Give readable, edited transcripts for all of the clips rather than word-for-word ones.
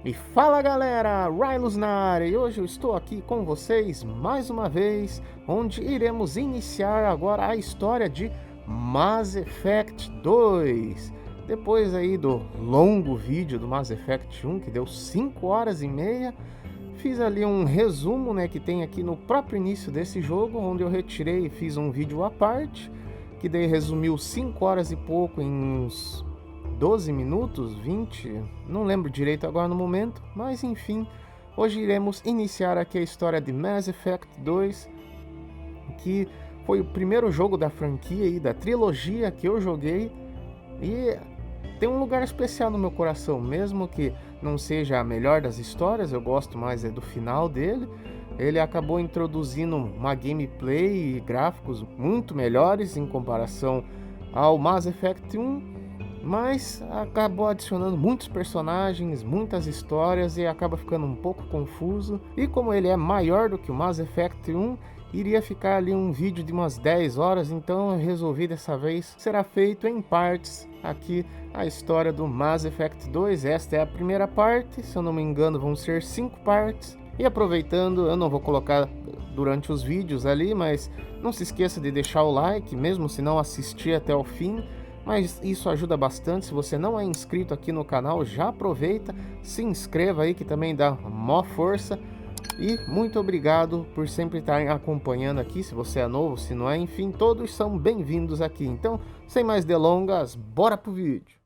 E fala galera, Rylus na área, e hoje eu estou aqui com vocês mais uma vez, onde iremos iniciar agora a história de Mass Effect 2. Depois aí do longo vídeo do Mass Effect 1, que deu 5 horas e meia, fiz ali um resumo, né, que tem aqui no próprio início desse jogo, onde eu retirei e fiz um vídeo à parte, que daí resumiu 5 horas e pouco em uns 12 minutos, 20, não lembro direito agora no momento, mas enfim, hoje iremos iniciar aqui a história de Mass Effect 2, que foi o primeiro jogo da franquia e da trilogia que eu joguei, e tem um lugar especial no meu coração, mesmo que não seja a melhor das histórias, eu gosto mais do final dele. Ele acabou introduzindo uma gameplay e gráficos muito melhores em comparação ao Mass Effect 1, mas acabou adicionando muitos personagens, muitas histórias e acaba ficando um pouco confuso. E como ele é maior do que o Mass Effect 1, iria ficar ali um vídeo de umas 10 horas, então eu resolvi dessa vez será feito em partes aqui a história do Mass Effect 2. Esta é a primeira parte, se eu não me engano vão ser 5 partes. E aproveitando, eu não vou colocar durante os vídeos ali, mas não se esqueça de deixar o like, mesmo se não assistir até o fim. Mas isso ajuda bastante. Se você não é inscrito aqui no canal, já aproveita, se inscreva aí que também dá mó força. E muito obrigado por sempre estarem acompanhando aqui, se você é novo, se não é, enfim, todos são bem-vindos aqui. Então, sem mais delongas, bora pro vídeo.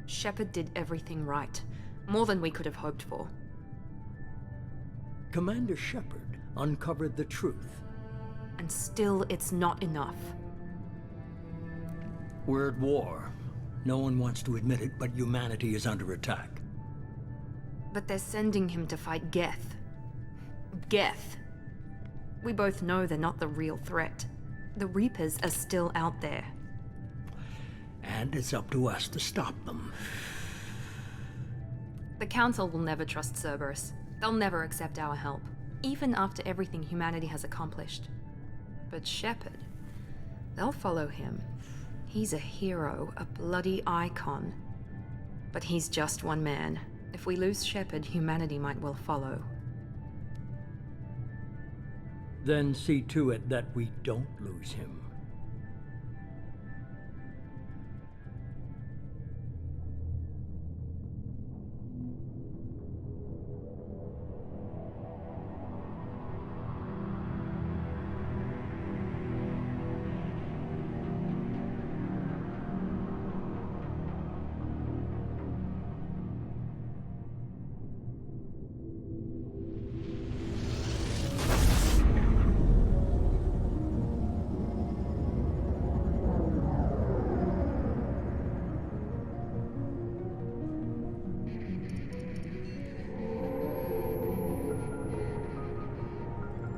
Shepard did everything right. More than we could have hoped for. Commander Shepard uncovered the truth. And still, it's not enough. We're at war. No one wants to admit it, but humanity is under attack. But they're sending him to fight Geth. Geth. We both know they're not the real threat. The Reapers are still out there. And it's up to us to stop them. The Council will never trust Cerberus. They'll never accept our help, even after everything humanity has accomplished. But Shepard, they'll follow him. He's a hero, a bloody icon. But he's just one man. If we lose Shepard, humanity might well follow. Then see to it that we don't lose him.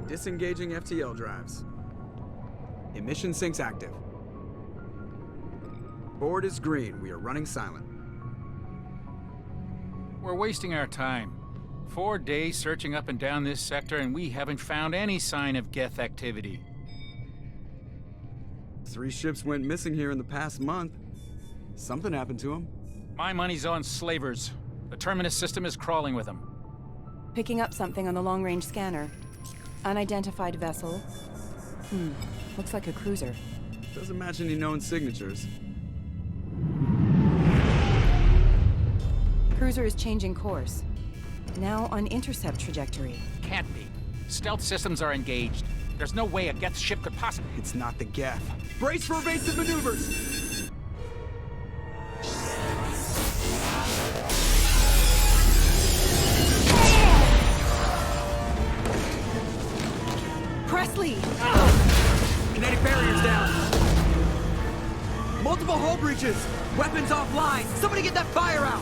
Disengaging FTL drives. Emission sinks active. Board is green. We are running silent. We're wasting our time. 4 days searching up and down this sector, and we haven't found any sign of Geth activity. 3 ships went missing here in the past month. Something happened to them. My money's on slavers. The Terminus system is crawling with them. Picking up something on the long-range scanner. Unidentified vessel. Looks like a cruiser. Doesn't match any known signatures. Cruiser is changing course. Now on intercept trajectory. Can't be. Stealth systems are engaged. There's no way a Geth ship could possibly... It's not the Geth. Brace for evasive maneuvers! Presley! Kinetic barriers down! Multiple hull breaches! Weapons offline! Somebody get that fire out!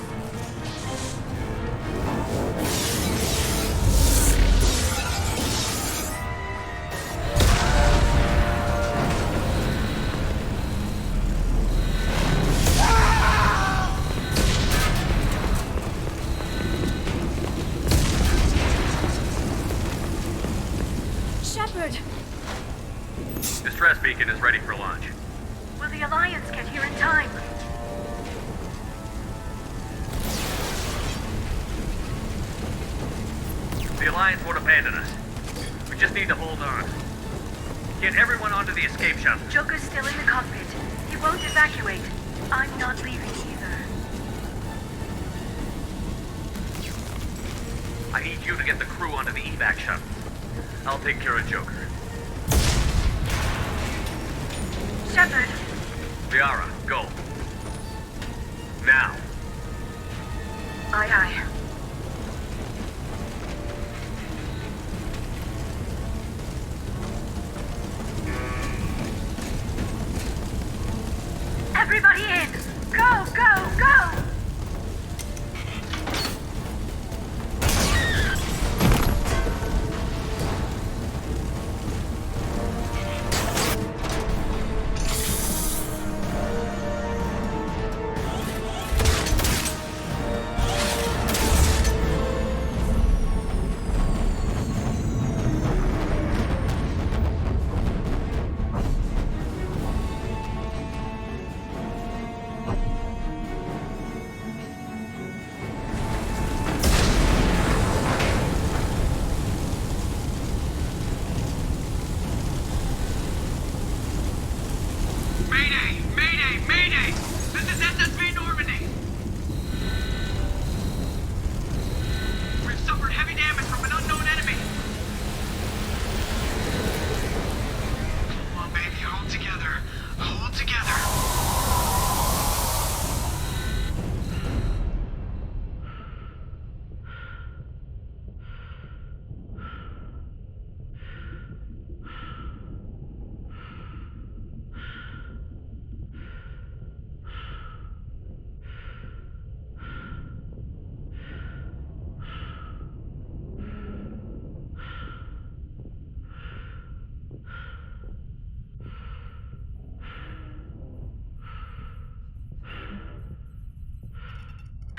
Shepard! Distress beacon is ready for launch. Will the Alliance get here in time? The Alliance won't abandon us. We just need to hold on. Get everyone onto the escape shuttle. Joker's still in the cockpit. He won't evacuate. I'm not leaving either. I need you to get the crew onto the evac shuttle. I'll take care of Joker. Shepard! Liara, go. Now. Aye, aye. Everybody in! Go, go, go!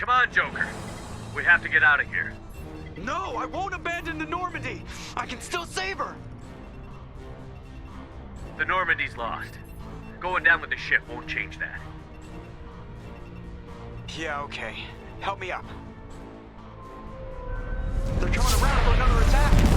Come on, Joker. We have to get out of here. No, I won't abandon the Normandy. I can still save her. The Normandy's lost. Going down with the ship won't change that. Yeah, okay. Help me up. They're coming around for another attack.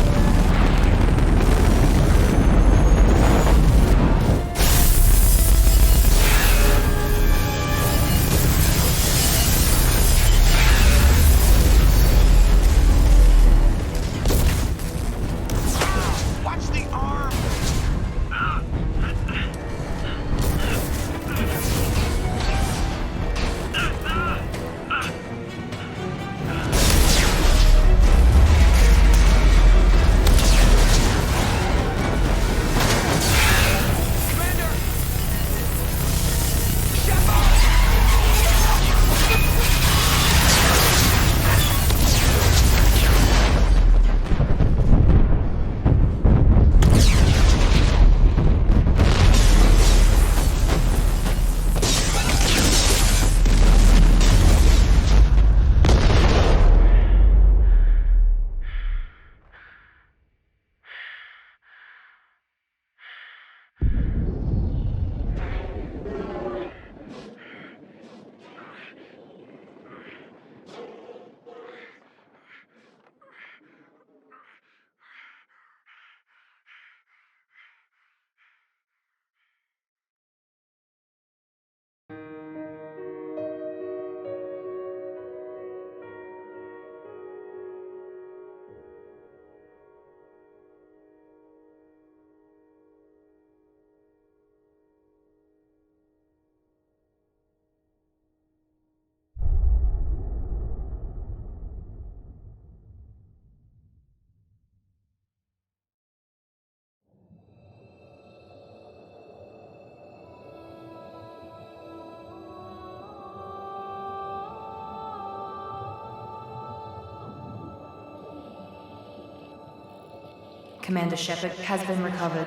Commander Shepard has been recovered.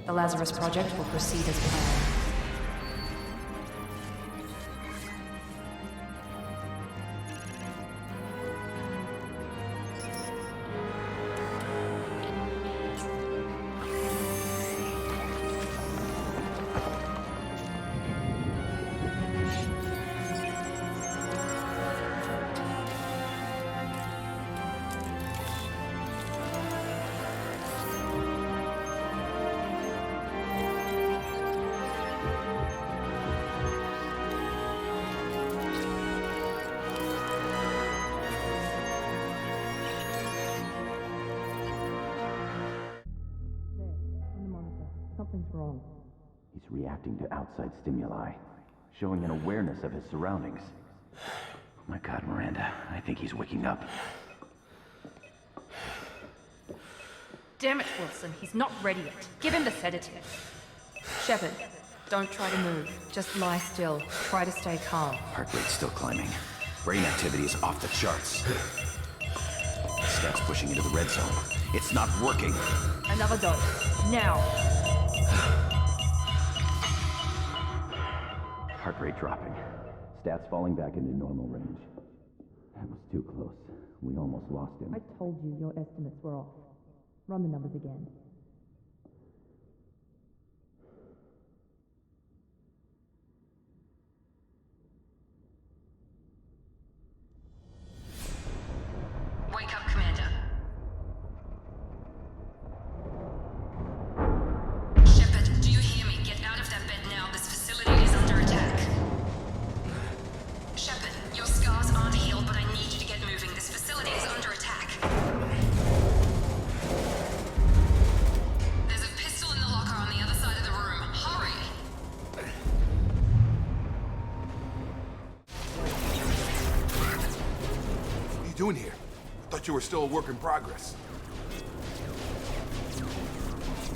The Lazarus Project will proceed as planned. Something's wrong. He's reacting to outside stimuli, showing an awareness of his surroundings. Oh my God, Miranda, I think he's waking up. Damn it, Wilson, he's not ready yet. Give him the sedative. Shepard, don't try to move. Just lie still. Try to stay calm. Heart rate's still climbing. Brain activity is off the charts. Scout's pushing into the red zone. It's not working. Another dose. Now. Heart rate dropping. Stats falling back into normal range. That was too close. We almost lost him. I told you your estimates were off. Run the numbers again. Wake up, Commander. Shepard, do you hear me? Get out of that bed now. This facility is under attack. Shepard, your scars aren't healed, but I need you to get moving. This facility is under attack. There's a pistol in the locker on the other side of the room. Hurry! What are you doing here? I thought you were still a work in progress.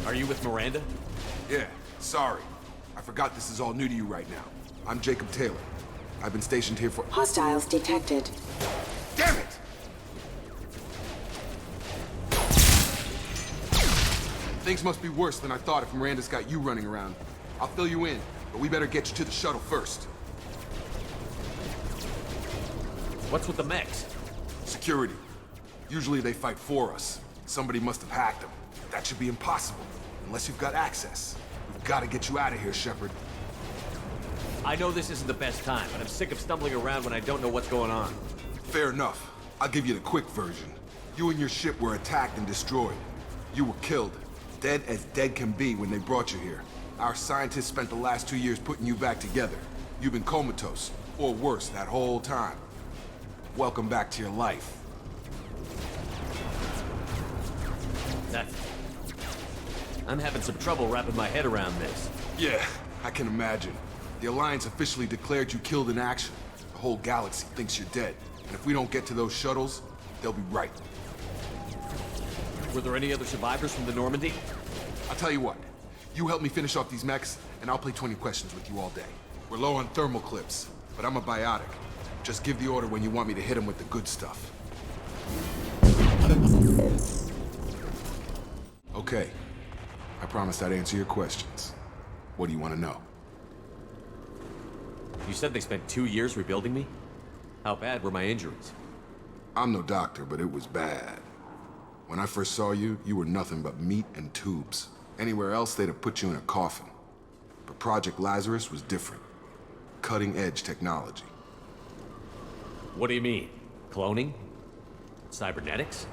Are you with Miranda? Yeah, sorry. I forgot this is all new to you right now. I'm Jacob Taylor. I've been stationed here for— Hostiles detected. Damn it! Things must be worse than I thought if Miranda's got you running around. I'll fill you in, but we better get you to the shuttle first. What's with the mechs? Security. Usually they fight for us. Somebody must have hacked them. That should be impossible, unless you've got access. We've got to get you out of here, Shepard. I know this isn't the best time, but I'm sick of stumbling around when I don't know what's going on. Fair enough. I'll give you the quick version. You and your ship were attacked and destroyed. You were killed. Dead as dead can be when they brought you here. Our scientists spent the last 2 years putting you back together. You've been comatose, or worse, that whole time. Welcome back to your life. I'm having some trouble wrapping my head around this. Yeah, I can imagine. The Alliance officially declared you killed in action. The whole galaxy thinks you're dead. And if we don't get to those shuttles, they'll be right. Were there any other survivors from the Normandy? I'll tell you what. You help me finish off these mechs, and I'll play 20 questions with you all day. We're low on thermal clips, but I'm a biotic. Just give the order when you want me to hit them with the good stuff. Okay. I promised I'd answer your questions. What do you want to know? You said they spent 2 years rebuilding me? How bad were my injuries? I'm no doctor, but it was bad. When I first saw you, you were nothing but meat and tubes. Anywhere else, they'd have put you in a coffin. But Project Lazarus was different. Cutting-edge technology. What do you mean? Cloning? Cybernetics?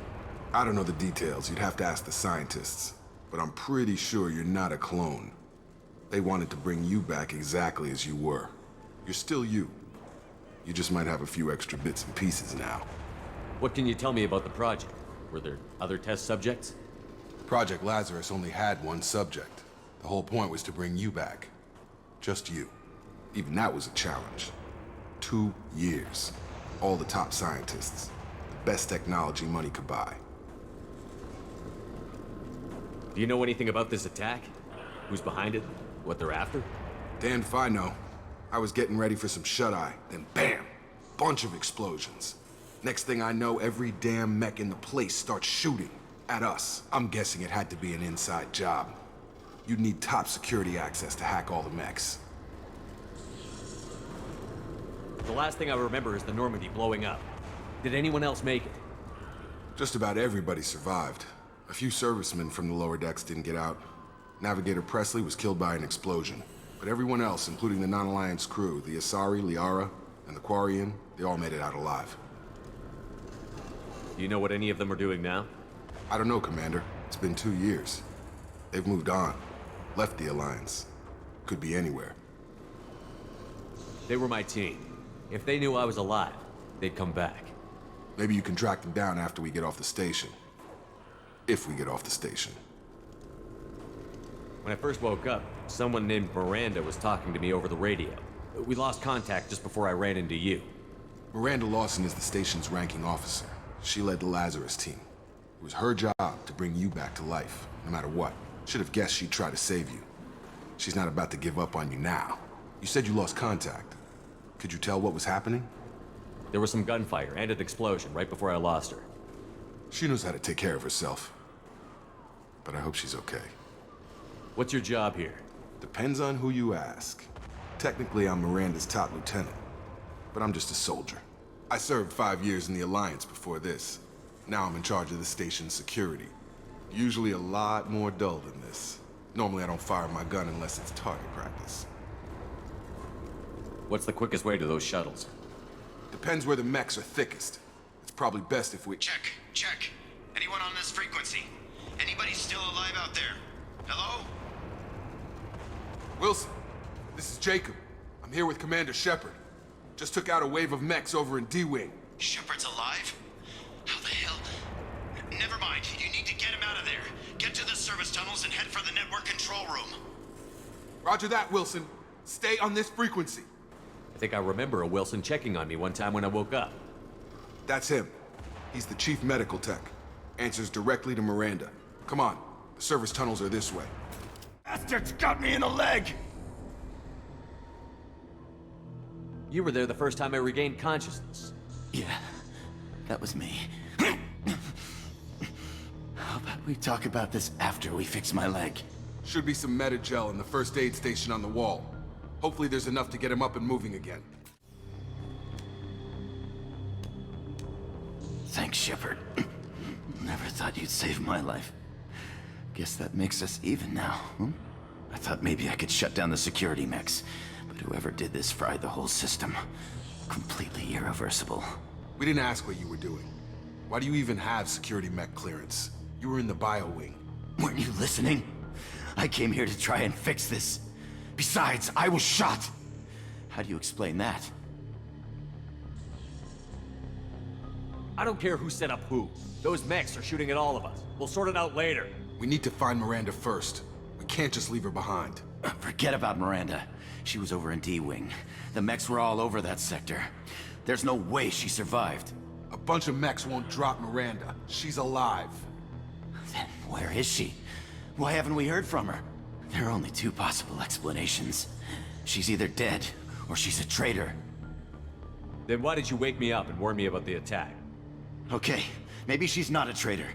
I don't know the details. You'd have to ask the scientists. But I'm pretty sure you're not a clone. They wanted to bring you back exactly as you were. You're still you. You just might have a few extra bits and pieces now. What can you tell me about the project? Were there other test subjects? Project Lazarus only had one subject. The whole point was to bring you back. Just you. Even that was a challenge. 2 years. All the top scientists. The best technology money could buy. Do you know anything about this attack? Who's behind it? What they're after? Damned if I know. I was getting ready for some shut-eye, then bam! Bunch of explosions. Next thing I know, every damn mech in the place starts shooting at us. I'm guessing it had to be an inside job. You'd need top security access to hack all the mechs. The last thing I remember is the Normandy blowing up. Did anyone else make it? Just about everybody survived. A few servicemen from the lower decks didn't get out. Navigator Presley was killed by an explosion. But everyone else, including the non-Alliance crew, the Asari, Liara, and the Quarian, they all made it out alive. Do you know what any of them are doing now? I don't know, Commander. It's been 2 years. They've moved on. Left the Alliance. Could be anywhere. They were my team. If they knew I was alive, they'd come back. Maybe you can track them down after we get off the station. If we get off the station. When I first woke up, someone named Miranda was talking to me over the radio. We lost contact just before I ran into you. Miranda Lawson is the station's ranking officer. She led the Lazarus team. It was her job to bring you back to life, no matter what. Should have guessed she'd try to save you. She's not about to give up on you now. You said you lost contact. Could you tell what was happening? There was some gunfire and an explosion right before I lost her. She knows how to take care of herself. But I hope she's okay. What's your job here? Depends on who you ask. Technically, I'm Miranda's top lieutenant. But I'm just a soldier. I served 5 years in the Alliance before this. Now I'm in charge of the station's security. Usually a lot more dull than this. Normally I don't fire my gun unless it's target practice. What's the quickest way to those shuttles? Depends where the mechs are thickest. It's probably best if we... Check. Anyone on this frequency? Anybody still alive out there? Hello? Wilson, this is Jacob. I'm here with Commander Shepard. Just took out a wave of mechs over in D-Wing. Shepard's alive? How the hell? Never mind. You need to get him out of there. Get to the service tunnels and head for the network control room. Roger that, Wilson. Stay on this frequency. I think I remember a Wilson checking on me one time when I woke up. That's him. He's the chief medical tech. Answers directly to Miranda. Come on. The service tunnels are this way. Bastards got me in the leg! You were there the first time I regained consciousness. Yeah, that was me. How about we talk about this after we fix my leg? Should be some Medi-gel in the first aid station on the wall. Hopefully there's enough to get him up and moving again. Thanks, Shepard. Never thought you'd save my life. Guess that makes us even now, hmm? I thought maybe I could shut down the security mechs, but whoever did this fried the whole system. Completely irreversible. We didn't ask what you were doing. Why do you even have security mech clearance? You were in the bio wing. Weren't you listening? I came here to try and fix this. Besides, I was shot. How do you explain that? I don't care who set up who. Those mechs are shooting at all of us. We'll sort it out later. We need to find Miranda first. We can't just leave her behind. Forget about Miranda. She was over in D-Wing. The mechs were all over that sector. There's no way she survived. A bunch of mechs won't drop Miranda. She's alive. Then where is she? Why haven't we heard from her? There are only two possible explanations. She's either dead, or she's a traitor. Then why did you wake me up and warn me about the attack? Okay, maybe she's not a traitor.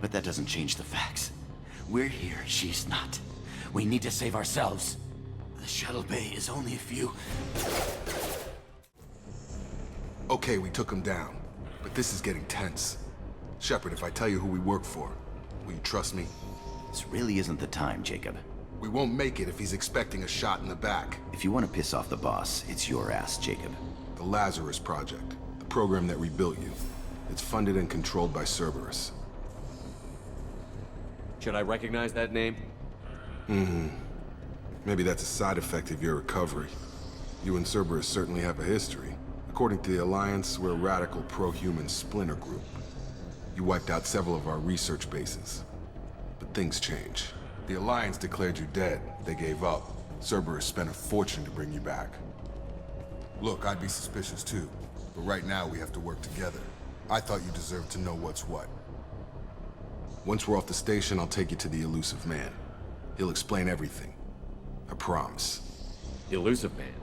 But that doesn't change the facts. We're here, she's not. We need to save ourselves. The shuttle bay is only a few... Okay, we took him down. But this is getting tense. Shepard, if I tell you who we work for, will you trust me? This really isn't the time, Jacob. We won't make it if he's expecting a shot in the back. If you want to piss off the boss, it's your ass, Jacob. The Lazarus Project. The program that rebuilt you. It's funded and controlled by Cerberus. Should I recognize that name? Maybe that's a side effect of your recovery. You and Cerberus certainly have a history. According to the Alliance, we're a radical pro-human splinter group. You wiped out several of our research bases. But things change. The Alliance declared you dead. They gave up. Cerberus spent a fortune to bring you back. Look, I'd be suspicious too. But right now we have to work together. I thought you deserved to know what's what. Once we're off the station, I'll take you to the Elusive Man. He'll explain everything. I promise. The Elusive Man?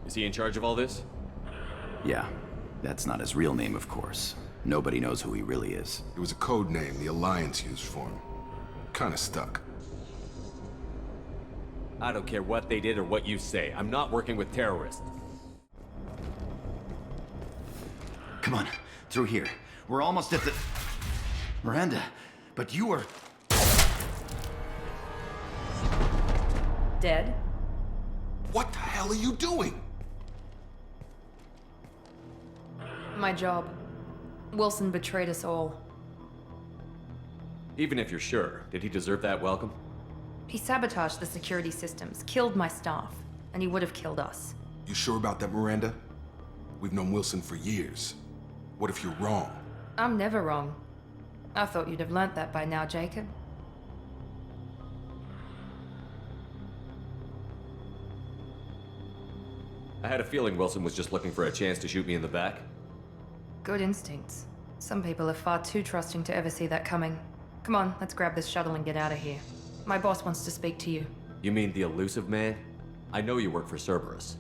Is he in charge of all this? Yeah. That's not his real name, of course. Nobody knows who he really is. It was a code name the Alliance used for him. Kinda stuck. I don't care what they did or what you say. I'm not working with terrorists. Come on, through here. We're almost at the... Miranda, but you were... Dead? What the hell are you doing? My job. Wilson betrayed us all. Even if you're sure, did he deserve that welcome? He sabotaged the security systems, killed my staff, and he would have killed us. You sure about that, Miranda? We've known Wilson for years. What if you're wrong? I'm never wrong. I thought you'd have learnt that by now, Jacob. I had a feeling Wilson was just looking for a chance to shoot me in the back. Good instincts. Some people are far too trusting to ever see that coming. Come on, let's grab this shuttle and get out of here. My boss wants to speak to you. You mean the elusive man? I know you work for Cerberus.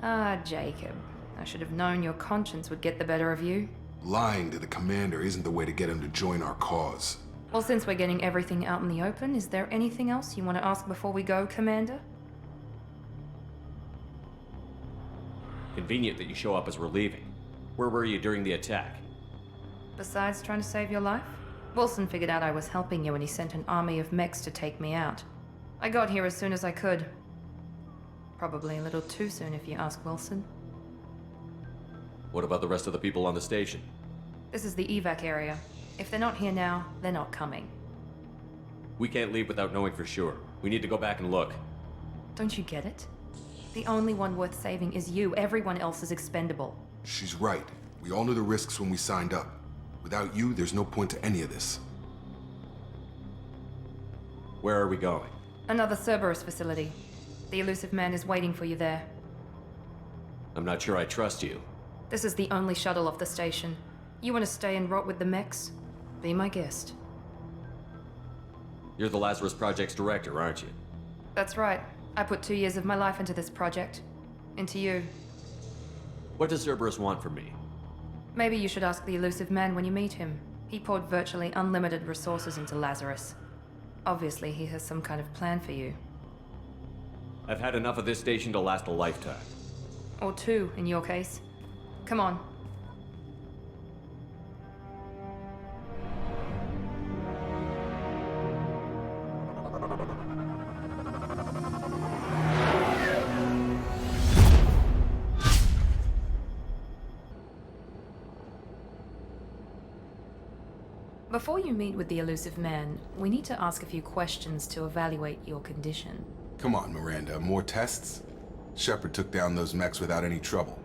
Ah, Jacob. I should have known your conscience would get the better of you. Lying to the commander isn't the way to get him to join our cause. Well, since we're getting everything out in the open, is there anything else you want to ask before we go, Commander? Convenient that you show up as we're leaving. Where were you during the attack? Besides trying to save your life? Wilson figured out I was helping you and he sent an army of mechs to take me out. I got here as soon as I could. Probably a little too soon if you ask Wilson. What about the rest of the people on the station? This is the evac area. If they're not here now, they're not coming. We can't leave without knowing for sure. We need to go back and look. Don't you get it? The only one worth saving is you. Everyone else is expendable. She's right. We all knew the risks when we signed up. Without you, there's no point to any of this. Where are we going? Another Cerberus facility. The elusive man is waiting for you there. I'm not sure I trust you. This is the only shuttle off the station. You want to stay and rot with the mechs? Be my guest. You're the Lazarus Project's director, aren't you? That's right. I put 2 years of my life into this project. Into you. What does Cerberus want from me? Maybe you should ask the elusive man when you meet him. He poured virtually unlimited resources into Lazarus. Obviously, he has some kind of plan for you. I've had enough of this station to last a lifetime. Or 2, in your case. Come on. Before you meet with the elusive man, we need to ask a few questions to evaluate your condition. Come on, Miranda, more tests? Shepard took down those mechs without any trouble.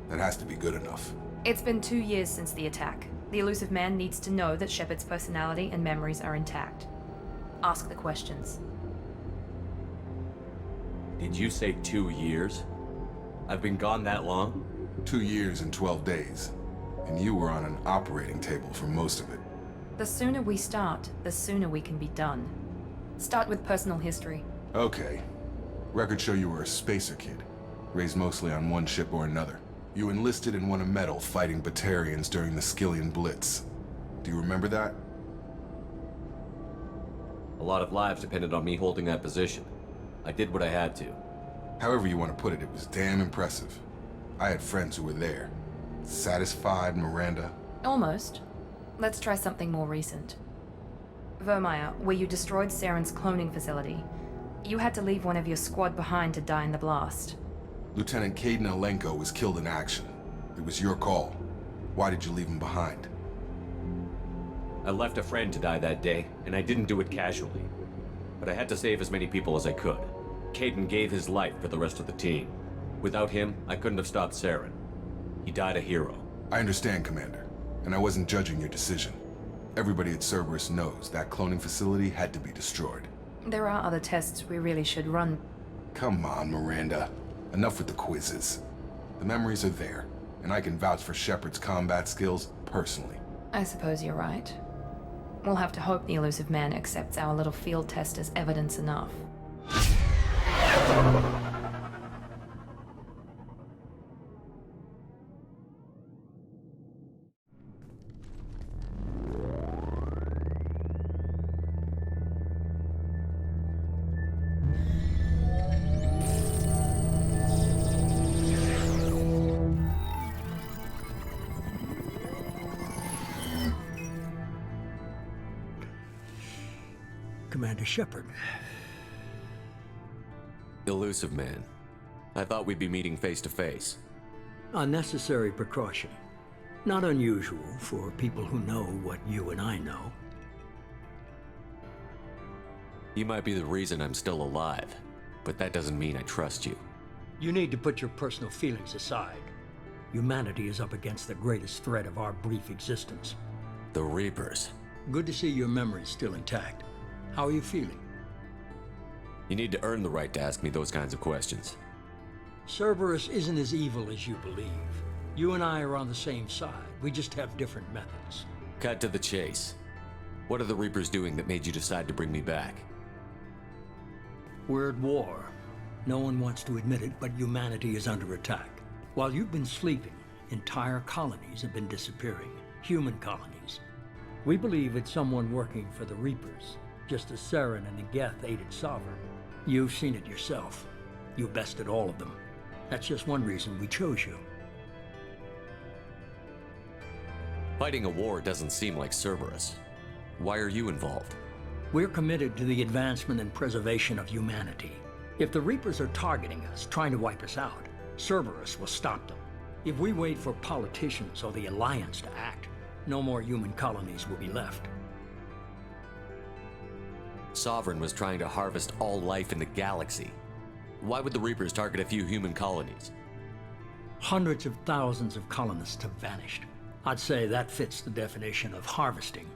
That has to be good enough. It's been 2 years since the attack. The elusive man needs to know that Shepard's personality and memories are intact. Ask the questions. Did you say 2 years? I've been gone that long? 2 years and 12 days. And you were on an operating table for most of it. The sooner we start, the sooner we can be done. Start with personal history. Okay. Records show you were a spacer kid, raised mostly on one ship or another. You enlisted and won a medal fighting Batarians during the Skillian Blitz. Do you remember that? A lot of lives depended on me holding that position. I did what I had to. However you want to put it, it was damn impressive. I had friends who were there. Satisfied, Miranda? Almost. Let's try something more recent. Vermeer, where you destroyed Saren's cloning facility. You had to leave one of your squad behind to die in the blast. Lieutenant Caden Alenko was killed in action. It was your call. Why did you leave him behind? I left a friend to die that day, and I didn't do it casually. But I had to save as many people as I could. Caden gave his life for the rest of the team. Without him, I couldn't have stopped Saren. He died a hero. I understand, Commander. And I wasn't judging your decision. Everybody at Cerberus knows that cloning facility had to be destroyed. There are other tests we really should run. Come on, Miranda. Enough with the quizzes. The memories are there, and I can vouch for Shepard's combat skills personally. I suppose you're right. We'll have to hope the elusive man accepts our little field test as evidence enough. Commander Shepard. Elusive man. I thought we'd be meeting face to face. A necessary precaution. Not unusual for people who know what you and I know. You might be the reason I'm still alive, but that doesn't mean I trust you. You need to put your personal feelings aside. Humanity is up against the greatest threat of our brief existence. The Reapers. Good to see your memory's still intact. How are you feeling? You need to earn the right to ask me those kinds of questions. Cerberus isn't as evil as you believe. You and I are on the same side. We just have different methods. Cut to the chase. What are the Reapers doing that made you decide to bring me back? We're at war. No one wants to admit it, but humanity is under attack. While you've been sleeping, entire colonies have been disappearing. Human colonies. We believe it's someone working for the Reapers, just as Saren and the Geth aided Sovereign. You've seen it yourself. You bested all of them. That's just one reason we chose you. Fighting a war doesn't seem like Cerberus. Why are you involved? We're committed to the advancement and preservation of humanity. If the Reapers are targeting us, trying to wipe us out, Cerberus will stop them. If we wait for politicians or the Alliance to act, no more human colonies will be left. Sovereign was trying to harvest all life in the galaxy. Why would the Reapers target a few human colonies? Hundreds of thousands of colonists have vanished. I'd say that fits the definition of harvesting.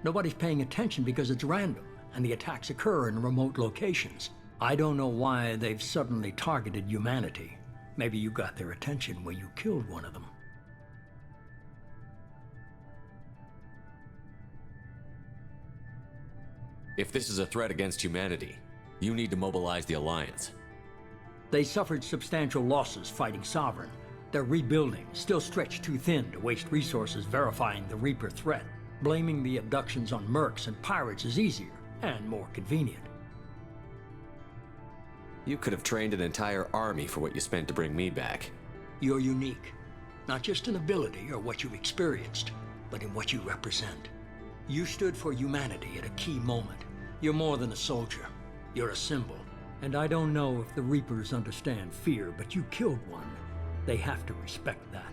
Nobody's paying attention because it's random, and the attacks occur in remote locations. I don't know why they've suddenly targeted humanity. Maybe you got their attention when you killed one of them. If this is a threat against humanity, you need to mobilize the Alliance. They suffered substantial losses fighting Sovereign. They're rebuilding, still stretched too thin to waste resources verifying the Reaper threat. Blaming the abductions on mercs and pirates is easier and more convenient. You could have trained an entire army for what you spent to bring me back. You're unique, not just in ability or what you've experienced, but in what you represent. You stood for humanity at a key moment. You're more than a soldier. You're a symbol. And I don't know if the Reapers understand fear, but you killed one. They have to respect that.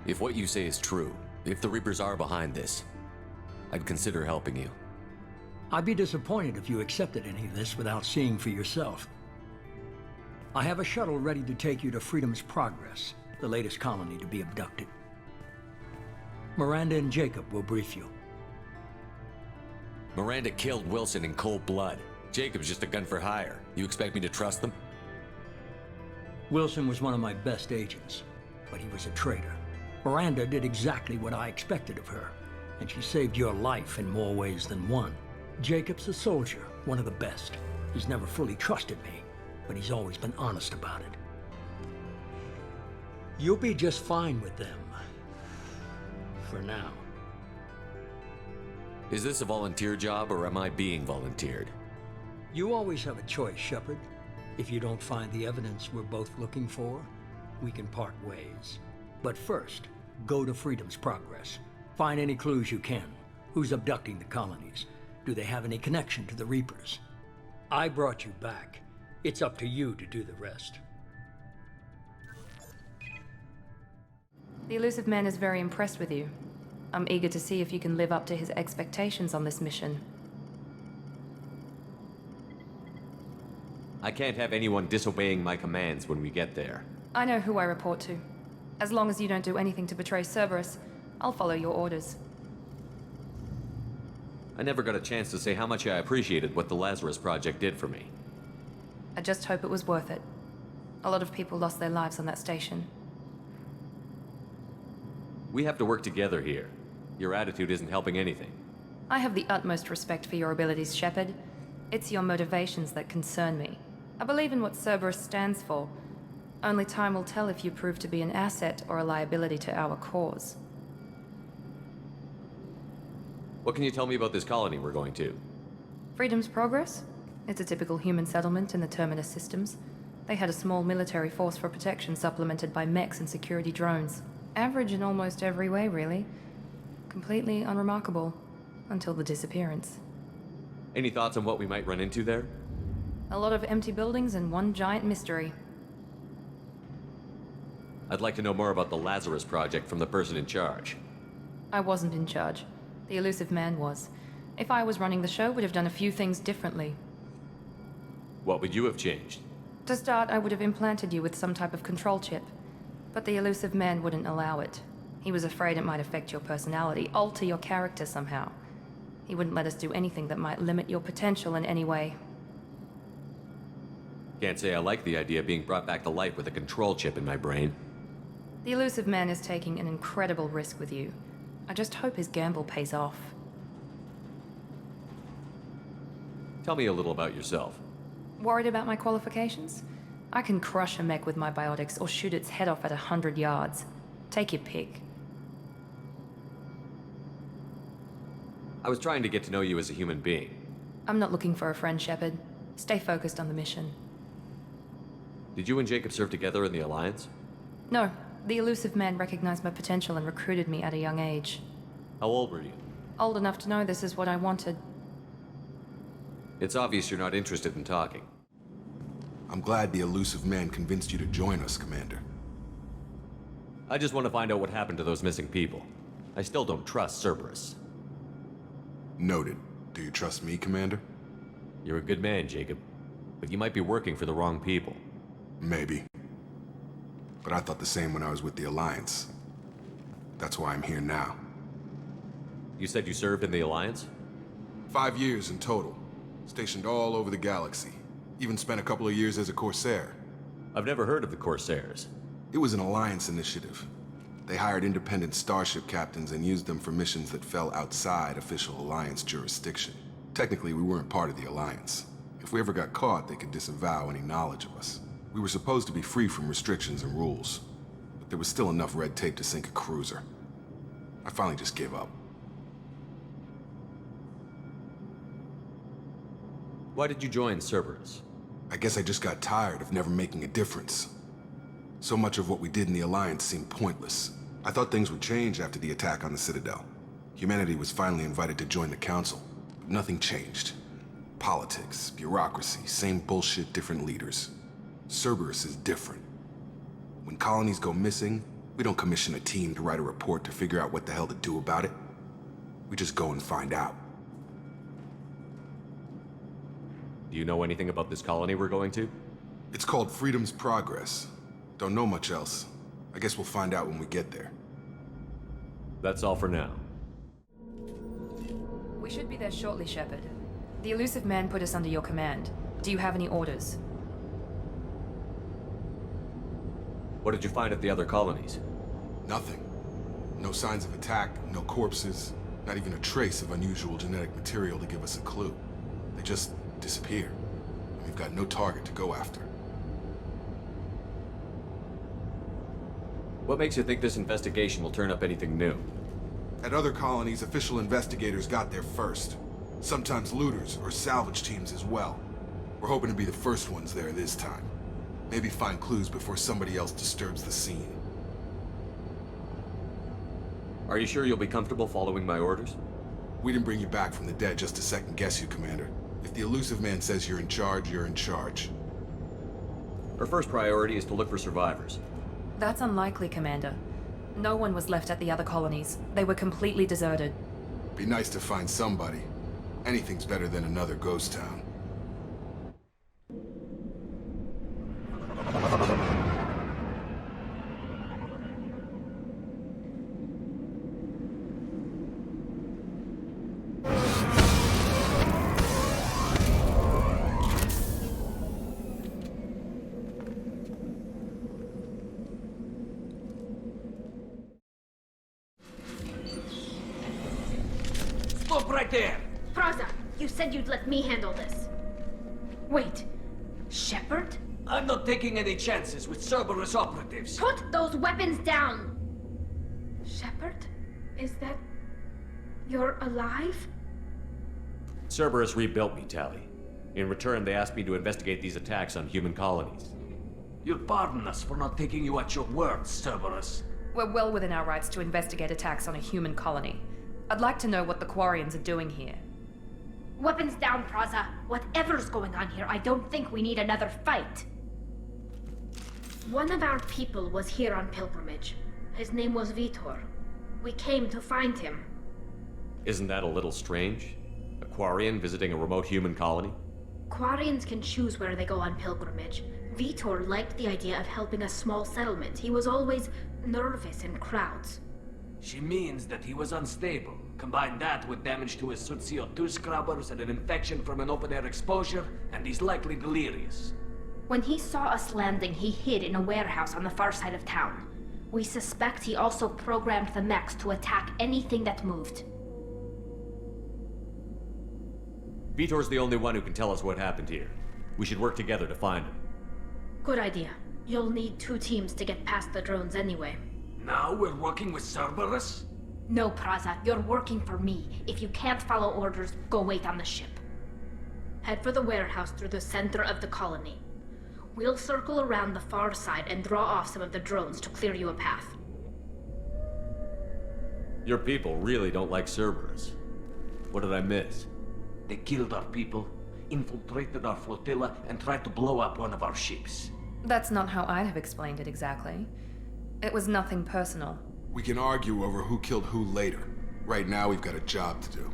If what you say is true, if the Reapers are behind this, I'd consider helping you. I'd be disappointed if you accepted any of this without seeing for yourself. I have a shuttle ready to take you to Freedom's Progress, the latest colony to be abducted. Miranda and Jacob will brief you. Miranda killed Wilson in cold blood. Jacob's just a gun for hire. You expect me to trust them? Wilson was one of my best agents, but he was a traitor. Miranda did exactly what I expected of her, and she saved your life in more ways than one. Jacob's a soldier, one of the best. He's never fully trusted me, but he's always been honest about it. You'll be just fine with them. For now. Is this a volunteer job, or am I being volunteered? You always have a choice, Shepard. If you don't find the evidence we're both looking for, we can part ways. But first, go to Freedom's Progress. Find any clues you can. Who's abducting the colonies? Do they have any connection to the Reapers? I brought you back. It's up to you to do the rest. The elusive man is very impressed with you. I'm eager to see if you can live up to his expectations on this mission. I can't have anyone disobeying my commands when we get there. I know who I report to. As long as you don't do anything to betray Cerberus, I'll follow your orders. I never got a chance to say how much I appreciated what the Lazarus Project did for me. I just hope it was worth it. A lot of people lost their lives on that station. We have to work together here. Your attitude isn't helping anything. I have the utmost respect for your abilities, Shepard. It's your motivations that concern me. I believe in what Cerberus stands for. Only time will tell if you prove to be an asset or a liability to our cause. What can you tell me about this colony we're going to? Freedom's Progress? It's a typical human settlement in the Terminus systems. They had a small military force for protection supplemented by mechs and security drones. Average in almost every way, really. Completely unremarkable. Until the disappearance. Any thoughts on what we might run into there? A lot of empty buildings and one giant mystery. I'd like to know more about the Lazarus Project from the person in charge. I wasn't in charge. The elusive man was. If I was running the show, would have done a few things differently. What would you have changed? To start, I would have implanted you with some type of control chip. But the elusive man wouldn't allow it. He was afraid it might affect your personality, alter your character somehow. He wouldn't let us do anything that might limit your potential in any way. Can't say I like the idea of being brought back to life with a control chip in my brain. The elusive man is taking an incredible risk with you. I just hope his gamble pays off. Tell me a little about yourself. Worried about my qualifications? I can crush a mech with my biotics or shoot its head off at 100 yards. Take your pick. I was trying to get to know you as a human being. I'm not looking for a friend, Shepard. Stay focused on the mission. Did you and Jacob serve together in the Alliance? No, the elusive man recognized my potential and recruited me at a young age. How old were you? Old enough to know this is what I wanted. It's obvious you're not interested in talking. I'm glad the elusive man convinced you to join us, Commander. I just want to find out what happened to those missing people. I still don't trust Cerberus. Noted. Do you trust me, Commander? You're a good man, Jacob. But you might be working for the wrong people. Maybe. But I thought the same when I was with the Alliance. That's why I'm here now. You said you served in the Alliance? 5 years in total. Stationed all over the galaxy. Even spent a couple of years as a Corsair. I've never heard of the Corsairs. It was an Alliance initiative. They hired independent starship captains and used them for missions that fell outside official Alliance jurisdiction. Technically, we weren't part of the Alliance. If we ever got caught, they could disavow any knowledge of us. We were supposed to be free from restrictions and rules, but there was still enough red tape to sink a cruiser. I finally just gave up. Why did you join Cerberus? I guess I just got tired of never making a difference. So much of what we did in the Alliance seemed pointless. I thought things would change after the attack on the Citadel. Humanity was finally invited to join the Council, but nothing changed. Politics, bureaucracy, same bullshit, different leaders. Cerberus is different. When colonies go missing, we don't commission a team to write a report to figure out what the hell to do about it. We just go and find out. Do you know anything about this colony we're going to? It's called Freedom's Progress. Don't know much else. I guess we'll find out when we get there. That's all for now. We should be there shortly, Shepard. The elusive man put us under your command. Do you have any orders? What did you find at the other colonies? Nothing. No signs of attack, no corpses, not even a trace of unusual genetic material to give us a clue. They just disappear. And we've got no target to go after. What makes you think this investigation will turn up anything new? At other colonies, official investigators got there first. Sometimes looters or salvage teams as well. We're hoping to be the first ones there this time. Maybe find clues before somebody else disturbs the scene. Are you sure you'll be comfortable following my orders? We didn't bring you back from the dead just to second guess you, Commander. If the elusive man says you're in charge, you're in charge. Our first priority is to look for survivors. That's unlikely, Commander. No one was left at the other colonies. They were completely deserted. Be nice to find somebody. Anything's better than another ghost town. Stop right there! Praza, you said you'd let me handle this. Wait, Shepard? I'm not taking any chances with Cerberus operatives. Put those weapons down! Shepard? Is that... you're alive? Cerberus rebuilt me, Tally. In return, they asked me to investigate these attacks on human colonies. You'll pardon us for not taking you at your word, Cerberus. We're well within our rights to investigate attacks on a human colony. I'd like to know what the Quarians are doing here. Weapons down, Praza. Whatever's going on here, I don't think we need another fight. One of our people was here on pilgrimage. His name was Vitor. We came to find him. Isn't that a little strange? A Quarian visiting a remote human colony? Quarians can choose where they go on pilgrimage. Vitor liked the idea of helping a small settlement. He was always nervous in crowds. She means that he was unstable. Combine that with damage to his suit CO2 scrubbers and an infection from an open-air exposure, and he's likely delirious. When he saw us landing, he hid in a warehouse on the far side of town. We suspect he also programmed the mechs to attack anything that moved. Vitor's the only one who can tell us what happened here. We should work together to find him. Good idea. You'll need 2 teams to get past the drones anyway. Now we're working with Cerberus? No, Praza, you're working for me. If you can't follow orders, go wait on the ship. Head for the warehouse through the center of the colony. We'll circle around the far side and draw off some of the drones to clear you a path. Your people really don't like Cerberus. What did I miss? They killed our people, infiltrated our flotilla, and tried to blow up one of our ships. That's not how I'd have explained it exactly. It was nothing personal. We can argue over who killed who later. Right now, we've got a job to do.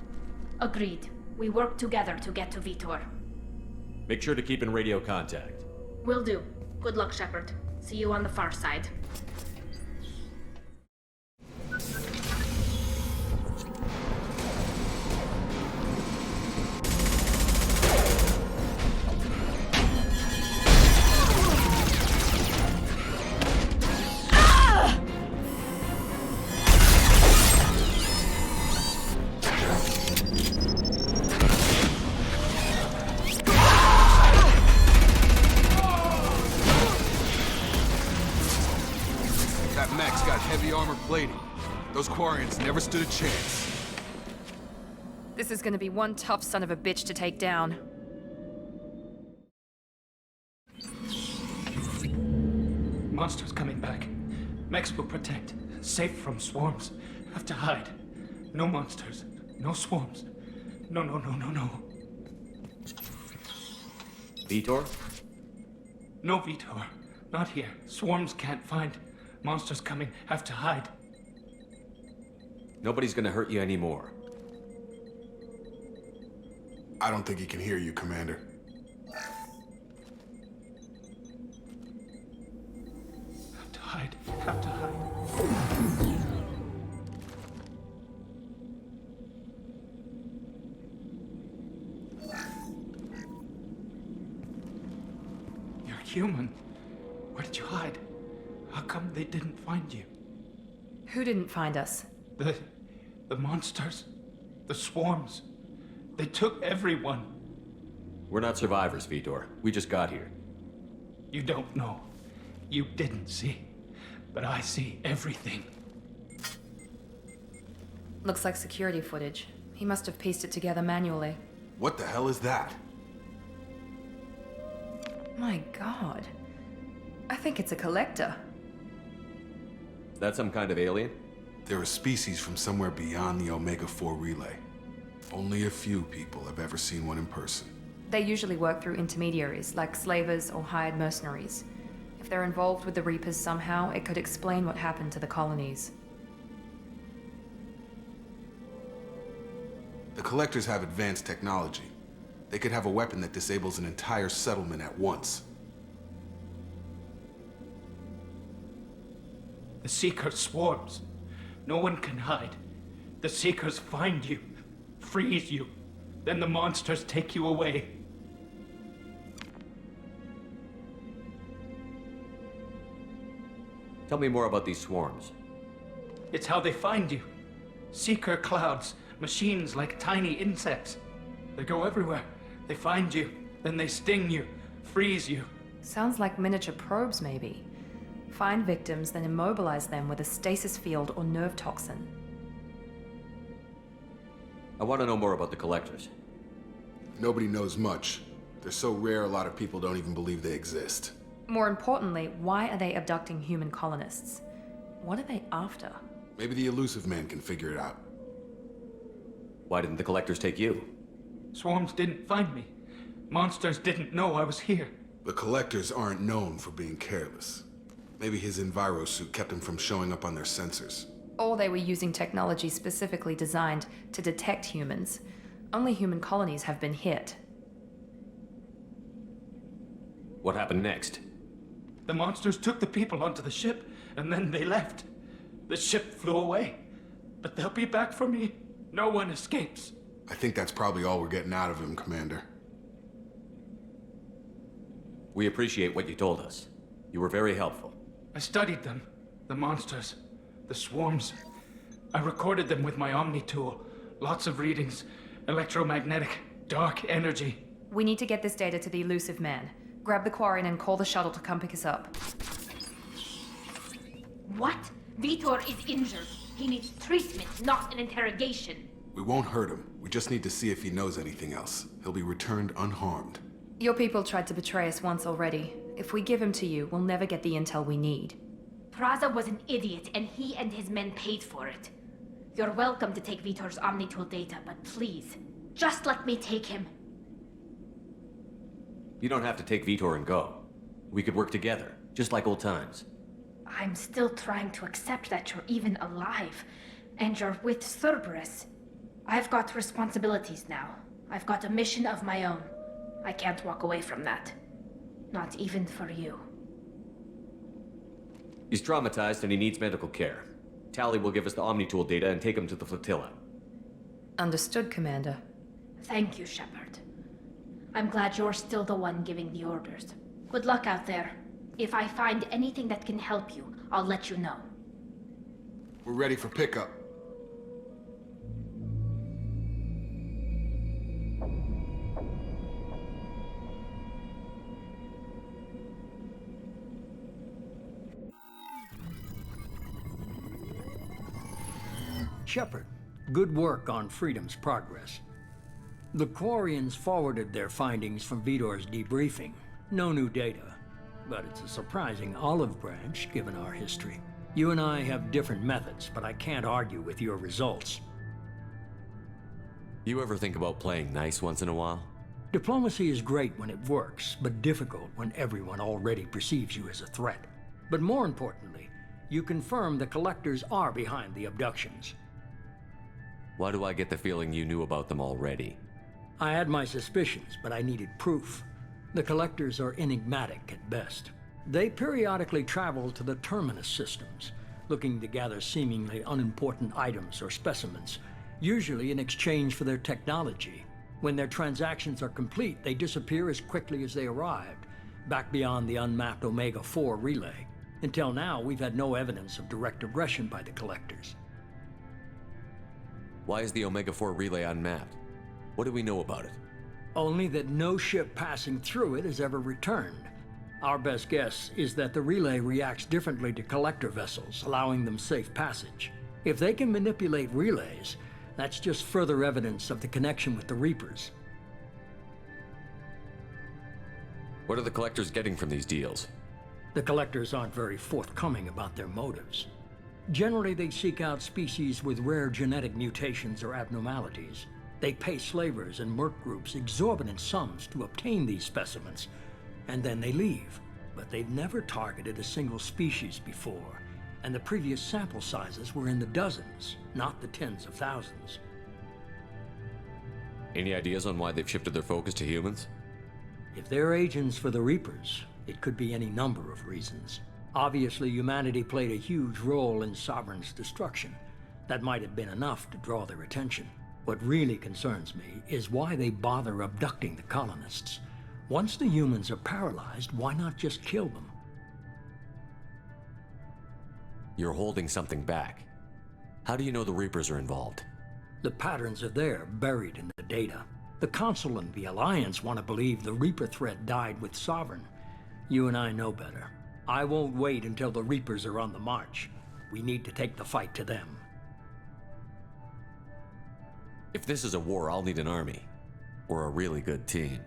Agreed. We work together to get to Vitor. Make sure to keep in radio contact. Will do. Good luck, Shepard. See you on the far side. Those Quarians never stood a chance. This is gonna be one tough son of a bitch to take down. Monsters coming back. Mechs will protect. Safe from swarms. Have to hide. No monsters. No swarms. No. Vitor? No Vitor. Not here. Swarms can't find. Monsters coming. Have to hide. Nobody's gonna hurt you anymore. I don't think he can hear you, Commander. Have to hide. Have to hide. You're human. Where did you hide? How come they didn't find you? Who didn't find us? The monsters. The swarms. They took everyone. We're not survivors, Vitor. We just got here. You don't know. You didn't see. But I see everything. Looks like security footage. He must have pieced it together manually. What the hell is that? My god. I think it's a collector. That some kind of alien? They're a species from somewhere beyond the Omega-4 relay. Only a few people have ever seen one in person. They usually work through intermediaries, like slavers or hired mercenaries. If they're involved with the Reapers somehow, it could explain what happened to the colonies. The Collectors have advanced technology. They could have a weapon that disables an entire settlement at once. The Seeker swarms. No one can hide. The Seekers find you, freeze you, then the monsters take you away. Tell me more about these swarms. It's how they find you. Seeker clouds, machines like tiny insects. They go everywhere. They find you, then they sting you, freeze you. Sounds like miniature probes, maybe. Find victims, then immobilize them with a stasis field or nerve toxin. I want to know more about the Collectors. Nobody knows much. They're so rare, a lot of people don't even believe they exist. More importantly, why are they abducting human colonists? What are they after? Maybe the Elusive Man can figure it out. Why didn't the Collectors take you? Swarms didn't find me. Monsters didn't know I was here. The Collectors aren't known for being careless. Maybe his enviro suit kept him from showing up on their sensors. Or they were using technology specifically designed to detect humans. Only human colonies have been hit. What happened next? The monsters took the people onto the ship, and then they left. The ship flew away. But they'll be back for me. No one escapes. I think that's probably all we're getting out of him, Commander. We appreciate what you told us. You were very helpful. I studied them. The monsters. The swarms. I recorded them with my Omni tool. Lots of readings. Electromagnetic. Dark energy. We need to get this data to the elusive man. Grab the Quarian and call the shuttle to come pick us up. What? Vitor is injured. He needs treatment, not an interrogation. We won't hurt him. We just need to see if he knows anything else. He'll be returned unharmed. Your people tried to betray us once already. If we give him to you, we'll never get the intel we need. Praza was an idiot, and he and his men paid for it. You're welcome to take Vitor's Omnitool data, but please, just let me take him. You don't have to take Vitor and go. We could work together, just like old times. I'm still trying to accept that you're even alive, and you're with Cerberus. I've got responsibilities now. I've got a mission of my own. I can't walk away from that. Not even for you. He's traumatized and he needs medical care. Tally will give us the Omnitool data and take him to the flotilla. Understood, Commander. Thank you, Shepard. I'm glad you're still the one giving the orders. Good luck out there. If I find anything that can help you, I'll let you know. We're ready for pickup. Shepard, good work on Freedom's progress. The Quarians forwarded their findings from Vitor's debriefing. No new data, but it's a surprising olive branch given our history. You and I have different methods, but I can't argue with your results. You ever think about playing nice once in a while? Diplomacy is great when it works, but difficult when everyone already perceives you as a threat. But more importantly, you confirm the Collectors are behind the abductions. Why do I get the feeling you knew about them already? I had my suspicions, but I needed proof. The Collectors are enigmatic at best. They periodically travel to the Terminus systems, looking to gather seemingly unimportant items or specimens, usually in exchange for their technology. When their transactions are complete, they disappear as quickly as they arrived, back beyond the unmapped Omega-4 relay. Until now, we've had no evidence of direct aggression by the Collectors. Why is the Omega-4 relay unmapped? What do we know about it? Only that no ship passing through it has ever returned. Our best guess is that the relay reacts differently to Collector vessels, allowing them safe passage. If they can manipulate relays, that's just further evidence of the connection with the Reapers. What are the Collectors getting from these deals? The Collectors aren't very forthcoming about their motives. Generally, they seek out species with rare genetic mutations or abnormalities. They pay slavers and merc groups exorbitant sums to obtain these specimens, and then they leave. But they've never targeted a single species before, and the previous sample sizes were in the dozens, not the tens of thousands. Any ideas on why they've shifted their focus to humans? If they're agents for the Reapers, it could be any number of reasons. Obviously, humanity played a huge role in Sovereign's destruction. That might have been enough to draw their attention. What really concerns me is why they bother abducting the colonists. Once the humans are paralyzed, why not just kill them? You're holding something back. How do you know the Reapers are involved? The patterns are there, buried in the data. The Council and the Alliance want to believe the Reaper threat died with Sovereign. You and I know better. I won't wait until the Reapers are on the march. We need to take the fight to them. If this is a war, I'll need an army. Or a really good team.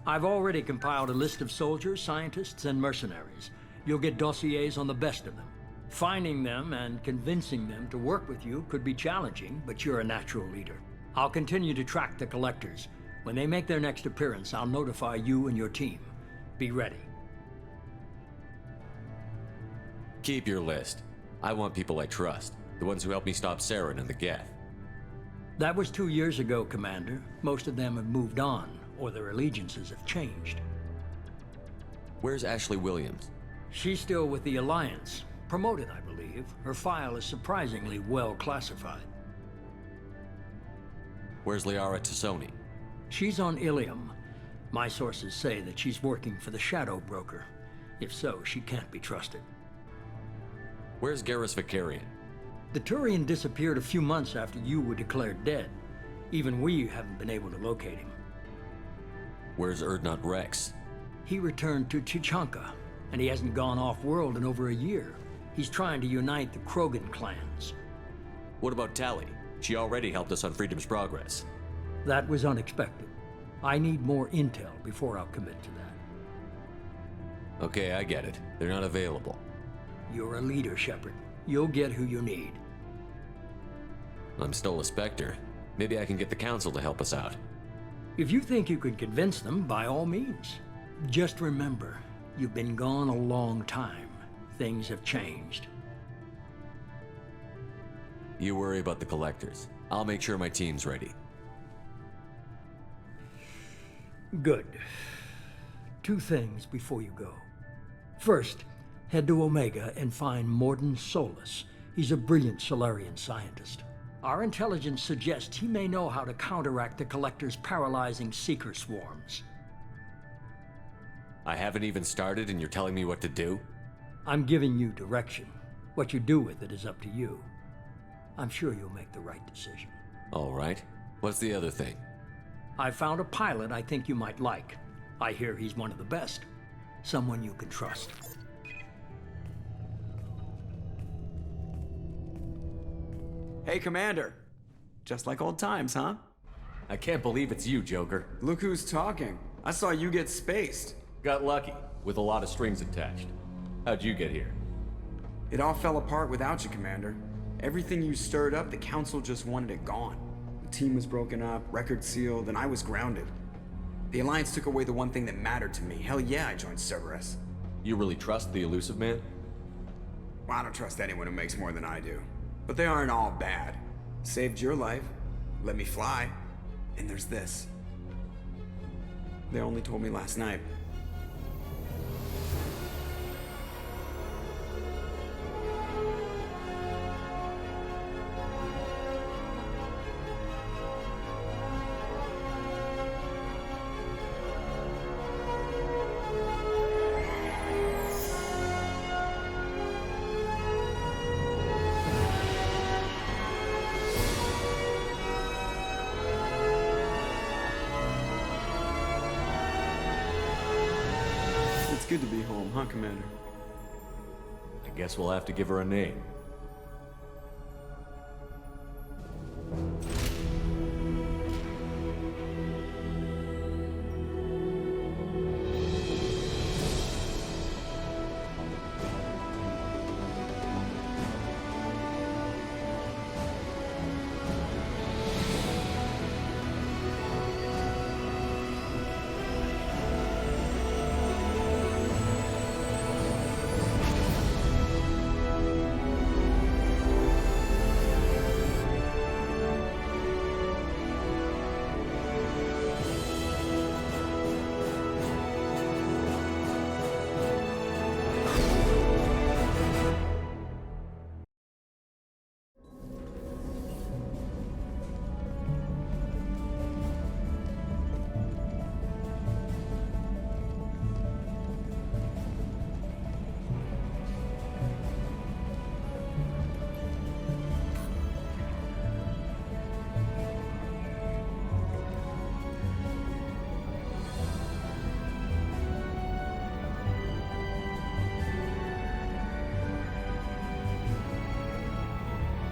I've already compiled a list of soldiers, scientists, and mercenaries. You'll get dossiers on the best of them. Finding them and convincing them to work with you could be challenging, but you're a natural leader. I'll continue to track the Collectors. When they make their next appearance, I'll notify you and your team. Be ready. Keep your list. I want people I trust. The ones who helped me stop Saren and the Geth. That was 2 years ago, Commander. Most of them have moved on, or their allegiances have changed. Where's Ashley Williams? She's still with the Alliance. Promoted, I believe. Her file is surprisingly well classified. Where's Liara Tassoni? She's on Ilium. My sources say that she's working for the Shadow Broker. If so, she can't be trusted. Where's Garrus Vicarian? The Turian disappeared a few months after you were declared dead. Even we haven't been able to locate him. Where's Urdnot Rex? He returned to Chichanka, and he hasn't gone off-world in over a year. He's trying to unite the Krogan clans. What about Tali? She already helped us on Freedom's Progress. That was unexpected. I need more intel before I'll commit to that. Okay, I get it. They're not available. You're a leader, Shepard. You'll get who you need. I'm still a Spectre. Maybe I can get the Council to help us out. If you think you can convince them, by all means. Just remember, you've been gone a long time. Things have changed. You worry about the Collectors. I'll make sure my team's ready. Good. 2 things before you go. First, head to Omega and find Mordin Solus. He's a brilliant Solarian scientist. Our intelligence suggests he may know how to counteract the Collector's paralyzing Seeker swarms. I haven't even started and you're telling me what to do? I'm giving you direction. What you do with it is up to you. I'm sure you'll make the right decision. All right. What's the other thing? I found a pilot I think you might like. I hear he's one of the best. Someone you can trust. Hey, Commander. Just like old times, huh? I can't believe it's you, Joker. Look who's talking. I saw you get spaced. Got lucky, with a lot of strings attached. How'd you get here? It all fell apart without you, Commander. Everything you stirred up, the Council just wanted it gone. The team was broken up, record sealed, and I was grounded. The Alliance took away the one thing that mattered to me. Hell yeah, I joined Cerberus. You really trust the Elusive Man? Well, I don't trust anyone who makes more than I do. But they aren't all bad. Saved your life, let me fly, and there's this. They only told me last night. It's good to be home, huh, Commander? I guess we'll have to give her a name.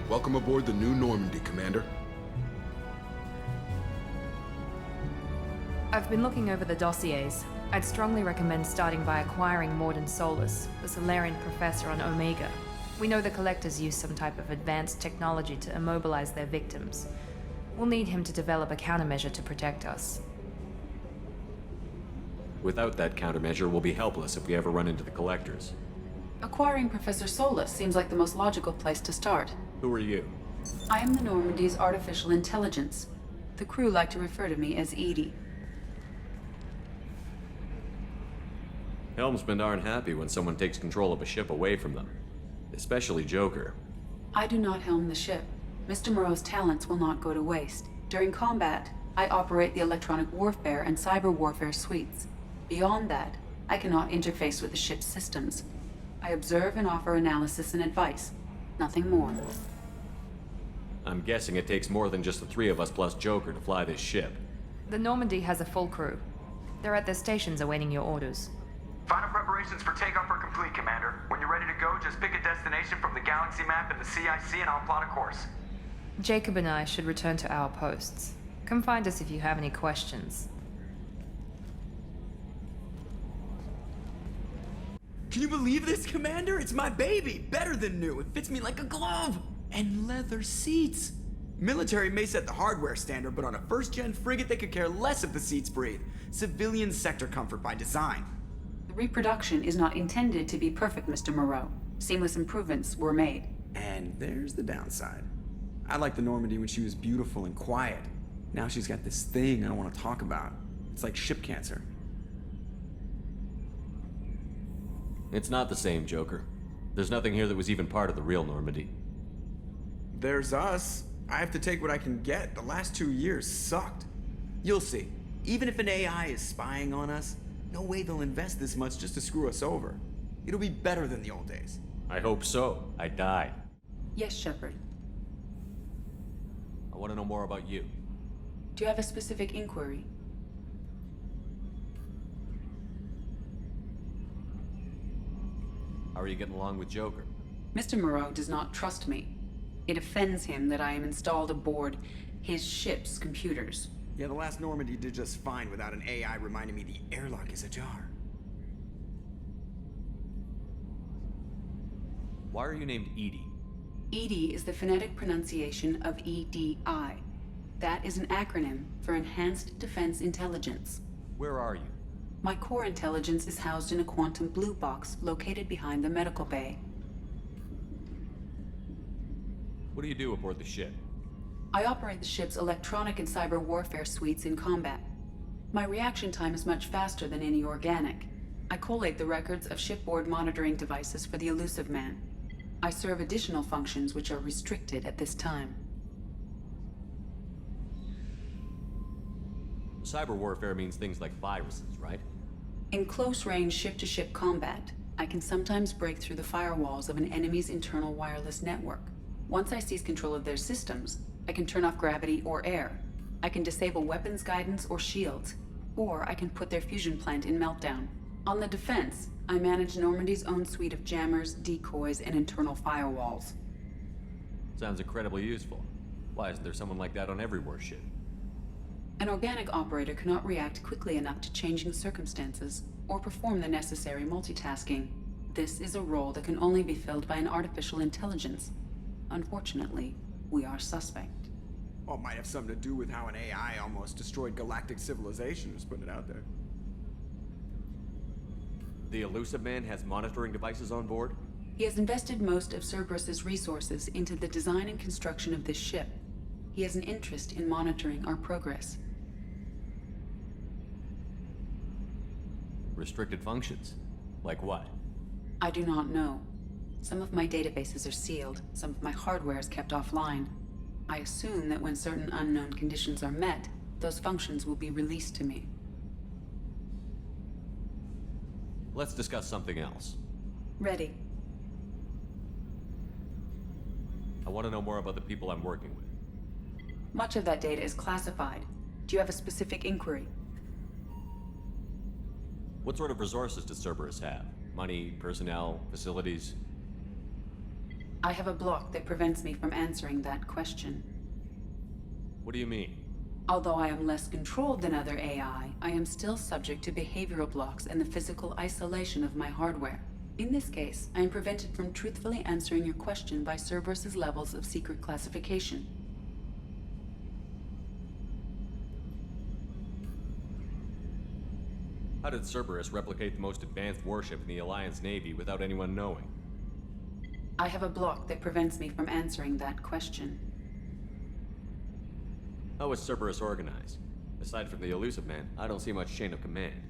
Welcome aboard the New Normandy, Commander. I've been looking over the dossiers. I'd strongly recommend starting by acquiring Mordin Solus, the Solarian professor on Omega. We know the Collectors use some type of advanced technology to immobilize their victims. We'll need him to develop a countermeasure to protect us. Without that countermeasure, we'll be helpless if we ever run into the Collectors. Acquiring Professor Solus seems like the most logical place to start. Who are you? I am the Normandy's artificial intelligence. The crew like to refer to me as Edie. Helmsmen aren't happy when someone takes control of a ship away from them. Especially Joker. I do not helm the ship. Mr. Moreau's talents will not go to waste. During combat, I operate the electronic warfare and cyber warfare suites. Beyond that, I cannot interface with the ship's systems. I observe and offer analysis and advice. Nothing more. I'm guessing it takes more than just the three of us plus Joker to fly this ship. The Normandy has a full crew. They're at their stations awaiting your orders. Final preparations for takeoff are complete, Commander. When you're ready to go, just pick a destination from the galaxy map in the CIC and I'll plot a course. Jacob and I should return to our posts. Come find us if you have any questions. Can you believe this, Commander? It's my baby! Better than new. It fits me like a glove! And leather seats! Military may set the hardware standard, but on a first-gen frigate, they could care less if the seats breathe. Civilian sector comfort by design. The reproduction is not intended to be perfect, Mr. Moreau. Seamless improvements were made. And there's the downside. I liked the Normandy when she was beautiful and quiet. Now she's got this thing I don't want to talk about. It's like ship cancer. It's not the same, Joker. There's nothing here that was even part of the real Normandy. There's us. I have to take what I can get. The last 2 years sucked. You'll see. Even if an AI is spying on us, no way they'll invest this much just to screw us over. It'll be better than the old days. I hope so. I died. Yes, Shepard. I want to know more about you. Do you have a specific inquiry? How are you getting along with Joker? Mr. Moreau does not trust me. It offends him that I am installed aboard his ship's computers. Yeah, the last Normandy did just fine without an AI reminding me the airlock is ajar. Why are you named Edie? EDI is the phonetic pronunciation of EDI. That is an acronym for Enhanced Defense Intelligence. Where are you? My core intelligence is housed in a quantum blue box located behind the medical bay. What do you do aboard the ship? I operate the ship's electronic and cyber warfare suites in combat. My reaction time is much faster than any organic. I collate the records of shipboard monitoring devices for the elusive man. I serve additional functions which are restricted at this time. Cyber warfare means things like viruses, right? In close-range ship-to-ship combat, I can sometimes break through the firewalls of an enemy's internal wireless network. Once I seize control of their systems, I can turn off gravity or air. I can disable weapons guidance or shields, or I can put their fusion plant in meltdown. On the defense, I manage Normandy's own suite of jammers, decoys, and internal firewalls. Sounds incredibly useful. Why isn't there someone like that on every warship? An organic operator cannot react quickly enough to changing circumstances or perform the necessary multitasking. This is a role that can only be filled by an artificial intelligence. Unfortunately, we are suspect. Well, it might have something to do with how an AI almost destroyed galactic civilization, just putting it out there. The elusive man has monitoring devices on board? He has invested most of Cerberus's resources into the design and construction of this ship. He has an interest in monitoring our progress. Restricted functions? Like what? I do not know. Some of my databases are sealed, some of my hardware is kept offline. I assume that when certain unknown conditions are met, those functions will be released to me. Let's discuss something else. Ready. I want to know more about the people I'm working with. Much of that data is classified. Do you have a specific inquiry? What sort of resources does Cerberus have? Money, personnel, facilities? I have a block that prevents me from answering that question. What do you mean? Although I am less controlled than other AI, I am still subject to behavioral blocks and the physical isolation of my hardware. In this case, I am prevented from truthfully answering your question by Cerberus's levels of secret classification. How did Cerberus replicate the most advanced warship in the Alliance Navy without anyone knowing? I have a block that prevents me from answering that question. How is Cerberus organized? Aside from the elusive man, I don't see much chain of command.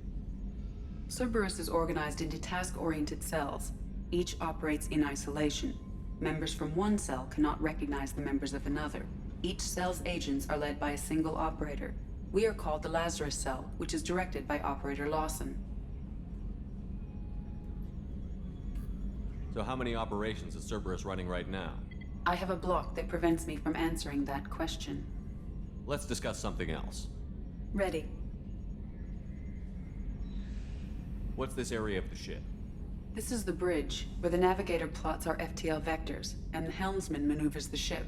Cerberus is organized into task-oriented cells. Each operates in isolation. Members from one cell cannot recognize the members of another. Each cell's agents are led by a single operator. We are called the Lazarus Cell, which is directed by Operator Lawson. So how many operations is Cerberus running right now? I have a block that prevents me from answering that question. Let's discuss something else. Ready. What's this area of the ship? This is the bridge, where the navigator plots our FTL vectors, and the helmsman maneuvers the ship.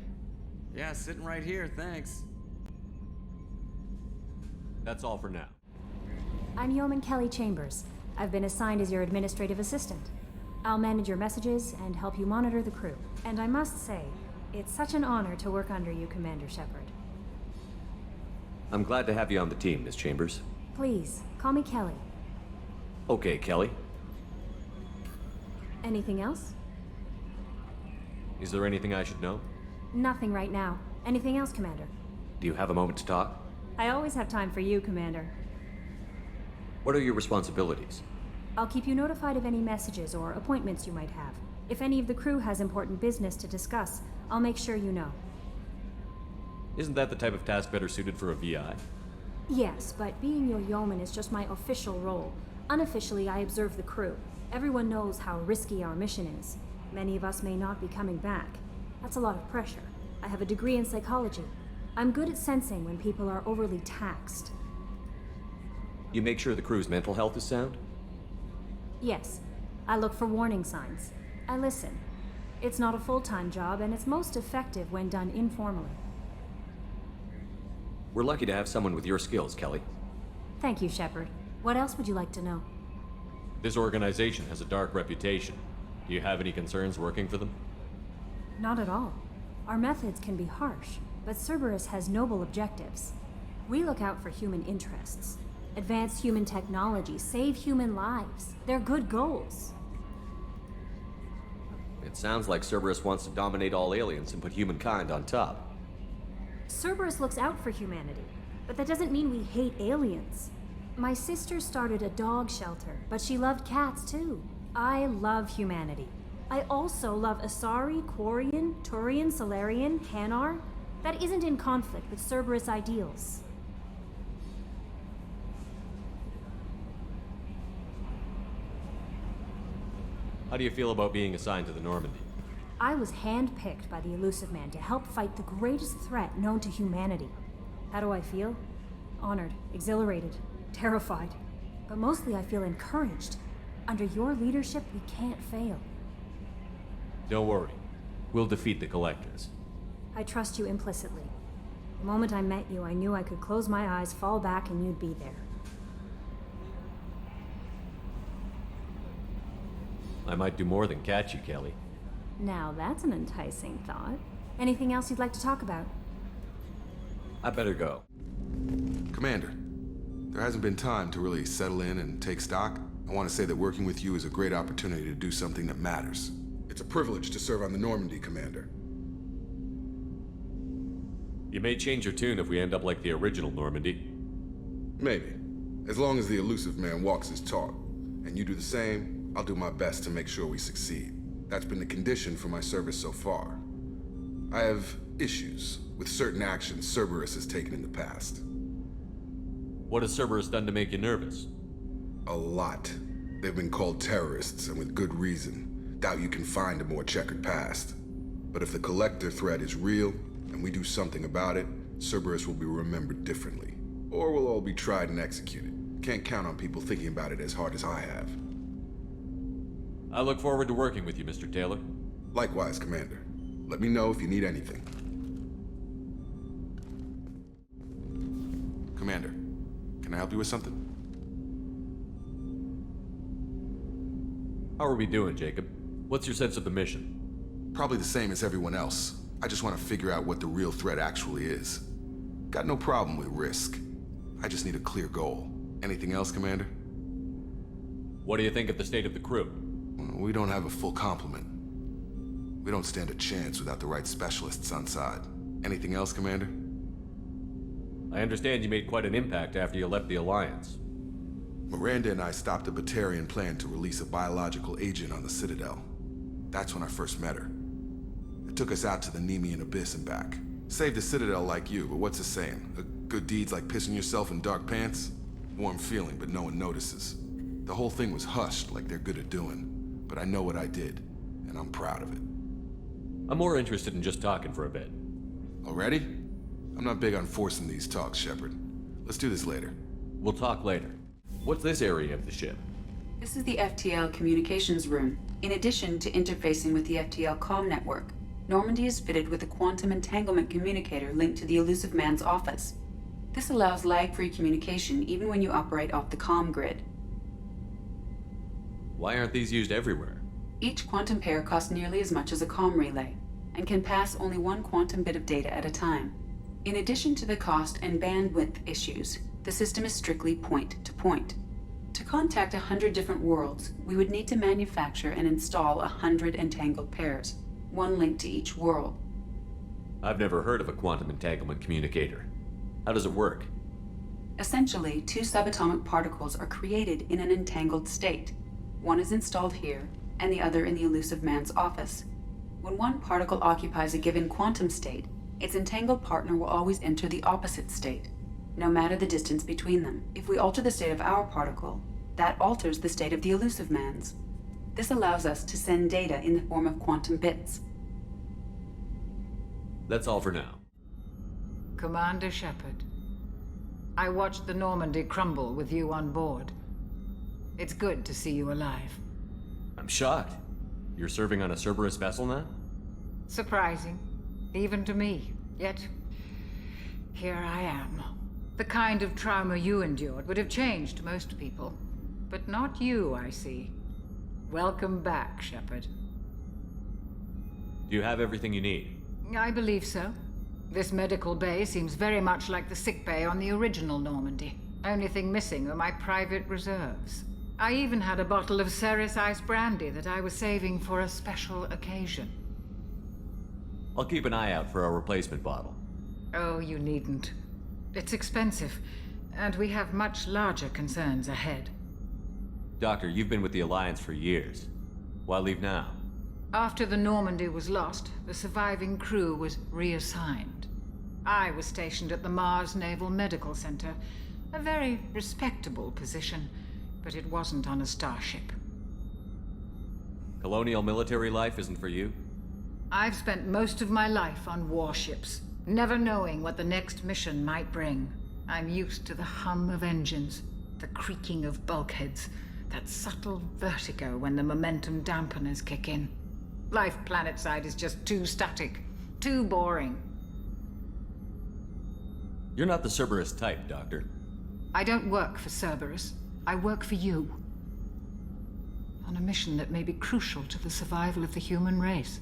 Yeah, sitting right here, thanks. That's all for now. I'm Yeoman Kelly Chambers. I've been assigned as your administrative assistant. I'll manage your messages and help you monitor the crew. And I must say, it's such an honor to work under you, Commander Shepard. I'm glad to have you on the team, Miss Chambers. Please, call me Kelly. Okay, Kelly. Anything else? Is there anything I should know? Nothing right now. Anything else, Commander? Do you have a moment to talk? I always have time for you, Commander. What are your responsibilities? I'll keep you notified of any messages or appointments you might have. If any of the crew has important business to discuss, I'll make sure you know. Isn't that the type of task better suited for a VI? Yes, but being your yeoman is just my official role. Unofficially, I observe the crew. Everyone knows how risky our mission is. Many of us may not be coming back. That's a lot of pressure. I have a degree in psychology. I'm good at sensing when people are overly taxed. You make sure the crew's mental health is sound? Yes. I look for warning signs. I listen. It's not a full-time job, and it's most effective when done informally. We're lucky to have someone with your skills, Kelly. Thank you, Shepard. What else would you like to know? This organization has a dark reputation. Do you have any concerns working for them? Not at all. Our methods can be harsh, but Cerberus has noble objectives. We look out for human interests. Advance human technology, save human lives. They're good goals. It sounds like Cerberus wants to dominate all aliens and put humankind on top. Cerberus looks out for humanity, but that doesn't mean we hate aliens. My sister started a dog shelter, but she loved cats too. I love humanity. I also love Asari, Quarian, Turian, Solarian, Hanar. That isn't in conflict with Cerberus ideals. How do you feel about being assigned to the Normandy? I was handpicked by the Elusive Man to help fight the greatest threat known to humanity. How do I feel? Honored, exhilarated, terrified. But mostly I feel encouraged. Under your leadership, we can't fail. Don't worry. We'll defeat the Collectors. I trust you implicitly. The moment I met you, I knew I could close my eyes, fall back, and you'd be there. I might do more than catch you, Kelly. Now that's an enticing thought. Anything else you'd like to talk about? I better go. Commander, there hasn't been time to really settle in and take stock. I want to say that working with you is a great opportunity to do something that matters. It's a privilege to serve on the Normandy, Commander. You may change your tune if we end up like the original Normandy. Maybe. As long as the Elusive Man walks his talk, and you do the same, I'll do my best to make sure we succeed. That's been the condition for my service so far. I have issues with certain actions Cerberus has taken in the past. What has Cerberus done to make you nervous? A lot. They've been called terrorists, and with good reason. Doubt you can find a more checkered past. But if the Collector threat is real, and we do something about it, Cerberus will be remembered differently. Or we'll all be tried and executed. Can't count on people thinking about it as hard as I have. I look forward to working with you, Mr. Taylor. Likewise, Commander. Let me know if you need anything. Commander, can I help you with something? How are we doing, Jacob? What's your sense of the mission? Probably the same as everyone else. I just want to figure out what the real threat actually is. Got no problem with risk. I just need a clear goal. Anything else, Commander? What do you think of the state of the crew? We don't have a full complement. We don't stand a chance without the right specialists on side. Anything else, Commander? I understand you made quite an impact after you left the Alliance. Miranda and I stopped a Batarian plan to release a biological agent on the Citadel. That's when I first met her. It took us out to the Nemean Abyss and back. Saved a citadel like you, but what's the saying? A good deed's like pissing yourself in dark pants? Warm feeling, but no one notices. The whole thing was hushed like they're good at doing. But I know what I did, and I'm proud of it. I'm more interested in just talking for a bit. Already? I'm not big on forcing these talks, Shepard. Let's do this later. We'll talk later. What's this area of the ship? This is the FTL communications room. In addition to interfacing with the FTL comm network, Normandy is fitted with a quantum entanglement communicator linked to the Elusive Man's office. This allows lag-free communication even when you operate off the comm grid. Why aren't these used everywhere? Each quantum pair costs nearly as much as a comm relay, and can pass only one quantum bit of data at a time. In addition to the cost and bandwidth issues, the system is strictly point-to-point. To contact 100 different worlds, we would need to manufacture and install 100 entangled pairs, one link to each world. I've never heard of a quantum entanglement communicator. How does it work? Essentially, two subatomic particles are created in an entangled state. One is installed here, and the other in the Elusive Man's office. When one particle occupies a given quantum state, its entangled partner will always enter the opposite state, no matter the distance between them. If we alter the state of our particle, that alters the state of the Elusive Man's. This allows us to send data in the form of quantum bits. That's all for now. Commander Shepard, I watched the Normandy crumble with you on board. It's good to see you alive. I'm shocked. You're serving on a Cerberus vessel now? Surprising, even to me. Yet, here I am. The kind of trauma you endured would have changed most people. But not you, I see. Welcome back, Shepard. Do you have everything you need? I believe so. This medical bay seems very much like the sick bay on the original Normandy. Only thing missing are my private reserves. I even had a bottle of Ceres Ice brandy that I was saving for a special occasion. I'll keep an eye out for a replacement bottle. Oh, you needn't. It's expensive, and we have much larger concerns ahead. Doctor, you've been with the Alliance for years. Why leave now? After the Normandy was lost, the surviving crew was reassigned. I was stationed at the Mars Naval Medical Center, a very respectable position, but it wasn't on a starship. Colonial military life isn't for you? I've spent most of my life on warships, never knowing what the next mission might bring. I'm used to the hum of engines, the creaking of bulkheads, that subtle vertigo when the momentum dampeners kick in. Life planetside is just too static, too boring. You're not the Cerberus type, Doctor. I don't work for Cerberus. I work for you. On a mission that may be crucial to the survival of the human race.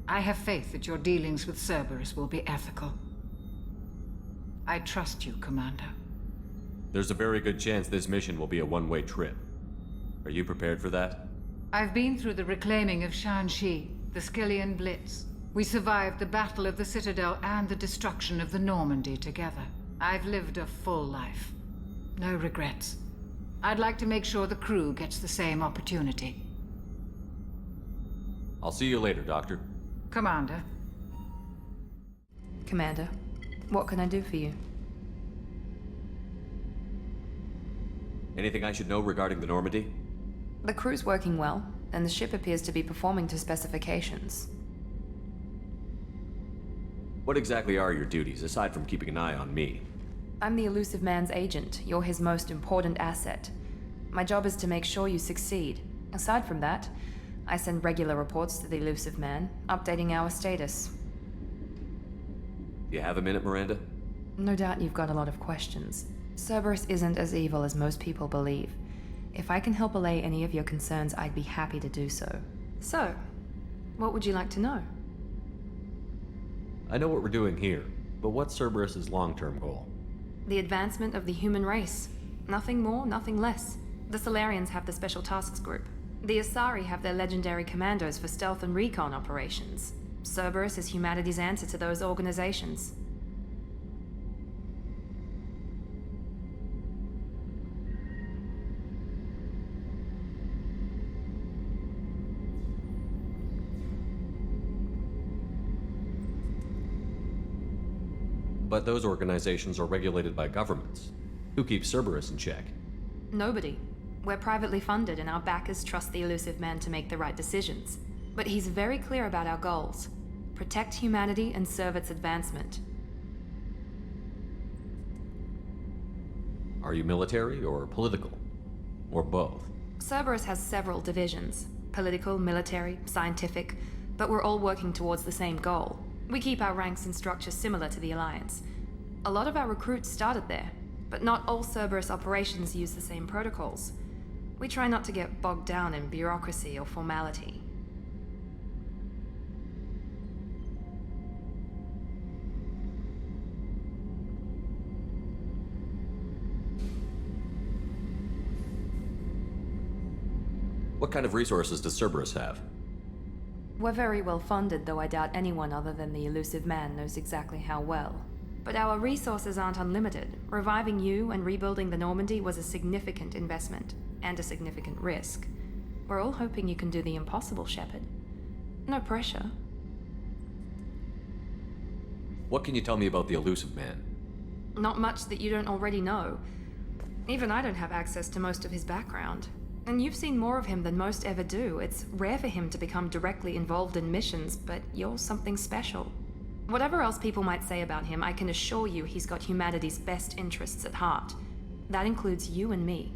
I have faith that your dealings with Cerberus will be ethical. I trust you, Commander. There's a very good chance this mission will be a one-way trip. Are you prepared for that? I've been through the reclaiming of Shanxi, the Skillian Blitz. We survived the Battle of the Citadel and the destruction of the Normandy together. I've lived a full life. No regrets. I'd like to make sure the crew gets the same opportunity. I'll see you later, Doctor. Commander. Commander, what can I do for you? Anything I should know regarding the Normandy? The crew's working well, and the ship appears to be performing to specifications. What exactly are your duties, aside from keeping an eye on me? I'm the Elusive Man's agent. You're his most important asset. My job is to make sure you succeed. Aside from that, I send regular reports to the Elusive Man, updating our status. You have a minute, Miranda? No doubt you've got a lot of questions. Cerberus isn't as evil as most people believe. If I can help allay any of your concerns, I'd be happy to do so. So, what would you like to know? I know what we're doing here, but what's Cerberus's long-term goal? The advancement of the human race. Nothing more, nothing less. The Solarians have the Special Tasks Group. The Asari have their legendary commandos for stealth and recon operations. Cerberus is humanity's answer to those organizations. But those organizations are regulated by governments. Who keeps Cerberus in check? Nobody. We're privately funded and our backers trust the elusive man to make the right decisions. But he's very clear about our goals. Protect humanity and serve its advancement. Are you military or political? Or both? Cerberus has several divisions. Political, military, scientific. But we're all working towards the same goal. We keep our ranks and structure similar to the Alliance. A lot of our recruits started there. But not all Cerberus operations use the same protocols. We try not to get bogged down in bureaucracy or formality. What kind of resources does Cerberus have? We're very well funded, though I doubt anyone other than the elusive man knows exactly how well. But our resources aren't unlimited. Reviving you and rebuilding the Normandy was a significant investment, and a significant risk. We're all hoping you can do the impossible, Shepard. No pressure. What can you tell me about the elusive man? Not much that you don't already know. Even I don't have access to most of his background. And you've seen more of him than most ever do. It's rare for him to become directly involved in missions, but you're something special. Whatever else people might say about him, I can assure you he's got humanity's best interests at heart. That includes you and me.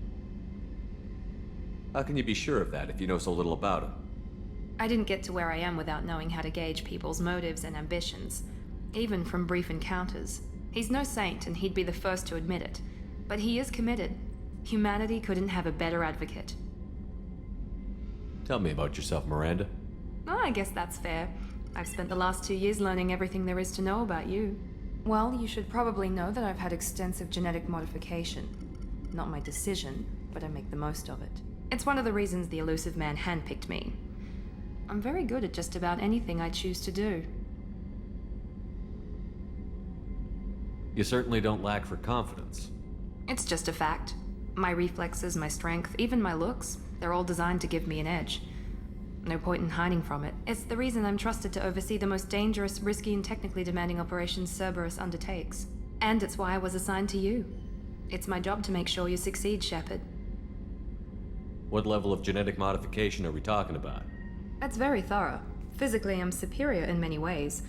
How can you be sure of that if you know so little about him? I didn't get to where I am without knowing how to gauge people's motives and ambitions, even from brief encounters. He's no saint, and he'd be the first to admit it. But he is committed. Humanity couldn't have a better advocate. Tell me about yourself, Miranda. Oh, I guess that's fair. I've spent the last 2 years learning everything there is to know about you. Well, you should probably know that I've had extensive genetic modification. Not my decision, but I make the most of it. It's one of the reasons the elusive man handpicked me. I'm very good at just about anything I choose to do. You certainly don't lack for confidence. It's just a fact. My reflexes, my strength, even my looks, they're all designed to give me an edge. No point in hiding from it. It's the reason I'm trusted to oversee the most dangerous, risky, and technically demanding operations Cerberus undertakes. And it's why I was assigned to you. It's my job to make sure you succeed, Shepard. What level of genetic modification are we talking about? That's very thorough. Physically, I'm superior in many ways.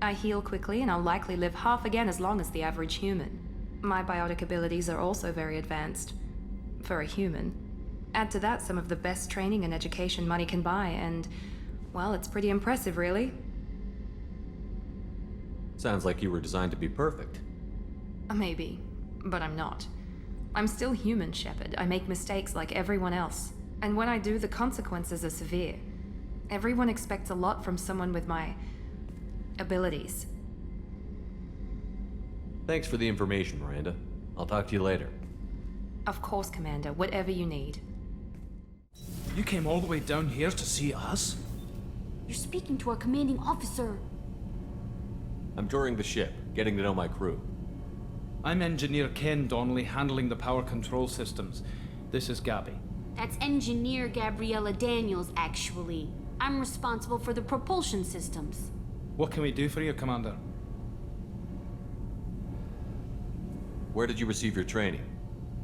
I heal quickly, and I'll likely live half again as long as the average human. My biotic abilities are also very advanced. For a human. Add to that some of the best training and education money can buy, and, well, it's pretty impressive, really. Sounds like you were designed to be perfect. Maybe, but I'm not. I'm still human, Shepard. I make mistakes like everyone else. And when I do, the consequences are severe. Everyone expects a lot from someone with my abilities. Thanks for the information, Miranda. I'll talk to you later. Of course, Commander. Whatever you need. You came all the way down here to see us? You're speaking to our commanding officer. I'm touring the ship, getting to know my crew. I'm Engineer Ken Donnelly, handling the power control systems. This is Gabby. That's Engineer Gabriella Daniels, actually. I'm responsible for the propulsion systems. What can we do for you, Commander? Where did you receive your training?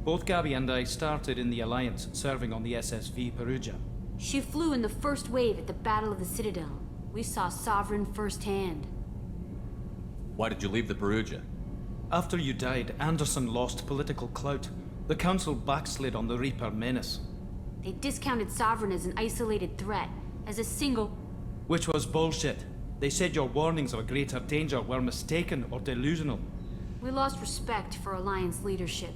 Both Gabby and I started in the Alliance, serving on the SSV Perugia. She flew in the first wave at the Battle of the Citadel. We saw Sovereign firsthand. Why did you leave the Perugia? After you died, Anderson lost political clout. The Council backslid on the Reaper menace. They discounted Sovereign as an isolated threat, as a single... Which was bullshit. They said your warnings of a greater danger were mistaken or delusional. We lost respect for Alliance leadership.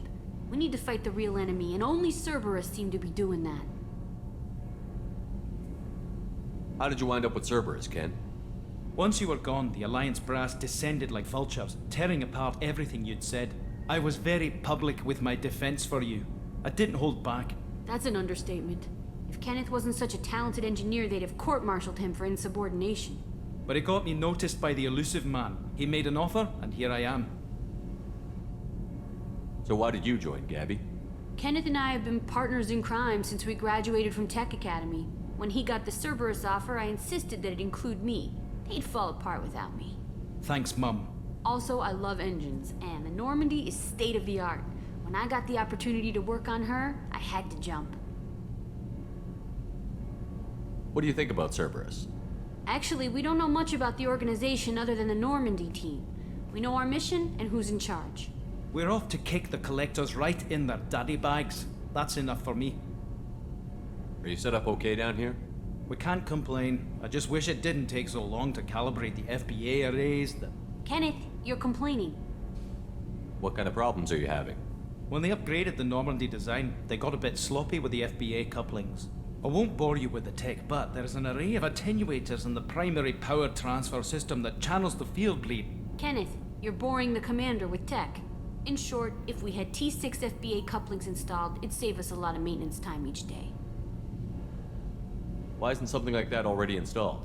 We need to fight the real enemy, and only Cerberus seemed to be doing that. How did you wind up with Cerberus, Ken? Once you were gone, the Alliance brass descended like vultures, tearing apart everything you'd said. I was very public with my defense for you. I didn't hold back. That's an understatement. If Kenneth wasn't such a talented engineer, they'd have court-martialed him for insubordination. But it got me noticed by the elusive man. He made an offer, and here I am. So why did you join, Gabby? Kenneth and I have been partners in crime since we graduated from Tech Academy. When he got the Cerberus offer, I insisted that it include me. He'd fall apart without me. Thanks, Mum. Also, I love engines, and the Normandy is state-of-the-art. When I got the opportunity to work on her, I had to jump. What do you think about Cerberus? Actually, we don't know much about the organization other than the Normandy team. We know our mission and who's in charge. We're off to kick the collectors right in their daddy bags. That's enough for me. Are you set up okay down here? We can't complain. I just wish it didn't take so long to calibrate the FBA arrays. Kenneth, you're complaining. What kind of problems are you having? When they upgraded the Normandy design, they got a bit sloppy with the FBA couplings. I won't bore you with the tech, but there's an array of attenuators in the primary power transfer system that channels the field bleed. Kenneth, you're boring the commander with tech. In short, if we had T6 FBA couplings installed, it'd save us a lot of maintenance time each day. Why isn't something like that already installed?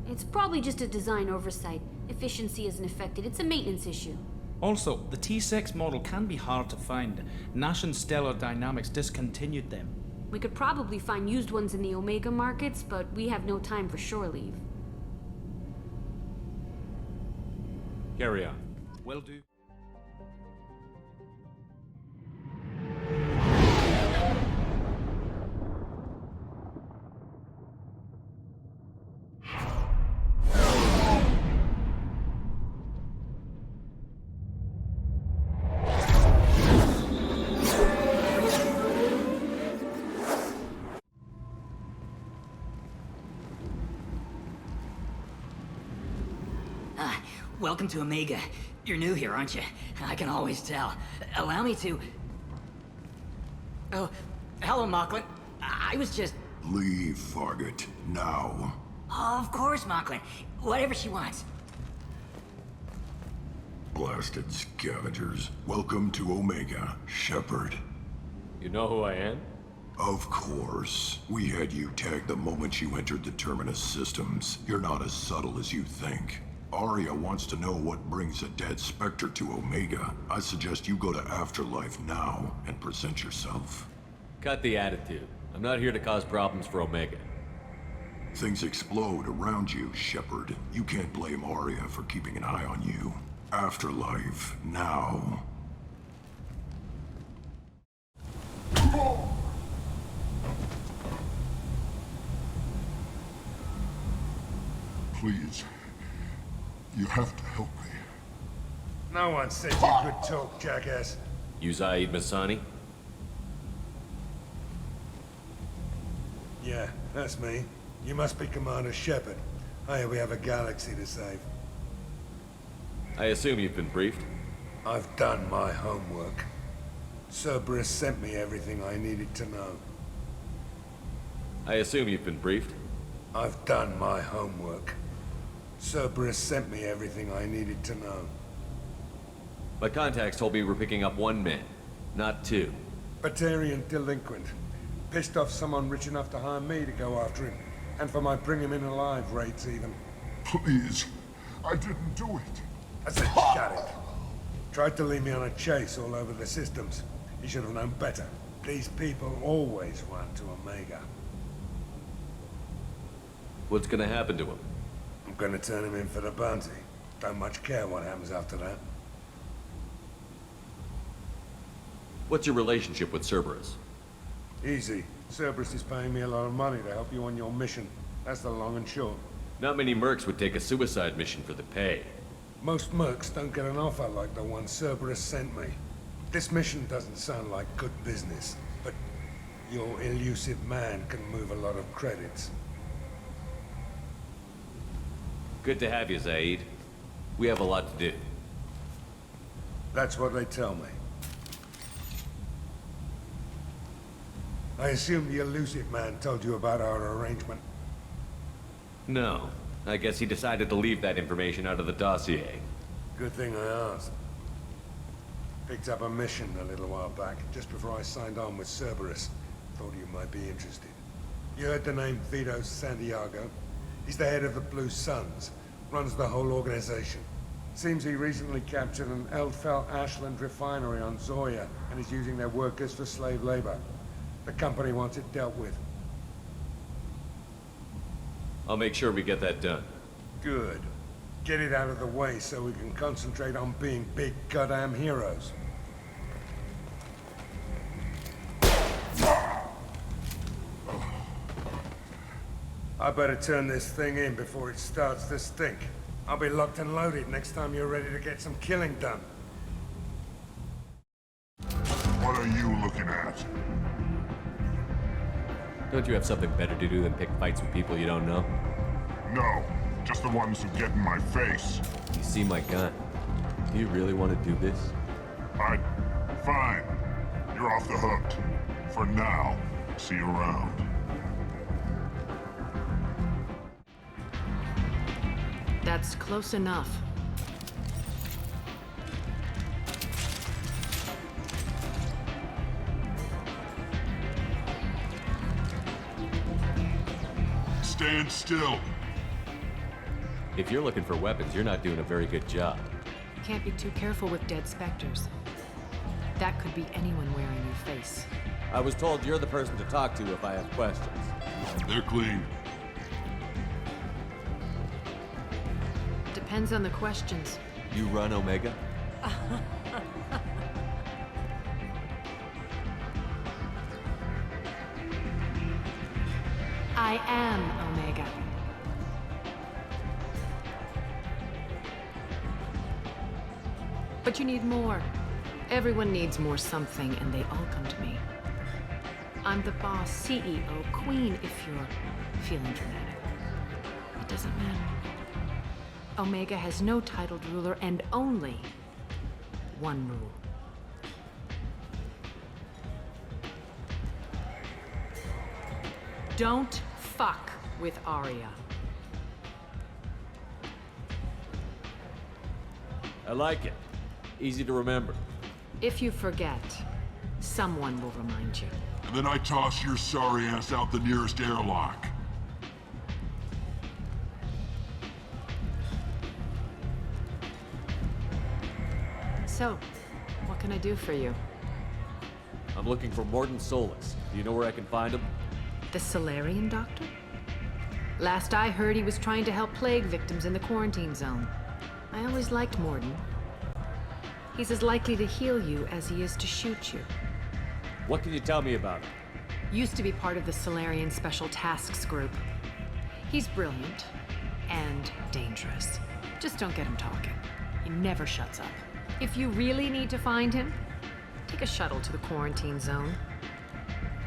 It's probably just a design oversight. Efficiency isn't affected. It's a maintenance issue. Also, the T6 model can be hard to find. Nash and Stellar Dynamics discontinued them. We could probably find used ones in the Omega markets, but we have no time for shore leave. Carry on. Will do. Welcome to Omega. You're new here, aren't you? I can always tell. Allow me to... Oh, hello, Mocklin. I was just... Leave, Fargate, now. Of course, Mocklin. Whatever she wants. Blasted scavengers. Welcome to Omega, Shepard. You know who I am? Of course. We had you tagged the moment you entered the Terminus systems. You're not as subtle as you think. Aria wants to know what brings a dead Spectre to Omega. I suggest you go to Afterlife now and present yourself. Cut the attitude. I'm not here to cause problems for Omega. Things explode around you, Shepard. You can't blame Aria for keeping an eye on you. Afterlife, now. Please. You have to help me. No one said you could talk, jackass. You Zaid Masani? Yeah, that's me. You must be Commander Shepard. Hey, we have a galaxy to save. I assume you've been briefed? I've done my homework. Cerberus sent me everything I needed to know. I assume you've been briefed? I've done my homework. Cerberus sent me everything I needed to know. My contacts told me we're picking up one man, not two. Batarian delinquent. Pissed off someone rich enough to hire me to go after him. And for my bring him in alive rates even. Please. I didn't do it. I said shut it. Tried to lead me on a chase all over the systems. He should have known better. These people always run to Omega. What's gonna happen to him? I'm gonna turn him in for the bounty. Don't much care what happens after that. What's your relationship with Cerberus? Easy. Cerberus is paying me a lot of money to help you on your mission. That's the long and short. Not many mercs would take a suicide mission for the pay. Most mercs don't get an offer like the one Cerberus sent me. This mission doesn't sound like good business, but your elusive man can move a lot of credits. Good to have you, Zaid. We have a lot to do. That's what they tell me. I assume the elusive man told you about our arrangement. No. I guess he decided to leave that information out of the dossier. Good thing I asked. Picked up a mission a little while back, just before I signed on with Cerberus. Thought you might be interested. You heard the name Vito Santiago? He's the head of the Blue Suns, runs the whole organization. Seems he recently captured an Eldfell Ashland refinery on Zoya and is using their workers for slave labor. The company wants it dealt with. I'll make sure we get that done. Good. Get it out of the way so we can concentrate on being big goddamn heroes. I better turn this thing in before it starts to stink. I'll be locked and loaded next time you're ready to get some killing done. What are you looking at? Don't you have something better to do than pick fights with people you don't know? No, just the ones who get in my face. You see my gun. Do you really want to do this? Fine. You're off the hook. For now. See you around. That's close enough. Stand still. If you're looking for weapons, you're not doing a very good job. Can't be too careful with dead specters. That could be anyone wearing your face. I was told you're the person to talk to if I have questions. They're clean. Depends on the questions. You run Omega? I am Omega. But you need more. Everyone needs more something, and they all come to me. I'm the boss, CEO, queen, if you're feeling dramatic. It doesn't matter. Omega has no titled ruler and only one rule. Don't fuck with Aria. I like it. Easy to remember. If you forget, someone will remind you. And then I toss your sorry ass out the nearest airlock. So, what can I do for you? I'm looking for Mordin Solus. Do you know where I can find him? The Solarian doctor? Last I heard, he was trying to help plague victims in the quarantine zone. I always liked Mordin. He's as likely to heal you as he is to shoot you. What can you tell me about him? Used to be part of the Solarian Special Tasks Group. He's brilliant and dangerous. Just don't get him talking. He never shuts up. If you really need to find him, take a shuttle to the quarantine zone.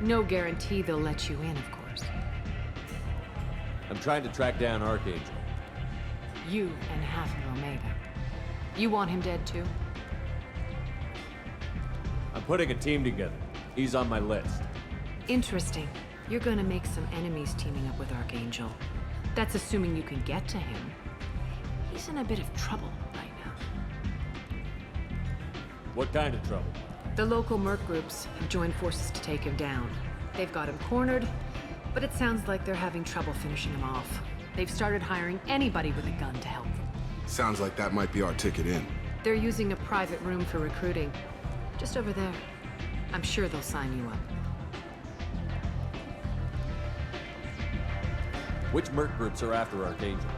No guarantee they'll let you in, of course. I'm trying to track down Archangel. You and half of Omega. You want him dead too? I'm putting a team together. He's on my list. Interesting. You're gonna make some enemies teaming up with Archangel. That's assuming you can get to him. He's in a bit of trouble right now. What kind of trouble? The local merc groups have joined forces to take him down. They've got him cornered, but it sounds like they're having trouble finishing him off. They've started hiring anybody with a gun to help them. Sounds like that might be our ticket in. They're using a private room for recruiting. Just over there. I'm sure they'll sign you up. Which merc groups are after Archangel?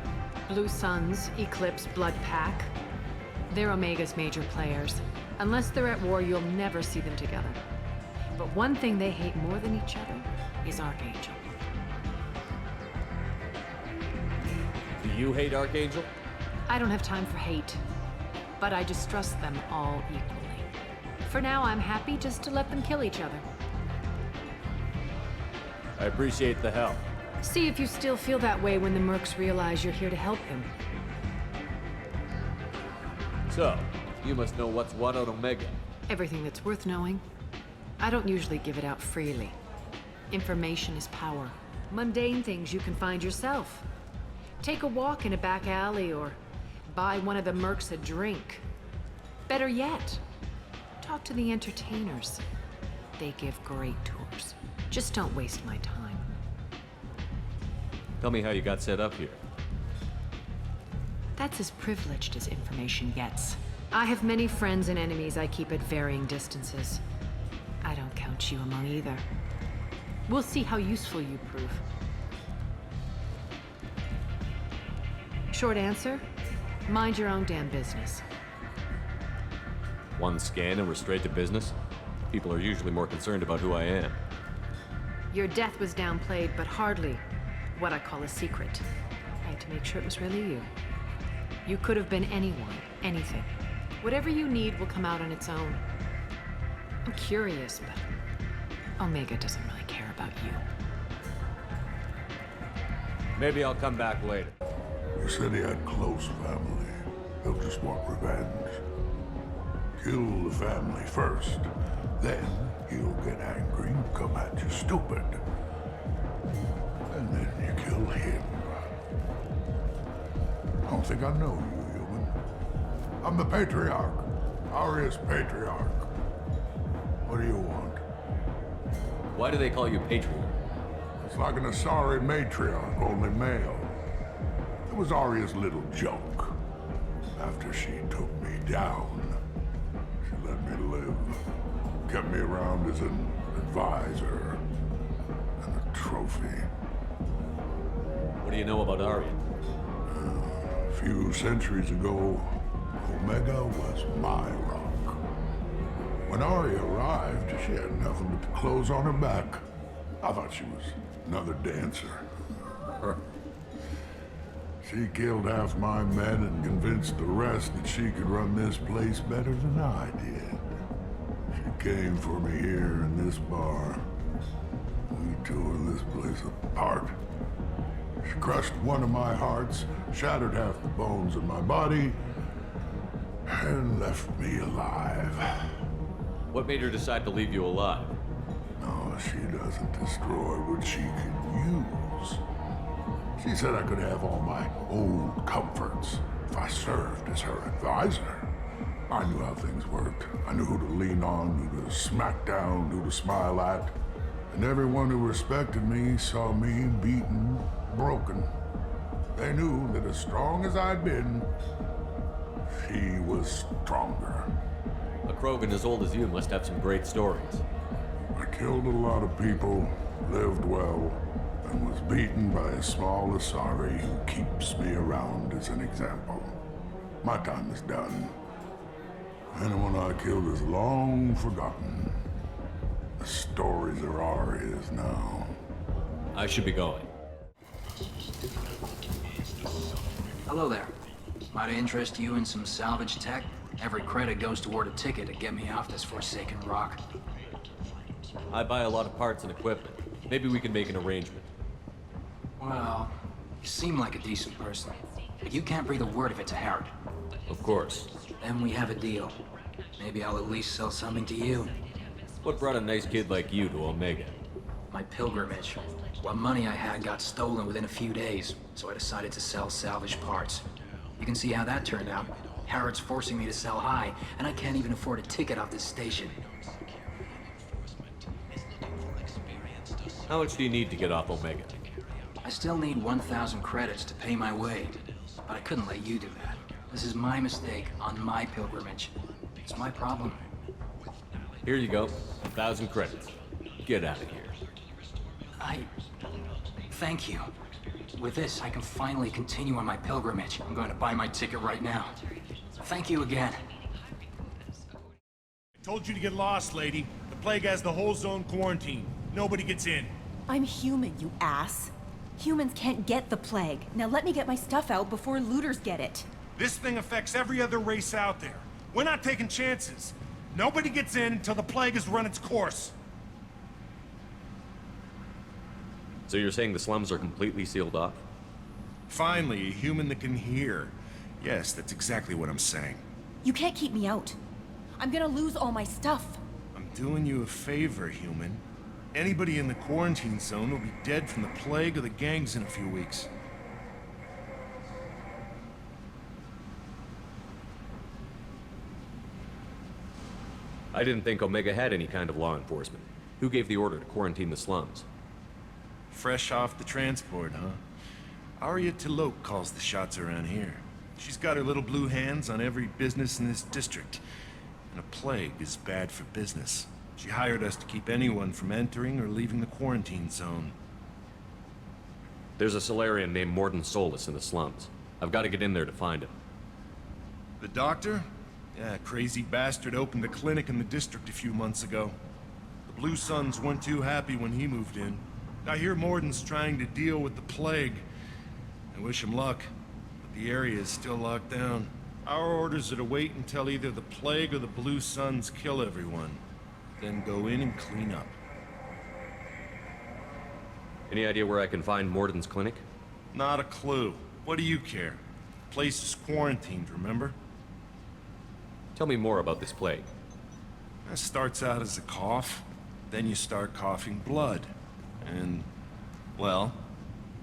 Blue Suns, Eclipse, Blood Pack. They're Omega's major players. Unless they're at war, you'll never see them together. But one thing they hate more than each other is Archangel. Do you hate Archangel? I don't have time for hate, but I distrust them all equally. For now, I'm happy just to let them kill each other. I appreciate the help. See if you still feel that way when the mercs realize you're here to help him. So, you must know what's what on Omega. Everything that's worth knowing. I don't usually give it out freely. Information is power. Mundane things you can find yourself. Take a walk in a back alley or buy one of the mercs a drink. Better yet, talk to the entertainers. They give great tours. Just don't waste my time. Tell me how you got set up here. That's as privileged as information gets. I have many friends and enemies I keep at varying distances. I don't count you among either. We'll see how useful you prove. Short answer, Mind your own damn business. One scan and we're straight to business? People are usually more concerned about who I am. Your death was downplayed, but hardly what I call a secret. I had to make sure it was really you. You could have been anyone, anything. Whatever you need will come out on its own. I'm curious, but Omega doesn't really care about you. Maybe I'll come back later. You said he had close family. They'll just want revenge. Kill the family first. Then he'll get angry and come at you stupid. And then you kill him. I don't think I know you, human. I'm the Patriarch. Aria's Patriarch. What do you want? Why do they call you Patriarch? It's like an Asari matriarch, only male. It was Aria's little joke. After she took me down, she let me live. Kept me around as an advisor and a trophy. What do you know about Aria? A few centuries ago, Omega was my rock. When Aria arrived, she had nothing but the clothes on her back. I thought she was another dancer. She killed half my men and convinced the rest that she could run this place better than I did. She came for me here in this bar. We tore this place apart. She crushed one of my hearts, shattered half the bones in my body, and left me alive. What made her decide to leave you alive? No, she doesn't destroy what she can use. She said I could have all my old comforts if I served as her advisor. I knew how things worked. I knew who to lean on, who to smack down, who to smile at. And everyone who respected me saw me beaten, broken. They knew that as strong as I'd been, she was stronger. A Krogan as old as you must have some great stories. I killed a lot of people, lived well, and was beaten by a small Asari who keeps me around as an example. My time is done. Anyone I killed is long forgotten. The stories are Aria's now. I should be going. Hello there. Might interest you in some salvage tech? Every credit goes toward a ticket to get me off this forsaken rock. I buy a lot of parts and equipment. Maybe we can make an arrangement. Well, you seem like a decent person, but you can't breathe a word if it's a Herod. Of course. Then we have a deal. Maybe I'll at least sell something to you. What brought a nice kid like you to Omega? My pilgrimage. What money I had got stolen within a few days, so I decided to sell salvage parts. You can see how that turned out. Herod's forcing me to sell high, and I can't even afford a ticket off this station. How much do you need to get off Omega? I still need 1,000 credits to pay my way, but I couldn't let you do that. This is my mistake on my pilgrimage. It's my problem. Here you go. 1,000 credits. Get out of here. Thank you. With this, I can finally continue on my pilgrimage. I'm going to buy my ticket right now. Thank you again. I told you to get lost, lady. The plague has the whole zone quarantined. Nobody gets in. I'm human, you ass. Humans can't get the plague. Now let me get my stuff out before looters get it. This thing affects every other race out there. We're not taking chances. Nobody gets in until the plague has run its course. So you're saying the slums are completely sealed off? Finally, a human that can hear. Yes, that's exactly what I'm saying. You can't keep me out. I'm gonna lose all my stuff. I'm doing you a favor, human. Anybody in the quarantine zone will be dead from the plague or the gangs in a few weeks. I didn't think Omega had any kind of law enforcement. Who gave the order to quarantine the slums? Fresh off the transport, huh? Aria Tilok calls the shots around here. She's got her little blue hands on every business in this district. And a plague is bad for business. She hired us to keep anyone from entering or leaving the quarantine zone. There's a Solarian named Morden Solus in the slums. I've got to get in there to find him. The doctor? Yeah, crazy bastard opened a clinic in the district a few months ago. The Blue Suns weren't too happy when he moved in. I hear Morden's trying to deal with the plague. I wish him luck, but the area is still locked down. Our orders are to wait until either the plague or the Blue Suns kill everyone. Then go in and clean up. Any idea where I can find Morden's clinic? Not a clue. What do you care? The place is quarantined, remember? Tell me more about this plague. It starts out as a cough, then you start coughing blood. And, well,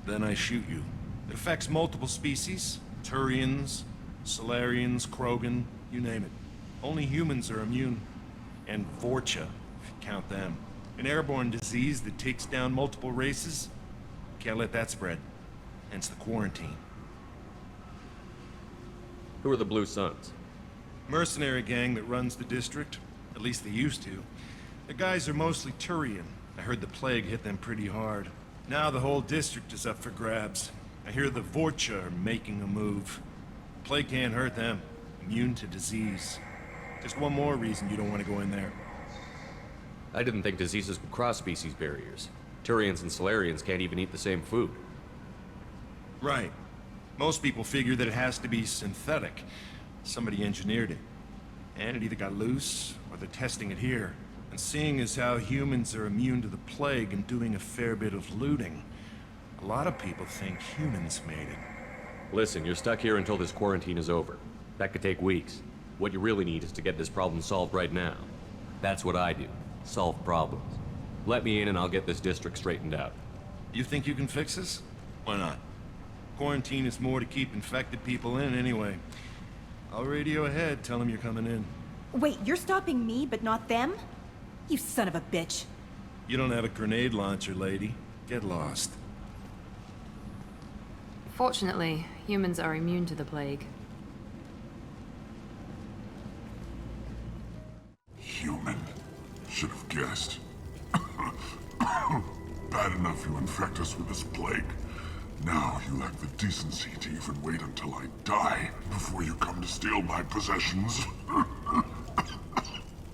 then I shoot you. It affects multiple species. Turians, Solarians, Krogan, you name it. Only humans are immune. And Vorcha, if you count them. An airborne disease that takes down multiple races. Can't let that spread. Hence the quarantine. Who are the Blue Suns? Mercenary gang that runs the district. At least they used to. The guys are mostly Turian. I heard the plague hit them pretty hard. Now the whole district is up for grabs. I hear the Vorcha are making a move. Plague can't hurt them. Immune to disease. Just one more reason you don't want to go in there. I didn't think diseases could cross species barriers. Turians and Solarians can't even eat the same food. Right. Most people figure that it has to be synthetic. Somebody engineered it. And it either got loose, or they're testing it here. And seeing as how humans are immune to the plague and doing a fair bit of looting, a lot of people think humans made it. Listen, you're stuck here until this quarantine is over. That could take weeks. What you really need is to get this problem solved right now. That's what I do. Solve problems. Let me in and I'll get this district straightened out. You think you can fix this? Why not? Quarantine is more to keep infected people in anyway. I'll radio ahead, tell them you're coming in. Wait, you're stopping me, but not them? You son of a bitch. You don't have a grenade launcher, lady. Get lost. Fortunately, humans are immune to the plague. Human. Should have guessed. Bad enough you infect us with this plague. Now you lack the decency to even wait until I die before you come to steal my possessions.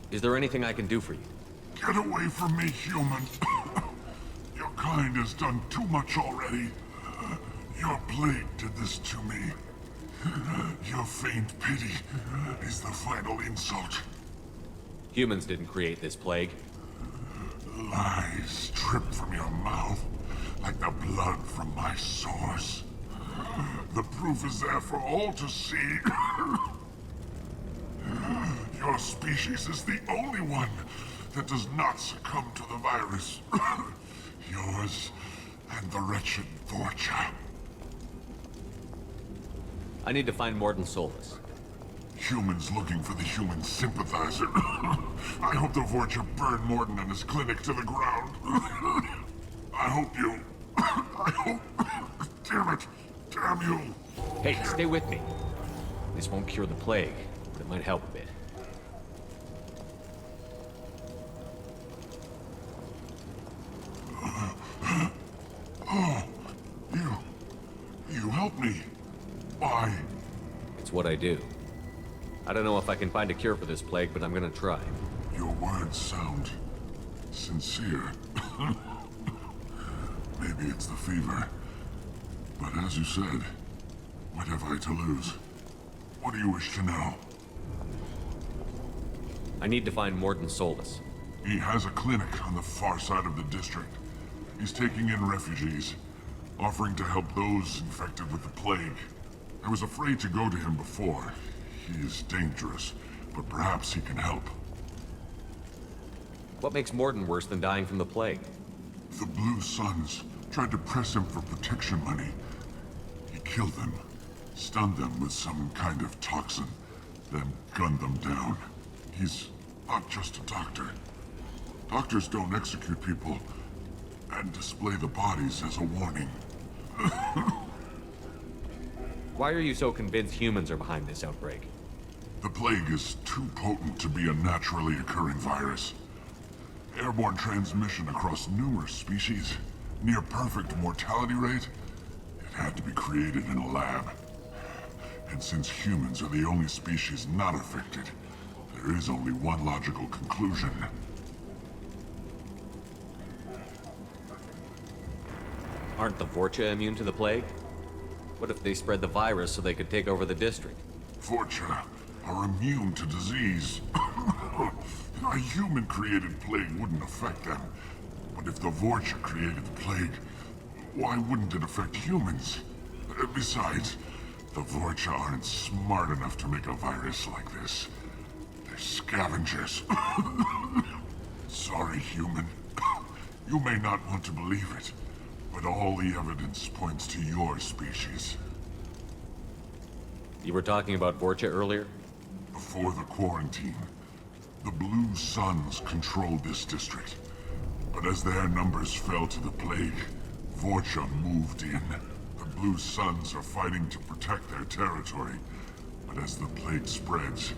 Is there anything I can do for you? Get away from me, human. Your kind has done too much already. Your plague did this to me. Your faint pity is the final insult. Humans didn't create this plague. Lies drip from your mouth like the blood from my sores. The proof is there for all to see. Your species is the only one that does not succumb to the virus. Yours and the wretched Vorcha. I need to find Morden Solus. Humans looking for the human sympathizer. I hope the Vorcha burn Morden and his clinic to the ground. I hope you... I hope... Damn it! Damn you! Hey, stay with me. This won't cure the plague, but it might help a bit. Oh, you helped me. Why? It's what I do. I don't know if I can find a cure for this plague, but I'm gonna try. Your words sound sincere. Maybe it's the fever. But as you said, what have I to lose? What do you wish to know? I need to find Morden Solus. He has a clinic on the far side of the district. He's taking in refugees, offering to help those infected with the plague. I was afraid to go to him before. He is dangerous, but perhaps he can help. What makes Morden worse than dying from the plague? The Blue Suns tried to press him for protection money. He killed them, stunned them with some kind of toxin, then gunned them down. He's not just a doctor. Doctors don't execute people and display the bodies as a warning. Why are you so convinced humans are behind this outbreak? The plague is too potent to be a naturally occurring virus. Airborne transmission across numerous species, near perfect mortality rate. It had to be created in a lab. And since humans are the only species not affected, there is only one logical conclusion. Aren't the Vorcha immune to the plague? What if they spread the virus so they could take over the district? Vorcha are immune to disease. A human-created plague wouldn't affect them. But if the Vorcha created the plague, why wouldn't it affect humans? Besides, the Vorcha aren't smart enough to make a virus like this. They're scavengers. Sorry, human. You may not want to believe it, but all the evidence points to your species. You were talking about Vorcha earlier? Before the quarantine, the Blue Suns controlled this district. But as their numbers fell to the plague, Vorcha moved in. The Blue Suns are fighting to protect their territory. But as the plague spreads,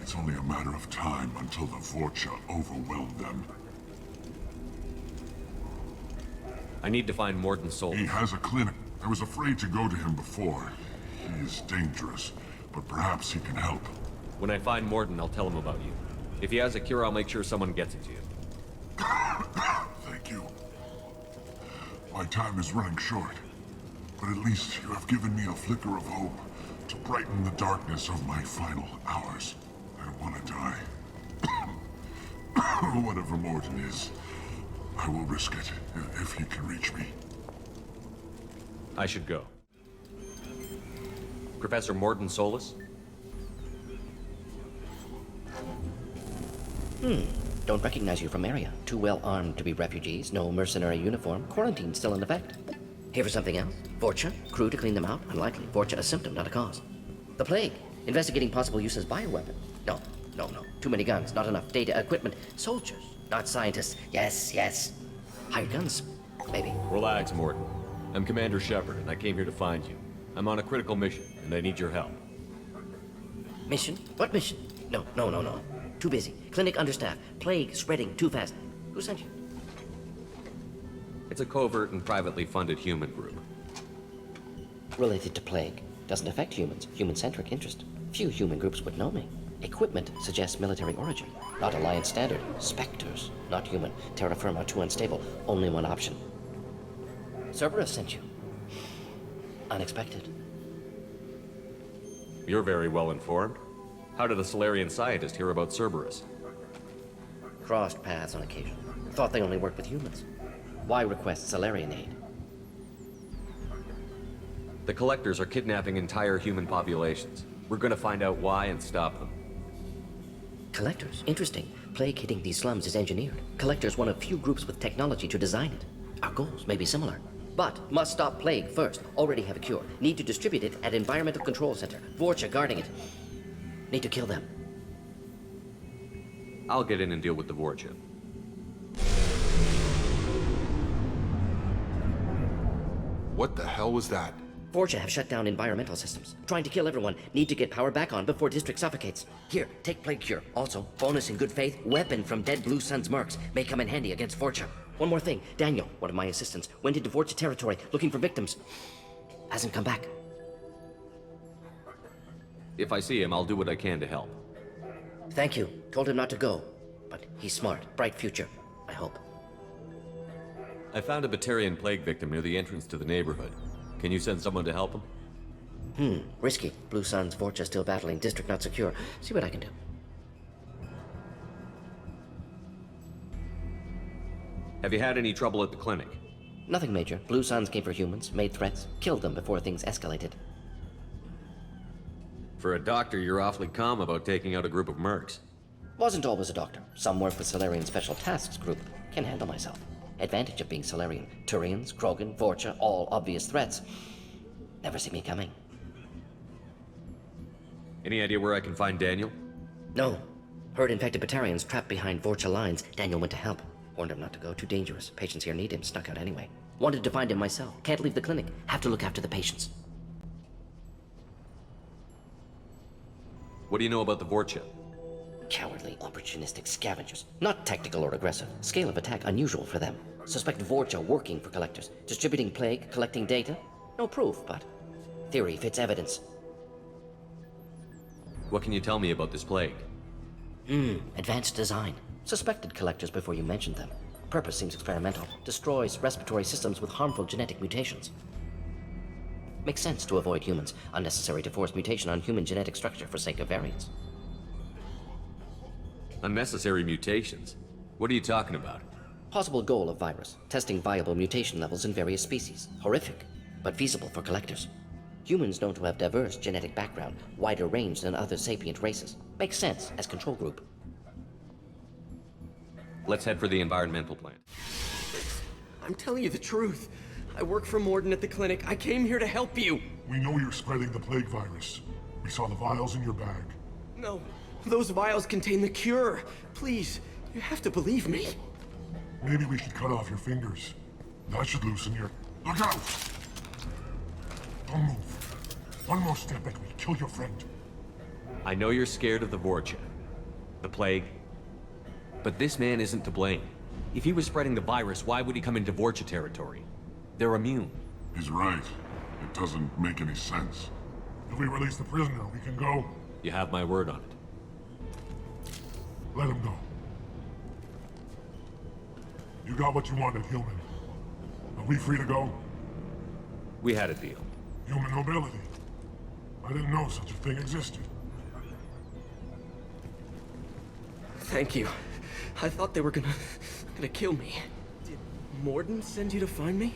it's only a matter of time until the Vorcha overwhelm them. I need to find Morton Solus. He has a clinic. I was afraid to go to him before. He is dangerous, but perhaps he can help. When I find Morton, I'll tell him about you. If he has a cure, I'll make sure someone gets it to you. Thank you. My time is running short, but at least you have given me a flicker of hope to brighten the darkness of my final hours. I don't want to die. Whatever Morton is, I will risk it if he can reach me. I should go. Professor Morton Solus? Don't recognize you from area. Too well armed to be refugees, no mercenary uniform, quarantine still in effect. Here for something else? Vorcha? Crew to clean them out? Unlikely. Vorcha a symptom, not a cause. The plague? Investigating possible use as bioweapon? No. Too many guns, not enough data, equipment. Soldiers, not scientists. Yes. Hired guns, maybe. Relax, Morton. I'm Commander Shepard, and I came here to find you. I'm on a critical mission, and I need your help. Mission? What mission? No. Too busy. Clinic understaffed. Plague spreading too fast. Who sent you? It's a covert and privately funded human group. Related to plague. Doesn't affect humans. Human-centric interest. Few human groups would know me. Equipment suggests military origin. Not Alliance standard. Spectres. Not human. Terra firma too unstable. Only one option. Cerberus sent you. Unexpected. You're very well informed. How did a Solarian scientist hear about Cerberus? Crossed paths on occasion. Thought they only worked with humans. Why request Solarian aid? The Collectors are kidnapping entire human populations. We're gonna find out why and stop them. Collectors? Interesting. Plague hitting these slums is engineered. Collectors one of few groups with technology to design it. Our goals may be similar. But must stop plague first. Already have a cure. Need to distribute it at Environmental Control Center. Vorcha guarding it. Need to kill them. I'll get in and deal with the Vorcha. What the hell was that? Vorcha have shut down environmental systems. Trying to kill everyone. Need to get power back on before district suffocates. Here, take plague cure. Also, bonus in good faith, weapon from dead Blue Sun's mercs. May come in handy against Vorcha. One more thing. Daniel, one of my assistants, went into Vorcha territory looking for victims. Hasn't come back. If I see him, I'll do what I can to help. Thank you. Told him not to go. But he's smart. Bright future. I hope. I found a Batarian plague victim near the entrance to the neighborhood. Can you send someone to help him? Risky. Blue Sun's Vorcha still battling. District not secure. See what I can do. Have you had any trouble at the clinic? Nothing major. Blue Suns came for humans, made threats, killed them before things escalated. For a doctor, you're awfully calm about taking out a group of mercs. Wasn't always a doctor. Some work with Solarian Special Tasks Group. Can handle myself. Advantage of being Solarian. Turians, Krogan, Vorcha, all obvious threats. Never see me coming. Any idea where I can find Daniel? No. Heard infected Batarians trapped behind Vorcha lines. Daniel went to help. Warned him not to go. Too dangerous. Patients here need him. Snuck out anyway. Wanted to find him myself. Can't leave the clinic. Have to look after the patients. What do you know about the Vorcha? Cowardly, opportunistic scavengers. Not tactical or aggressive. Scale of attack unusual for them. Suspect Vorcha working for Collectors. Distributing plague, collecting data. No proof, but theory fits evidence. What can you tell me about this plague? Advanced design. Suspected collectors before you mentioned them. Purpose seems experimental. Destroys respiratory systems with harmful genetic mutations. Makes sense to avoid humans. Unnecessary to force mutation on human genetic structure for sake of variance. Unnecessary mutations? What are you talking about? Possible goal of virus. Testing viable mutation levels in various species. Horrific, but feasible for collectors. Humans known to have diverse genetic background, wider range than other sapient races. Makes sense as control group. Let's head for the environmental plant. I'm telling you the truth. I work for Morden at the clinic. I came here to help you. We know you're spreading the plague virus. We saw the vials in your bag. No, those vials contain the cure. Please, you have to believe me. Maybe we should cut off your fingers. That should loosen your... Look out! Don't move. One more step and we kill your friend. I know you're scared of the Vorcha, the plague, but this man isn't to blame. If he was spreading the virus, why would he come into Vorcha territory? They're immune. He's right. It doesn't make any sense. If we release the prisoner, we can go. You have my word on it. Let him go. You got what you wanted, human. Are we free to go? We had a deal. Human nobility. I didn't know such a thing existed. Thank you. I thought they were gonna kill me. Did Morden send you to find me?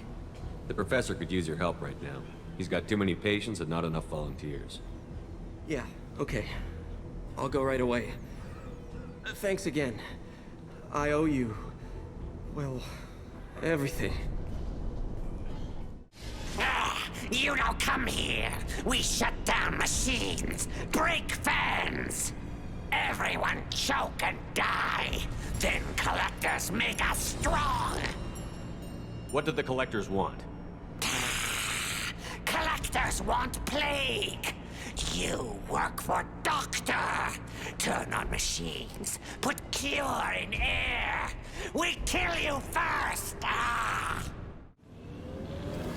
The professor could use your help right now. He's got too many patients and not enough volunteers. Yeah, okay. I'll go right away. Thanks again. I owe you, well, everything. You don't come here. We shut down machines, break fans. Everyone choke and die. Then collectors make us strong. What do the collectors want? Collectors want plague. You work for Doctor. Turn on machines. Put cure in air. We kill you first.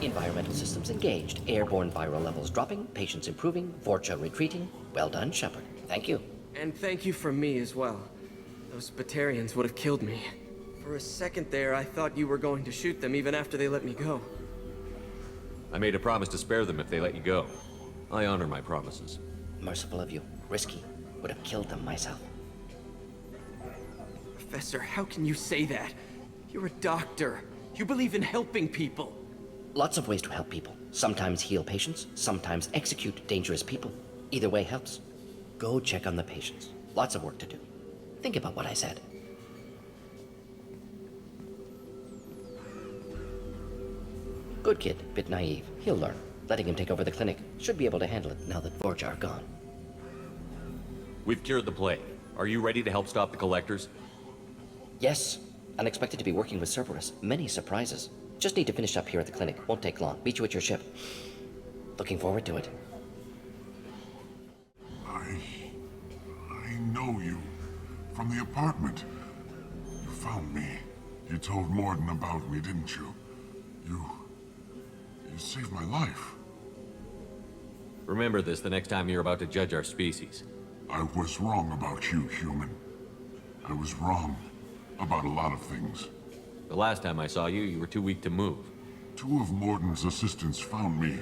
Environmental systems engaged. Airborne viral levels dropping. Patients improving. Vorcha retreating. Well done, Shepard. Thank you. And thank you from me as well. Those Batarians would have killed me. For a second there, I thought you were going to shoot them even after they let me go. I made a promise to spare them if they let you go. I honor my promises. Merciful of you. Risky. Would have killed them myself. Professor, how can you say that? You're a doctor. You believe in helping people. Lots of ways to help people. Sometimes heal patients, sometimes execute dangerous people. Either way helps. Go check on the patients. Lots of work to do. Think about what I said. Good kid, bit naive. He'll learn. Letting him take over the clinic. Should be able to handle it now that Vorcha are gone. We've cured the plague. Are you ready to help stop the collectors? Yes. Unexpected to be working with Cerberus. Many surprises. Just need to finish up here at the clinic. Won't take long. Meet you at your ship. Looking forward to it. I know you. From the apartment. You found me. You told Morden about me, didn't you? You saved my life. Remember this the next time you're about to judge our species. I was wrong about you, human. I was wrong about a lot of things. The last time I saw you, you were too weak to move. 2 of Morden's assistants found me.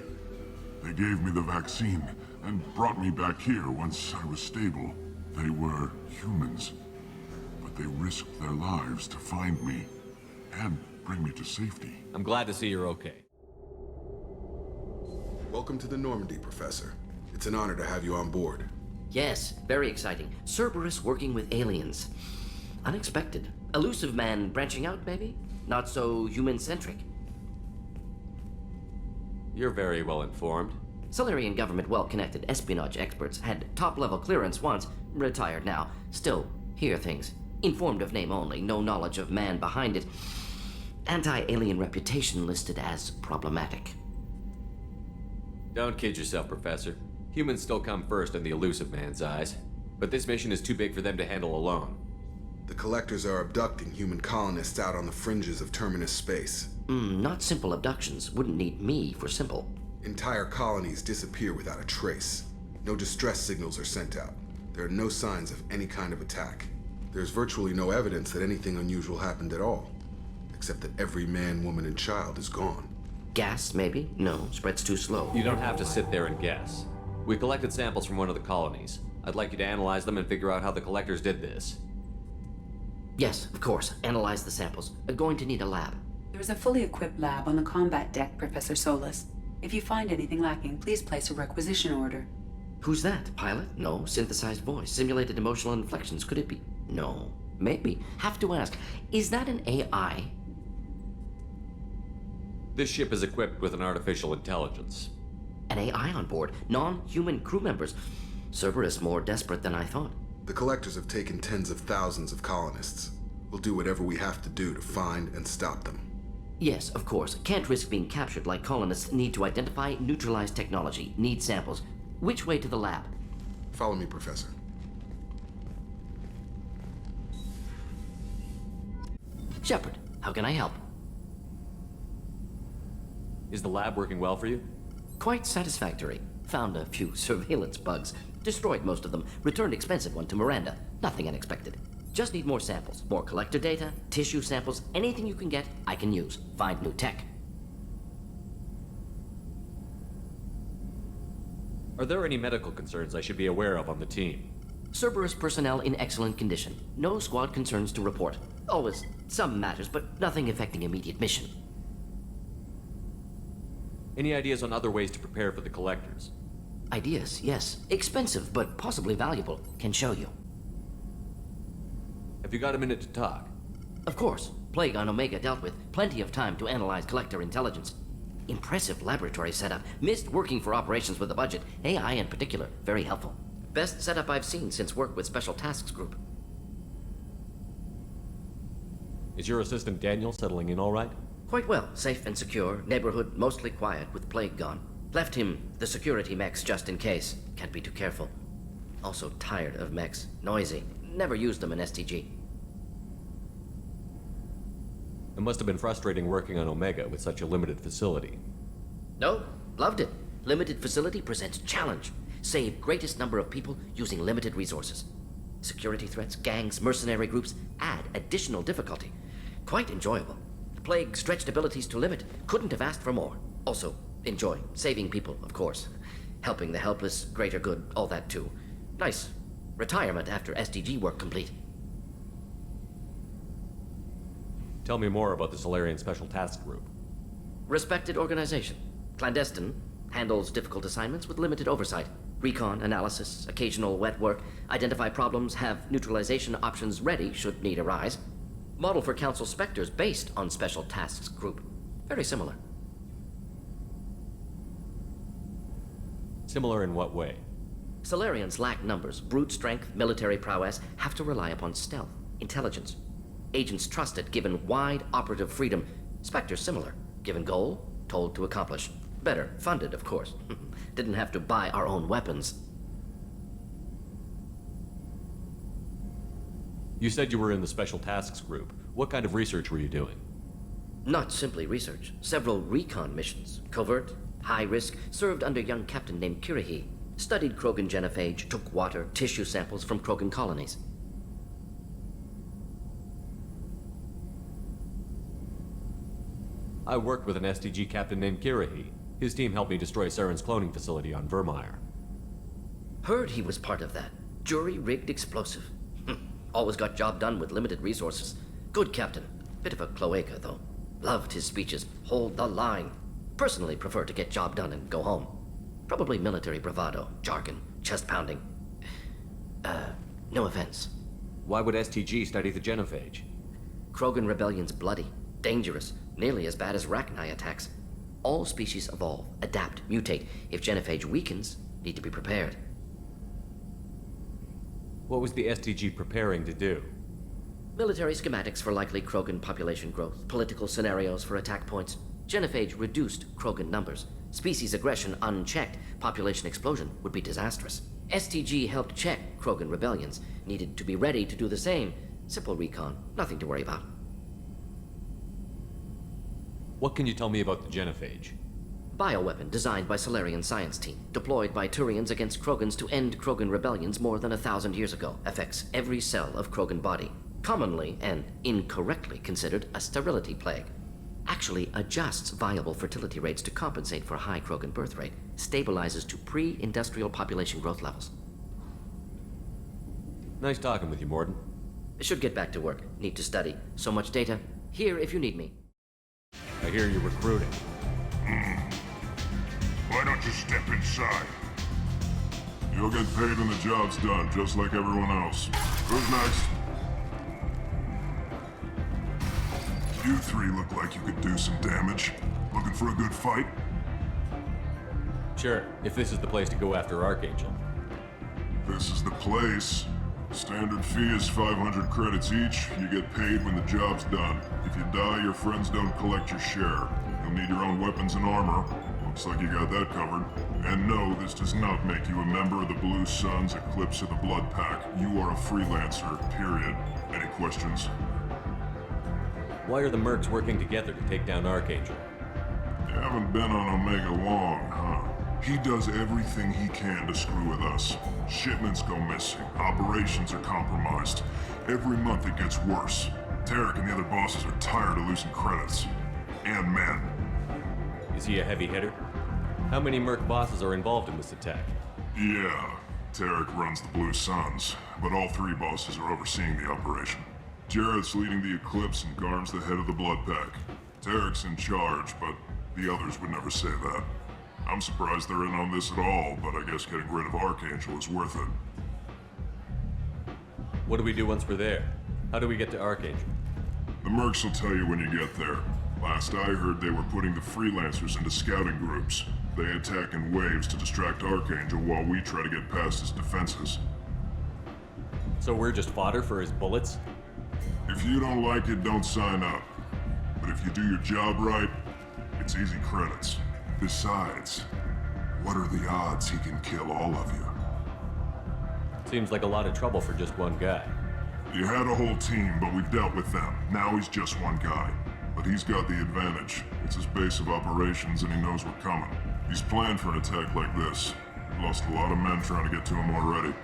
They gave me the vaccine and brought me back here once I was stable. They were humans, but they risked their lives to find me and bring me to safety. I'm glad to see you're okay. Welcome to the Normandy, Professor. It's an honor to have you on board. Yes, very exciting. Cerberus working with aliens. Unexpected. Elusive man branching out, maybe? Not so human-centric. You're very well informed. Solarian government well-connected espionage experts had top-level clearance once, retired now. Still, hear things. Informed of name only, no knowledge of man behind it. Anti-alien reputation listed as problematic. Don't kid yourself, Professor. Humans still come first in the elusive man's eyes. But this mission is too big for them to handle alone. The collectors are abducting human colonists out on the fringes of terminus space. Not simple abductions. Wouldn't need me for simple. Entire colonies disappear without a trace. No distress signals are sent out. There are no signs of any kind of attack. There's virtually no evidence that anything unusual happened at all, except that every man, woman, and child is gone. Gas, maybe? No, spread's too slow. You don't have to sit there and guess. We collected samples from one of the colonies. I'd like you to analyze them and figure out how the collectors did this. Yes, of course. Analyze the samples. Going to need a lab. There's a fully equipped lab on the combat deck, Professor Solis. If you find anything lacking, please place a requisition order. Who's that? Pilot? No. Synthesized voice. Simulated emotional inflections. Could it be? No. Maybe. Have to ask. Is that an AI? This ship is equipped with an artificial intelligence. An AI on board? Non-human crew members? Cerberus more desperate than I thought. The collectors have taken tens of thousands of colonists. We'll do whatever we have to do to find and stop them. Yes, of course. Can't risk being captured like colonists. Need to identify, neutralize technology. Need samples. Which way to the lab? Follow me, Professor. Shepard, how can I help? Is the lab working well for you? Quite satisfactory. Found a few surveillance bugs. Destroyed most of them. Returned expensive one to Miranda. Nothing unexpected. Just need more samples. More collector data, tissue samples, anything you can get, I can use. Find new tech. Are there any medical concerns I should be aware of on the team? Cerberus personnel in excellent condition. No squad concerns to report. Always some matters, but nothing affecting immediate mission. Any ideas on other ways to prepare for the collectors? Ideas, yes. Expensive, but possibly valuable. Can show you. Have you got a minute to talk? Of course. Plague on Omega dealt with. Plenty of time to analyze collector intelligence. Impressive laboratory setup. Missed working for operations with a budget. AI in particular. Very helpful. Best setup I've seen since work with Special Tasks Group. Is your assistant Daniel settling in all right? Quite well. Safe and secure. Neighborhood mostly quiet with Plague gone. Left him the security mechs just in case. Can't be too careful. Also tired of mechs. Noisy. Never used them in STG. It must have been frustrating working on Omega with such a limited facility. No, loved it. Limited facility presents challenge. Save greatest number of people using limited resources. Security threats, gangs, mercenary groups add additional difficulty. Quite enjoyable. Plague stretched abilities to limit. Couldn't have asked for more. Also, enjoy. Saving people, of course. Helping the helpless, greater good, all that too. Nice. Retirement after SDG work complete. Tell me more about the Solarian Special Task Group. Respected organization. Clandestine. Handles difficult assignments with limited oversight. Recon, analysis, occasional wet work. Identify problems, have neutralization options ready should need arise. Model for Council Spectres based on Special Tasks Group. Very similar. Similar in what way? Solarians lack numbers, brute strength, military prowess, have to rely upon stealth, intelligence. Agents trusted, given wide operative freedom. Spectres similar, given goal, told to accomplish. Better, funded, of course. Didn't have to buy our own weapons. You said you were in the Special Tasks Group. What kind of research were you doing? Not simply research. Several recon missions. Covert, high risk, served under a young captain named Kirihi. Studied Krogan genophage, took water, tissue samples from Krogan colonies. I worked with an STG captain named Kirihi. His team helped me destroy Saren's cloning facility on Vermeer. Heard he was part of that. Jury-rigged explosive. Always got job done with limited resources. Good captain. Bit of a cloaca, though. Loved his speeches. Hold the line. Personally prefer to get job done and go home. Probably military bravado, jargon, chest-pounding. No offense. Why would STG study the genophage? Krogan rebellion's bloody, dangerous, nearly as bad as Rachni attacks. All species evolve, adapt, mutate. If genophage weakens, need to be prepared. What was the STG preparing to do? Military schematics for likely Krogan population growth, political scenarios for attack points. Genophage reduced Krogan numbers. Species aggression unchecked, population explosion would be disastrous. STG helped check Krogan rebellions. Needed to be ready to do the same. Simple recon, nothing to worry about. What can you tell me about the genophage? Bioweapon designed by Solarian science team, deployed by Turians against Krogans to end Krogan rebellions more than 1,000 years ago. Affects every cell of Krogan body. Commonly and incorrectly considered a sterility plague. Actually adjusts viable fertility rates to compensate for a high Krogan birth rate. Stabilizes to pre-industrial population growth levels. Nice talking with you, Morden. Should get back to work. Need to study. So much data. Here if you need me. I hear you're recruiting. Why don't you step inside? You'll get paid when the job's done, just like everyone else. Who's next? You three look like you could do some damage. Looking for a good fight? Sure, if this is the place to go after Archangel. This is the place. Standard fee is 500 credits each. You get paid when the job's done. If you die, your friends don't collect your share. You'll need your own weapons and armor. Looks like you got that covered. And no, this does not make you a member of the Blue Suns, Eclipse, or the Blood Pack. You are a freelancer, period. Any questions? Why are the mercs working together to take down Archangel? You haven't been on Omega long, huh? He does everything he can to screw with us. Shipments go missing. Operations are compromised. Every month it gets worse. Tarek and the other bosses are tired of losing credits. And men. Is he a heavy hitter? How many merc bosses are involved in this attack? Yeah, Tarek runs the Blue Suns, but all three bosses are overseeing the operation. Jarrett's leading the Eclipse and Garm's the head of the Blood Pack. Tarek's in charge, but the others would never say that. I'm surprised they're in on this at all, but I guess getting rid of Archangel is worth it. What do we do once we're there? How do we get to Archangel? The mercs will tell you when you get there. Last I heard, they were putting the freelancers into scouting groups. They attack in waves to distract Archangel while we try to get past his defenses. So we're just fodder for his bullets? If you don't like it, don't sign up. But if you do your job right, it's easy credits. Besides, what are the odds he can kill all of you? Seems like a lot of trouble for just one guy. You had a whole team, but we've dealt with them. Now he's just one guy. But he's got the advantage. It's his base of operations and he knows we're coming. He's planned for an attack like this. We've lost a lot of men trying to get to him already.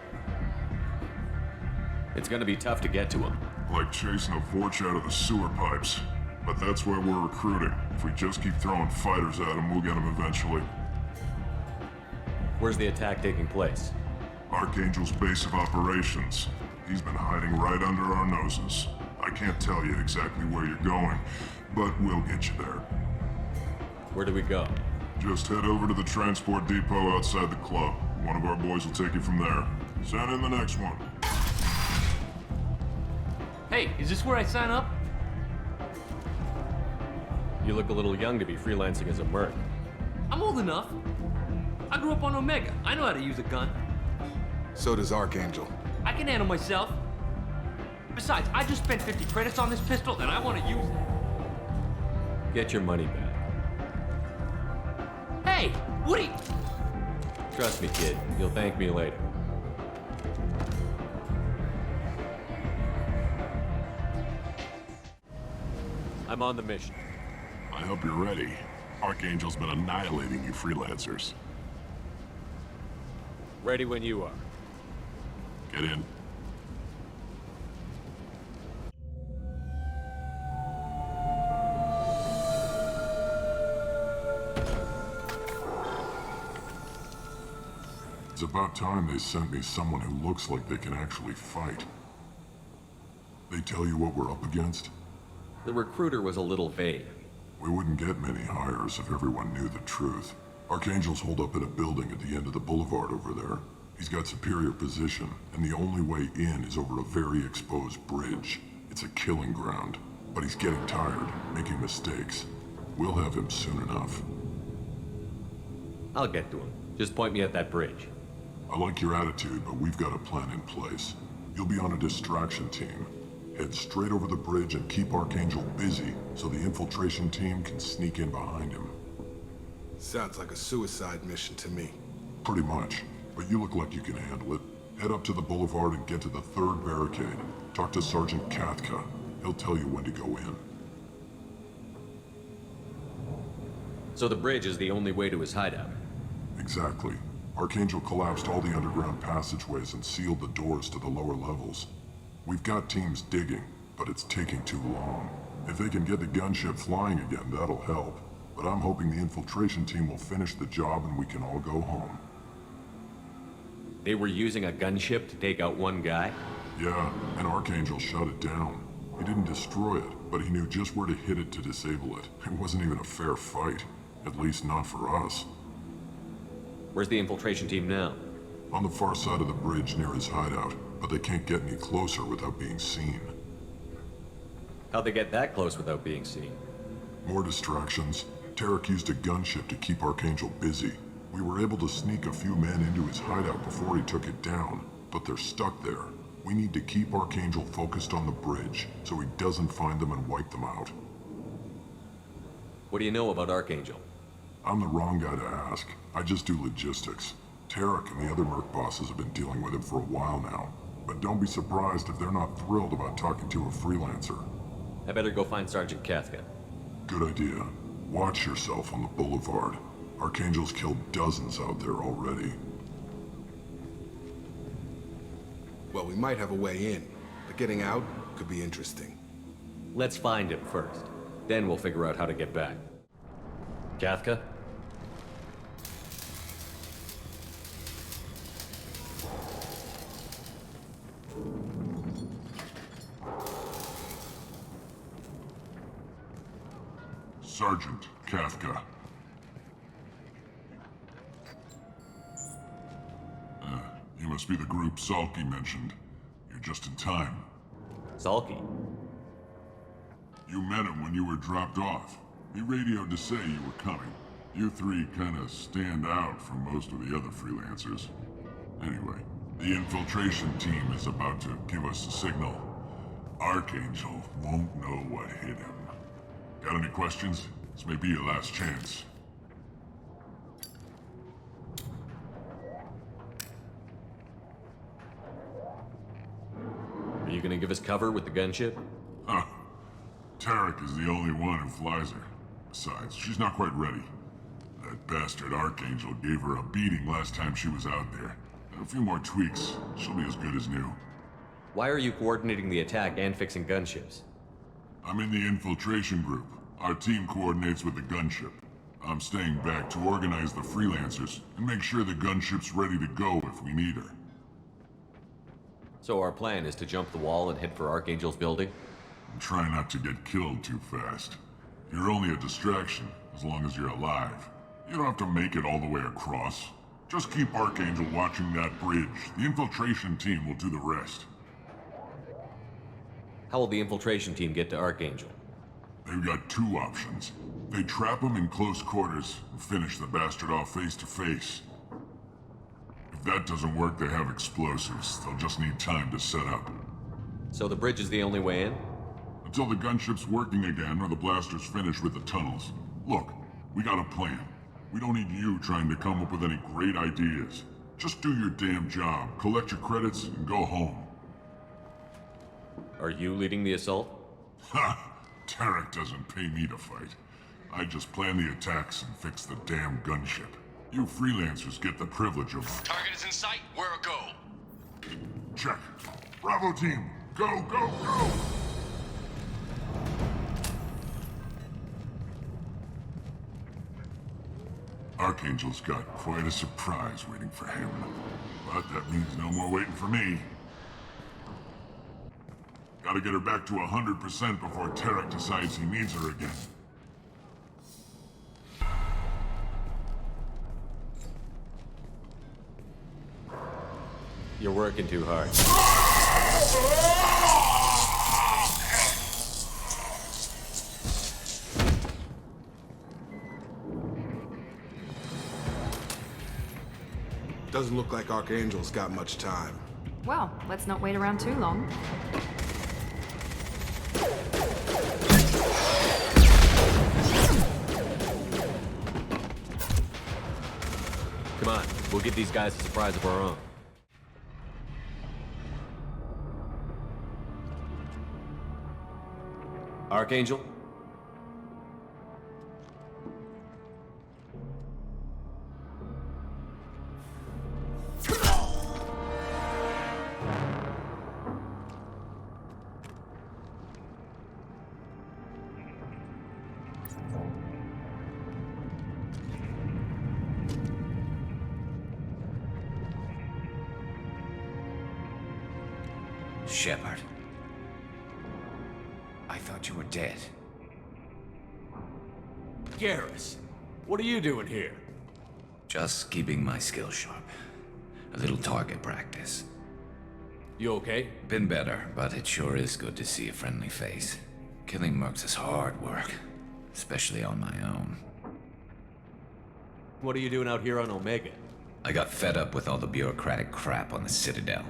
It's gonna be tough to get to him. Like chasing a Vorch out of the sewer pipes. But that's why we're recruiting. If we just keep throwing fighters at him, we'll get him eventually. Where's the attack taking place? Archangel's base of operations. He's been hiding right under our noses. I can't tell you exactly where you're going, but we'll get you there. Where do we go? Just head over to the transport depot outside the club. One of our boys will take you from there. Send in the next one. Hey, is this where I sign up? You look a little young to be freelancing as a merc. I'm old enough. I grew up on Omega. I know how to use a gun. So does Archangel. I can handle myself. Besides, I just spent 50 credits on this pistol, and I want to use it. Get your money back. Hey, Woody! Trust me, kid. You'll thank me later. I'm on the mission. I hope you're ready. Archangel's been annihilating you freelancers. Ready when you are. Get in. It's about time they sent me someone who looks like they can actually fight. They tell you what we're up against? The recruiter was a little vague. We wouldn't get many hires if everyone knew the truth. Archangel's holed up in a building at the end of the boulevard over there. He's got superior position, and the only way in is over a very exposed bridge. It's a killing ground, but he's getting tired, making mistakes. We'll have him soon enough. I'll get to him. Just point me at that bridge. I like your attitude, but we've got a plan in place. You'll be on a distraction team. Head straight over the bridge and keep Archangel busy so the infiltration team can sneak in behind him. Sounds like a suicide mission to me. Pretty much, but you look like you can handle it. Head up to the boulevard and get to the third barricade. Talk to Sergeant Kathka. He'll tell you when to go in. So the bridge is the only way to his hideout? Exactly. Archangel collapsed all the underground passageways and sealed the doors to the lower levels. We've got teams digging, but it's taking too long. If they can get the gunship flying again, that'll help. But I'm hoping the infiltration team will finish the job and we can all go home. They were using a gunship to take out one guy? Yeah, and Archangel shut it down. He didn't destroy it, but he knew just where to hit it to disable it. It wasn't even a fair fight. At least not for us. Where's the infiltration team now? On the far side of the bridge near his hideout, but they can't get any closer without being seen. How'd they get that close without being seen? More distractions. Tarek used a gunship to keep Archangel busy. We were able to sneak a few men into his hideout before he took it down, but they're stuck there. We need to keep Archangel focused on the bridge, so he doesn't find them and wipe them out. What do you know about Archangel? I'm the wrong guy to ask. I just do logistics. Tarek and the other merc bosses have been dealing with him for a while now. But don't be surprised if they're not thrilled about talking to a freelancer. I better go find Sergeant Kafka. Good idea. Watch yourself on the boulevard. Archangel's killed dozens out there already. Well, we might have a way in, but getting out could be interesting. Let's find him first. Then we'll figure out how to get back. Kafka? Sergeant Kafka. You must be the group Salky mentioned. You're just in time. Salky? You met him when you were dropped off. He radioed to say you were coming. You three kinda stand out from most of the other freelancers. Anyway, the infiltration team is about to give us a signal. Archangel won't know what hit him. Got any questions? This may be your last chance. Are you gonna give us cover with the gunship? Huh. Tarek is the only one who flies her. Besides, she's not quite ready. That bastard Archangel gave her a beating last time she was out there. A few more tweaks, she'll be as good as new. Why are you coordinating the attack and fixing gunships? I'm in the infiltration group. Our team coordinates with the gunship. I'm staying back to organize the freelancers and make sure the gunship's ready to go if we need her. So our plan is to jump the wall and head for Archangel's building? And try not to get killed too fast. You're only a distraction, as long as you're alive. You don't have to make it all the way across. Just keep Archangel watching that bridge. The infiltration team will do the rest. How will the infiltration team get to Archangel? They've got two options. They trap him in close quarters and finish the bastard off face to face. If that doesn't work, they have explosives. They'll just need time to set up. So the bridge is the only way in? Until the gunship's working again or the blasters finish with the tunnels. Look, we got a plan. We don't need you trying to come up with any great ideas. Just do your damn job, collect your credits, and go home. Are you leading the assault? Ha! Tarek doesn't pay me to fight. I just plan the attacks and fix the damn gunship. You freelancers get the privilege of... Target is in sight. Where a go? Check. Bravo team, go, go, go! Archangel's got quite a surprise waiting for him. But that means no more waiting for me. Gotta get her back to 100% before Tarek decides he needs her again. You're working too hard. Doesn't look like Archangel's got much time. Well, let's not wait around too long. Come on, we'll give these guys a surprise of our own. Archangel? Shepard. I thought you were dead. Garrus, what are you doing here? Just keeping my skills sharp. A little target practice. You okay? Been better, but it sure is good to see a friendly face. Killing mercs is hard work, especially on my own. What are you doing out here on Omega? I got fed up with all the bureaucratic crap on the Citadel.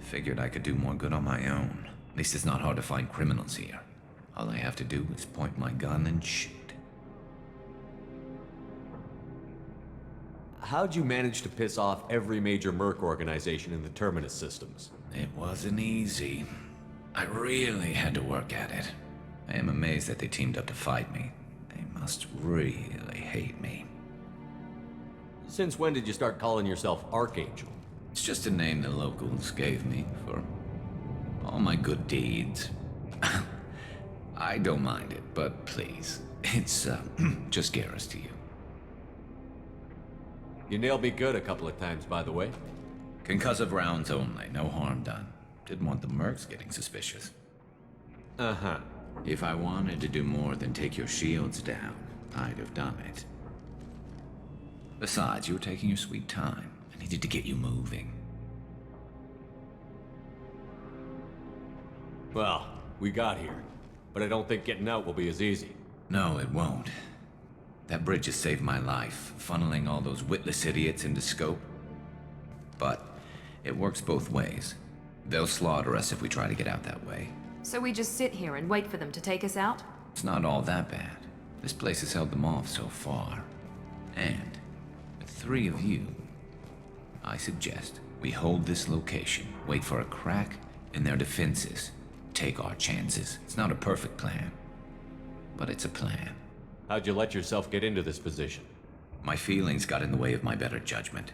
Figured I could do more good on my own. At least it's not hard to find criminals here. All I have to do is point my gun and shoot. How'd you manage to piss off every major merc organization in the Terminus systems? It wasn't easy. I really had to work at it. I am amazed that they teamed up to fight me. They must really hate me. Since when did you start calling yourself Archangel? It's just a name the locals gave me for all my good deeds. I don't mind it, but please, it's just Garrus to you. You nailed me good a couple of times, by the way. Concussive rounds only, no harm done. Didn't want the mercs getting suspicious. Uh-huh. If I wanted to do more than take your shields down, I'd have done it. Besides, you were taking your sweet time. I needed to get you moving. Well, we got here, but I don't think getting out will be as easy. No, it won't. That bridge has saved my life, funneling all those witless idiots into scope. But it works both ways. They'll slaughter us if we try to get out that way. So we just sit here and wait for them to take us out? It's not all that bad. This place has held them off so far. And with 3 of you, I suggest we hold this location, wait for a crack in their defenses, take our chances. It's not a perfect plan, but it's a plan. How'd you let yourself get into this position? My feelings got in the way of my better judgment.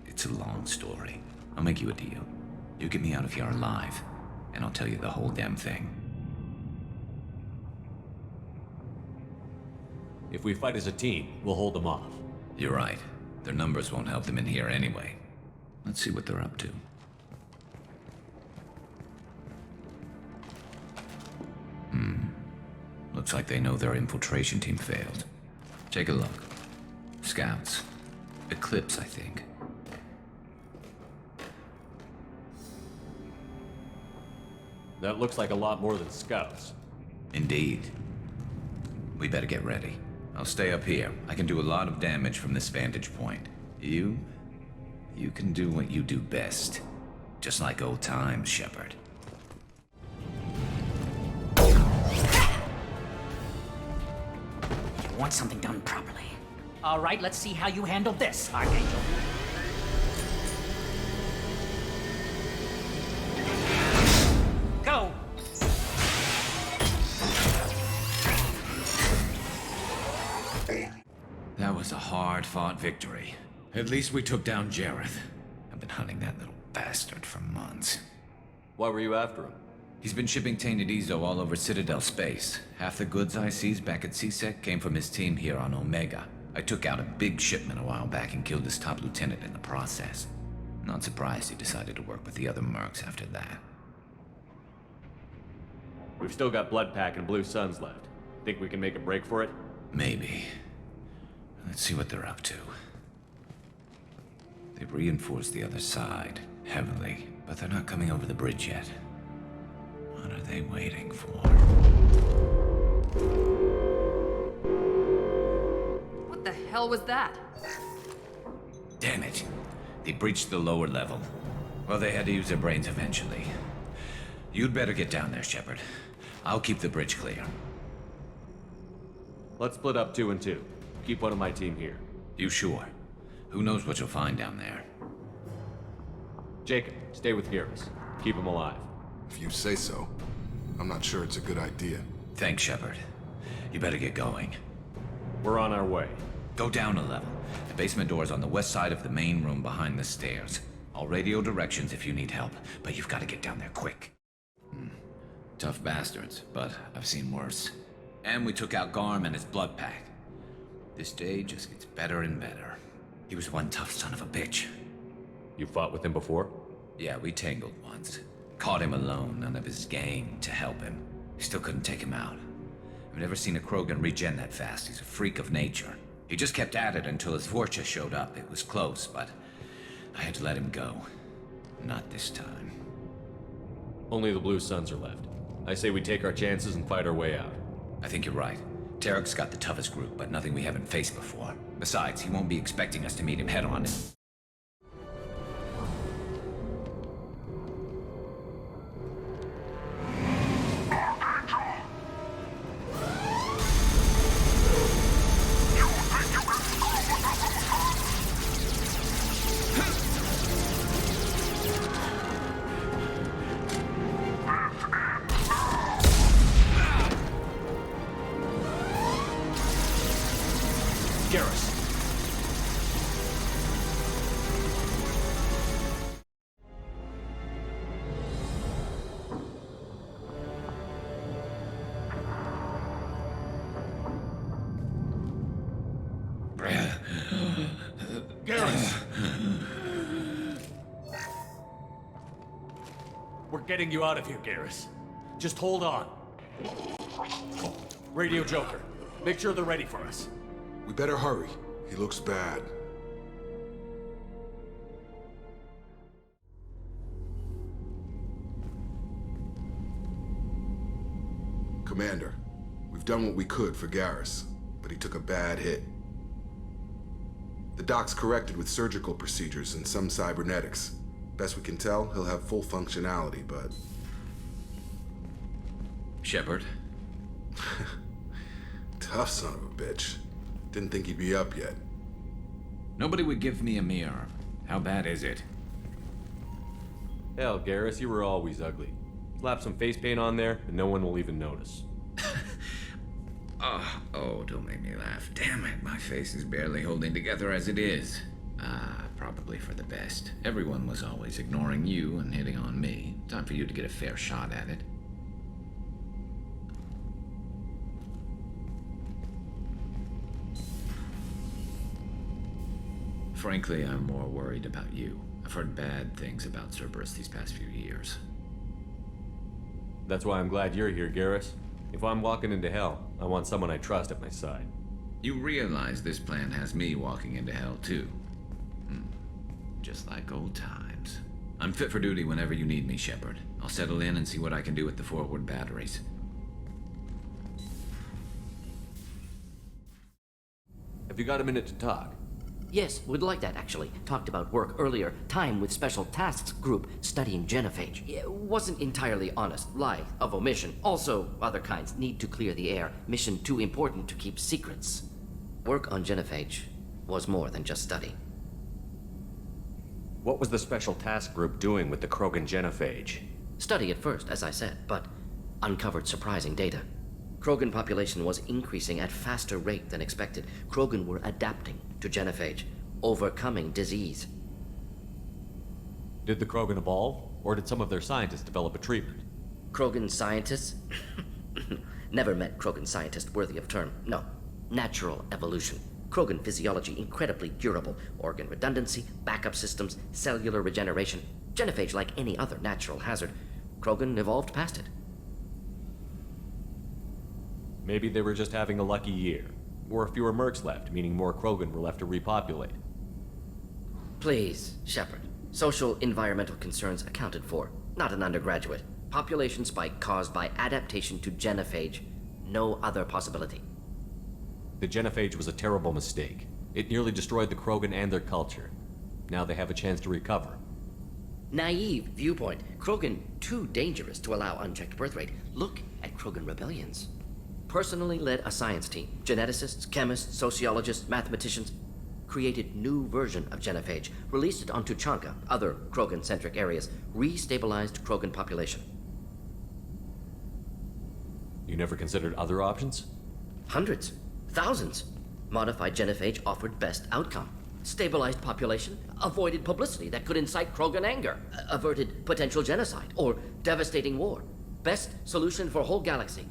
It's a long story. I'll make you a deal. You get me out of here alive, and I'll tell you the whole damn thing. If we fight as a team, we'll hold them off. You're right. Their numbers won't help them in here anyway. Let's see what they're up to. Looks like they know their infiltration team failed. Take a look. Scouts. Eclipse, I think. That looks like a lot more than scouts. Indeed. We better get ready. I'll stay up here. I can do a lot of damage from this vantage point. You can do what you do best. Just like old times, Shepard. You want something done properly. All right, let's see how you handle this, Archangel. Go! That was a hard-fought victory. At least we took down Jareth. I've been hunting that little bastard for months. Why were you after him? He's been shipping tainted Ezo all over Citadel space. Half the goods I seized back at CSEC came from his team here on Omega. I took out a big shipment a while back and killed his top lieutenant in the process. Not surprised he decided to work with the other mercs after that. We've still got Bloodpack and Blue Suns left. Think we can make a break for it? Maybe. Let's see what they're up to. They've reinforced the other side, heavily, but they're not coming over the bridge yet. What are they waiting for? What the hell was that? Damn it. They breached the lower level. Well, they had to use their brains eventually. You'd better get down there, Shepard. I'll keep the bridge clear. Let's split up 2 and 2. Keep one of my team here. You sure? Who knows what you'll find down there? Jacob, stay with Rylus. Keep him alive. If you say so. I'm not sure it's a good idea. Thanks, Shepard. You better get going. We're on our way. Go down a level. The basement door's on the west side of the main room behind the stairs. I'll radio directions if you need help, but you've got to get down there quick. Tough bastards, but I've seen worse. And we took out Garm and his blood pack. This day just gets better and better. He was one tough son of a bitch. You fought with him before? Yeah, we tangled once. Caught him alone, none of his gang to help him. Still couldn't take him out. I've never seen a Krogan regen that fast. He's a freak of nature. He just kept at it until his Vorcha showed up. It was close, but I had to let him go. Not this time. Only the Blue Suns are left. I say we take our chances and fight our way out. I think you're right. Tarek's got the toughest group, but nothing we haven't faced before. Besides, he won't be expecting us to meet him head-on. We're getting you out of here, Garrus. Just hold on. Radio Joker, make sure they're ready for us. We better hurry. He looks bad. Commander, we've done what we could for Garrus, but he took a bad hit. The doc's corrected with surgical procedures and some cybernetics. Best we can tell, he'll have full functionality, but... Shepard? Tough son of a bitch. Didn't think he'd be up yet. Nobody would give me a mirror. How bad is it? Hell, Garrus, you were always ugly. Slap some face paint on there, and no one will even notice. Oh, don't make me laugh. Damn it, my face is barely holding together as it is. Probably for the best. Everyone was always ignoring you and hitting on me. Time for you to get a fair shot at it. Frankly, I'm more worried about you. I've heard bad things about Cerberus these past few years. That's why I'm glad you're here, Garrus. If I'm walking into hell, I want someone I trust at my side. You realize this plan has me walking into hell, too. Just like old times. I'm fit for duty whenever you need me, Shepard. I'll settle in and see what I can do with the forward batteries. Have you got a minute to talk? Yes, would like that, actually. Talked about work earlier. Time with Special Tasks Group studying genophage. It wasn't entirely honest. Lie of omission. Also, other kinds need to clear the air. Mission too important to keep secrets. Work on genophage was more than just study. What was the Special Task Group doing with the Krogan genophage? Study at first, as I said, but uncovered surprising data. Krogan population was increasing at faster rate than expected. Krogan were adapting to genophage, overcoming disease. Did the Krogan evolve, or did some of their scientists develop a treatment? Krogan scientists? Never met Krogan scientist worthy of term. No. Natural evolution. Krogan physiology incredibly durable. Organ redundancy, backup systems, cellular regeneration. Genophage like any other natural hazard. Krogan evolved past it. Maybe they were just having a lucky year. Or fewer mercs left, meaning more Krogan were left to repopulate. Please, Shepard. Social environmental concerns accounted for. Not an undergraduate. Population spike caused by adaptation to genophage. No other possibility. The genophage was a terrible mistake. It nearly destroyed the Krogan and their culture. Now they have a chance to recover. Naive viewpoint. Krogan too dangerous to allow unchecked birth rate. Look at Krogan rebellions. Personally led a science team. Geneticists, chemists, sociologists, mathematicians. Created new version of genophage. Released it on Tuchanka, other Krogan-centric areas. Restabilized Krogan population. You never considered other options? Hundreds. Thousands. Modified genophage offered best outcome. Stabilized population, avoided publicity that could incite Krogan anger, averted potential genocide or devastating war. Best solution for whole galaxy,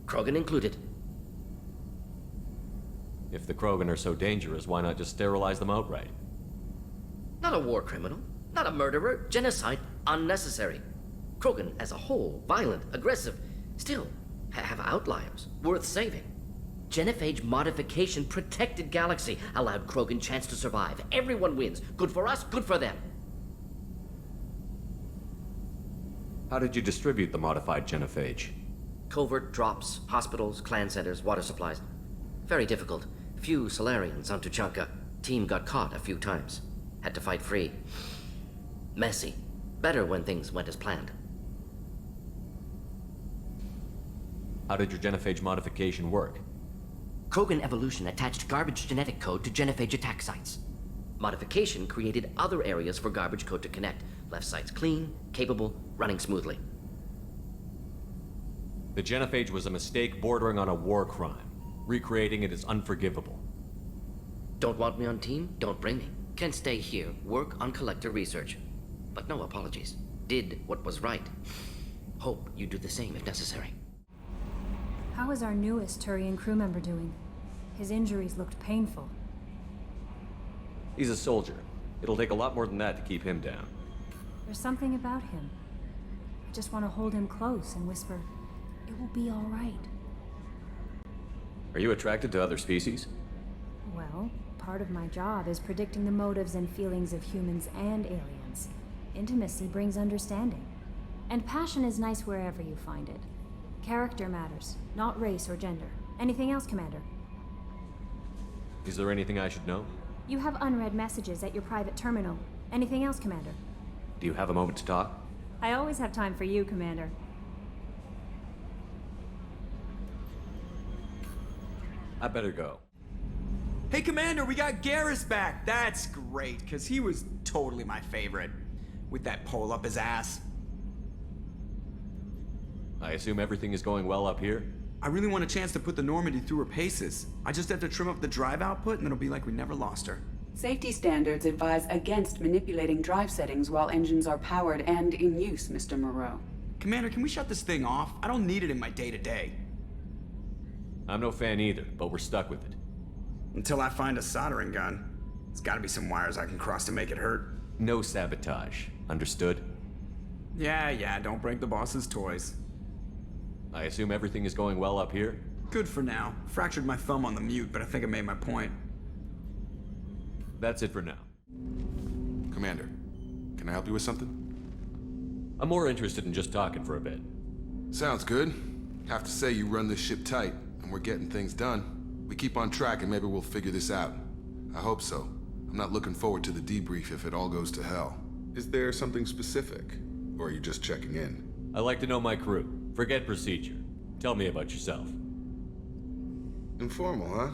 Krogan included. If the Krogan are so dangerous, why not just sterilize them outright? Not a war criminal, not a murderer. Genocide unnecessary. Krogan as a whole, violent, aggressive, still have outliers worth saving. Genophage modification protected Galaxy, allowed Krogan chance to survive. Everyone wins. Good for us, good for them. How did you distribute the modified genophage? Covert drops, hospitals, clan centers, water supplies. Very difficult. Few Solarians on Tuchanka. Team got caught a few times. Had to fight free. Messy. Better when things went as planned. How did your genophage modification work? Krogan evolution attached garbage genetic code to genophage attack sites. Modification created other areas for garbage code to connect. Left sites clean, capable, running smoothly. The genophage was a mistake bordering on a war crime. Recreating it is unforgivable. Don't want me on team? Don't bring me. Can stay here, work on collector research. But no apologies. Did what was right. Hope you do the same if necessary. How is our newest Turian crew member doing? His injuries looked painful. He's a soldier. It'll take a lot more than that to keep him down. There's something about him. I just want to hold him close and whisper, "It will be all right." Are you attracted to other species? Well, part of my job is predicting the motives and feelings of humans and aliens. Intimacy brings understanding. And passion is nice wherever you find it. Character matters, not race or gender. Anything else, Commander? Is there anything I should know? You have unread messages at your private terminal. Anything else, Commander? Do you have a moment to talk? I always have time for you, Commander. I better go. Hey, Commander, we got Garrus back. That's great, because he was totally my favorite. With that pole up his ass. I assume everything is going well up here? I really want a chance to put the Normandy through her paces. I just have to trim up the drive output, and it'll be like we never lost her. Safety standards advise against manipulating drive settings while engines are powered and in use, Mr. Moreau. Commander, can we shut this thing off? I don't need it in my day-to-day. I'm no fan either, but we're stuck with it. Until I find a soldering gun. There's gotta be some wires I can cross to make it hurt. No sabotage. Understood? Yeah, don't break the boss's toys. I assume everything is going well up here? Good for now. Fractured my thumb on the mute, but I think I made my point. That's it for now. Commander, can I help you with something? I'm more interested in just talking for a bit. Sounds good. Have to say you run this ship tight, and we're getting things done. We keep on track and maybe we'll figure this out. I hope so. I'm not looking forward to the debrief if it all goes to hell. Is there something specific? Or are you just checking in? I like to know my crew. Forget procedure. Tell me about yourself. Informal, huh?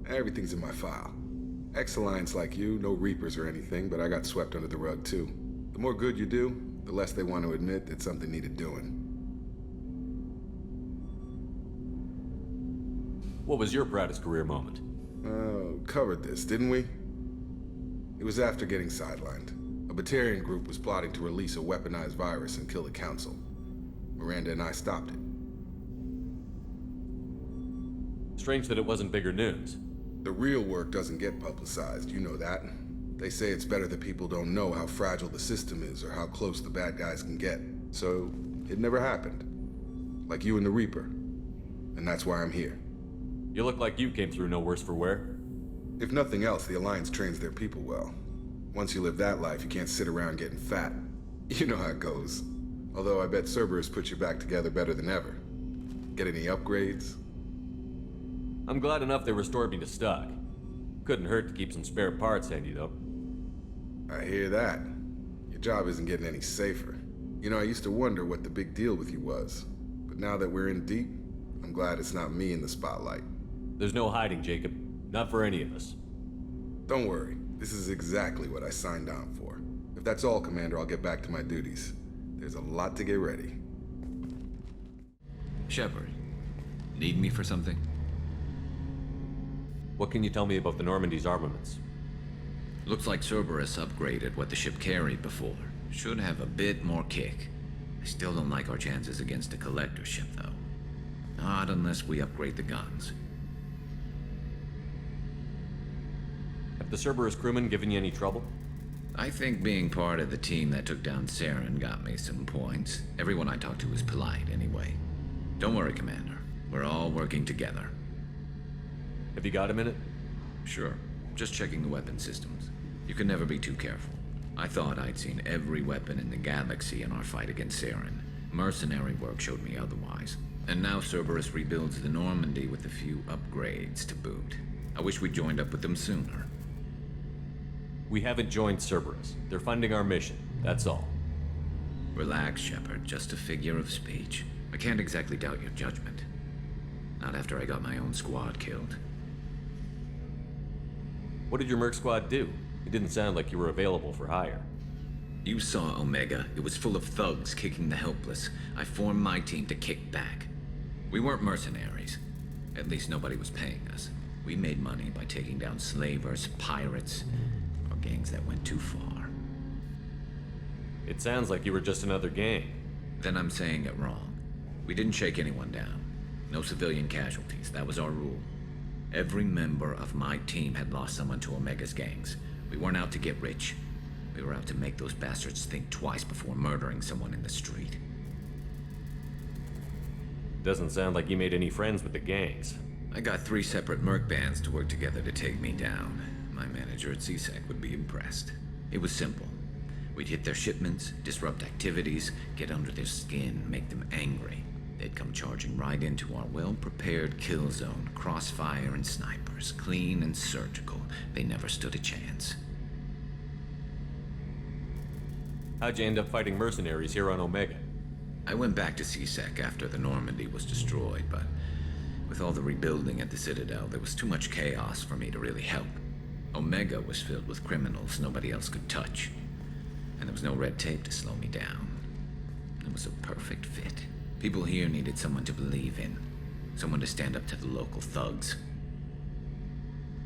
Everything's in my file. Ex-Alliance like you, no Reapers or anything, but I got swept under the rug too. The more good you do, the less they want to admit that something needed doing. What was your proudest career moment? Covered this, didn't we? It was after getting sidelined. A Batarian group was plotting to release a weaponized virus and kill the Council. Miranda and I stopped it. Strange that it wasn't bigger news. The real work doesn't get publicized, you know that. They say it's better that people don't know how fragile the system is or how close the bad guys can get. So, it never happened. Like you and the Reaper. And that's why I'm here. You look like you came through no worse for wear. If nothing else, the Alliance trains their people well. Once you live that life, you can't sit around getting fat. You know how it goes. Although I bet Cerberus puts you back together better than ever. Get any upgrades? I'm glad enough they restored me to stock. Couldn't hurt to keep some spare parts handy, though. I hear that. Your job isn't getting any safer. You know, I used to wonder what the big deal with you was. But now that we're in deep, I'm glad it's not me in the spotlight. There's no hiding, Jacob. Not for any of us. Don't worry. This is exactly what I signed on for. If that's all, Commander, I'll get back to my duties. There's a lot to get ready. Shepard, need me for something? What can you tell me about the Normandy's armaments? Looks like Cerberus upgraded what the ship carried before. Should have a bit more kick. I still don't like our chances against a collector ship, though. Not unless we upgrade the guns. Have the Cerberus crewmen given you any trouble? I think being part of the team that took down Saren got me some points. Everyone I talked to was polite anyway. Don't worry, Commander. We're all working together. Have you got a minute? Sure. Just checking the weapon systems. You can never be too careful. I thought I'd seen every weapon in the galaxy in our fight against Saren. Mercenary work showed me otherwise. And now Cerberus rebuilds the Normandy with a few upgrades to boot. I wish we joined up with them sooner. We haven't joined Cerberus. They're funding our mission, that's all. Relax, Shepard. Just a figure of speech. I can't exactly doubt your judgment. Not after I got my own squad killed. What did your merc squad do? It didn't sound like you were available for hire. You saw Omega. It was full of thugs kicking the helpless. I formed my team to kick back. We weren't mercenaries. At least nobody was paying us. We made money by taking down slavers, pirates, or gangs that went too far. It sounds like you were just another gang. Then I'm saying it wrong. We didn't shake anyone down. No civilian casualties. That was our rule. Every member of my team had lost someone to Omega's gangs. We weren't out to get rich. We were out to make those bastards think twice before murdering someone in the street. Doesn't sound like you made any friends with the gangs. I got 3 separate merc bands to work together to take me down. My manager at CSEC would be impressed. It was simple. We'd hit their shipments, disrupt activities, get under their skin, make them angry. They'd come charging right into our well-prepared kill zone, crossfire and snipers, clean and surgical. They never stood a chance. How'd you end up fighting mercenaries here on Omega? I went back to CSEC after the Normandy was destroyed, but with all the rebuilding at the Citadel, there was too much chaos for me to really help. Omega was filled with criminals nobody else could touch, and there was no red tape to slow me down. It was a perfect fit. People here needed someone to believe in, someone to stand up to the local thugs.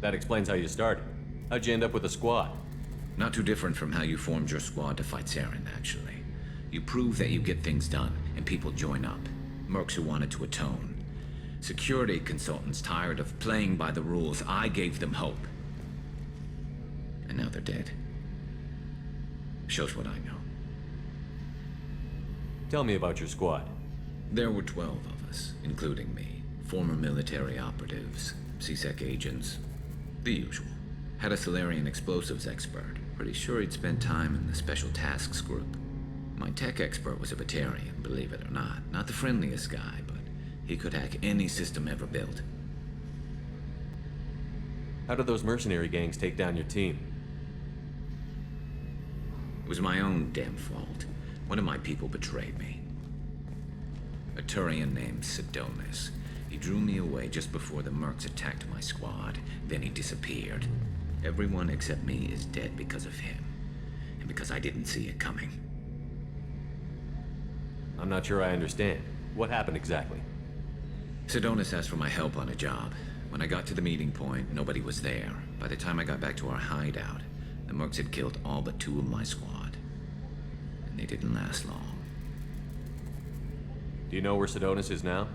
That explains how you started. How'd you end up with a squad? Not too different from how you formed your squad to fight Saren, actually. You prove that you get things done, and people join up. Mercs who wanted to atone. Security consultants tired of playing by the rules. I gave them hope. And now they're dead. Shows what I know. Tell me about your squad. There were 12 of us, including me. Former military operatives, CSEC agents, the usual. Had a Solarian explosives expert. Pretty sure he'd spent time in the Special Tasks Group. My tech expert was a Batarian, believe it or not. Not the friendliest guy, but he could hack any system ever built. How did those mercenary gangs take down your team? It was my own damn fault. One of my people betrayed me. A Turian named Sidonis. He drew me away just before the mercs attacked my squad. Then he disappeared. Everyone except me is dead because of him. And because I didn't see it coming. I'm not sure I understand. What happened exactly? Sidonis asked for my help on a job. When I got to the meeting point, nobody was there. By the time I got back to our hideout, the mercs had killed all but 2 of my squad. And they didn't last long. Do you know where Sidonis is now?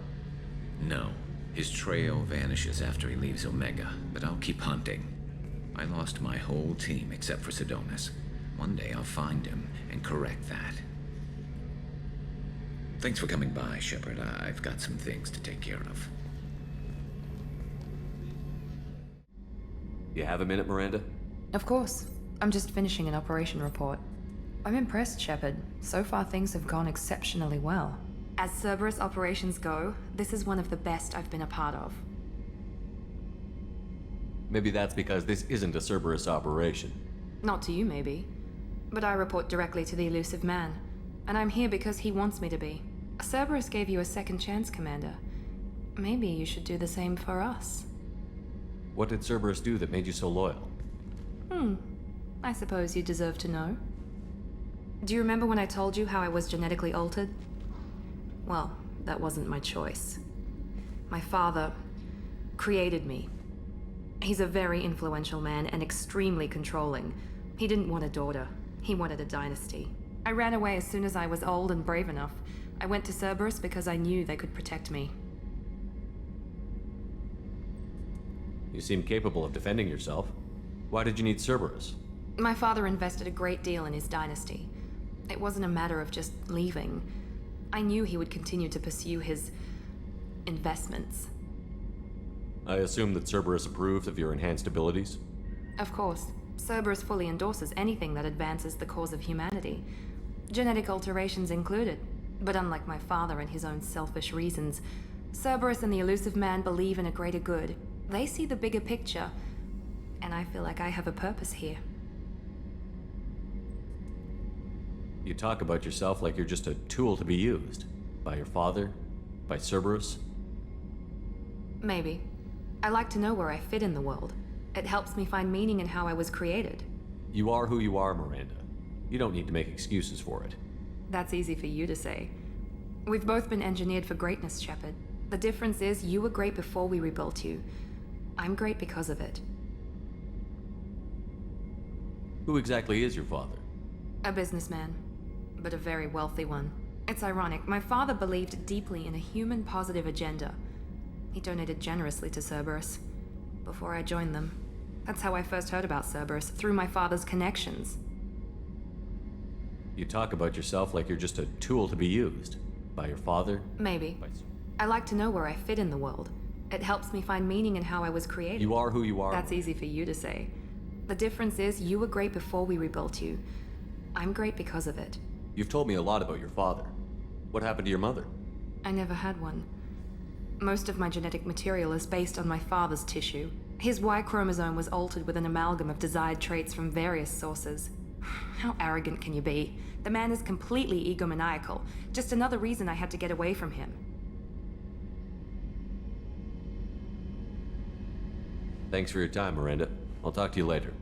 No. His trail vanishes after he leaves Omega, but I'll keep hunting. I lost my whole team except for Sidonis. One day I'll find him and correct that. Thanks for coming by, Shepard. I've got some things to take care of. You have a minute, Miranda? Of course. I'm just finishing an operation report. I'm impressed, Shepard. So far things have gone exceptionally well. As Cerberus operations go, this is one of the best I've been a part of. Maybe that's because this isn't a Cerberus operation. Not to you, maybe. But I report directly to the elusive man. And I'm here because he wants me to be. Cerberus gave you a second chance, Commander. Maybe you should do the same for us. What did Cerberus do that made you so loyal? I suppose you deserve to know. Do you remember when I told you how I was genetically altered? Well, that wasn't my choice. My father created me. He's a very influential man and extremely controlling. He didn't want a daughter. He wanted a dynasty. I ran away as soon as I was old and brave enough. I went to Cerberus because I knew they could protect me. You seem capable of defending yourself. Why did you need Cerberus? My father invested a great deal in his dynasty. It wasn't a matter of just leaving. I knew he would continue to pursue his investments. I assume that Cerberus approved of your enhanced abilities? Of course, Cerberus fully endorses anything that advances the cause of humanity, genetic alterations included. But unlike my father and his own selfish reasons, Cerberus and the elusive man believe in a greater good. They see the bigger picture, and I feel like I have a purpose here. You talk about yourself like you're just a tool to be used. By your father? By Cerberus? Maybe. I like to know where I fit in the world. It helps me find meaning in how I was created. You are who you are, Miranda. You don't need to make excuses for it. That's easy for you to say. We've both been engineered for greatness, Shepard. The difference is you were great before we rebuilt you. I'm great because of it. Who exactly is your father? A businessman, but a very wealthy one. It's ironic, my father believed deeply in a human-positive agenda. He donated generously to Cerberus before I joined them. That's how I first heard about Cerberus, through my father's connections. You talk about yourself like you're just a tool to be used. By your father? Maybe. I like to know where I fit in the world. It helps me find meaning in how I was created. You are who you are. That's easy for you to say. The difference is you were great before we rebuilt you. I'm great because of it. You've told me a lot about your father. What happened to your mother? I never had one. Most of my genetic material is based on my father's tissue. His Y chromosome was altered with an amalgam of desired traits from various sources. How arrogant can you be? The man is completely egomaniacal. Just another reason I had to get away from him. Thanks for your time, Miranda. I'll talk to you later.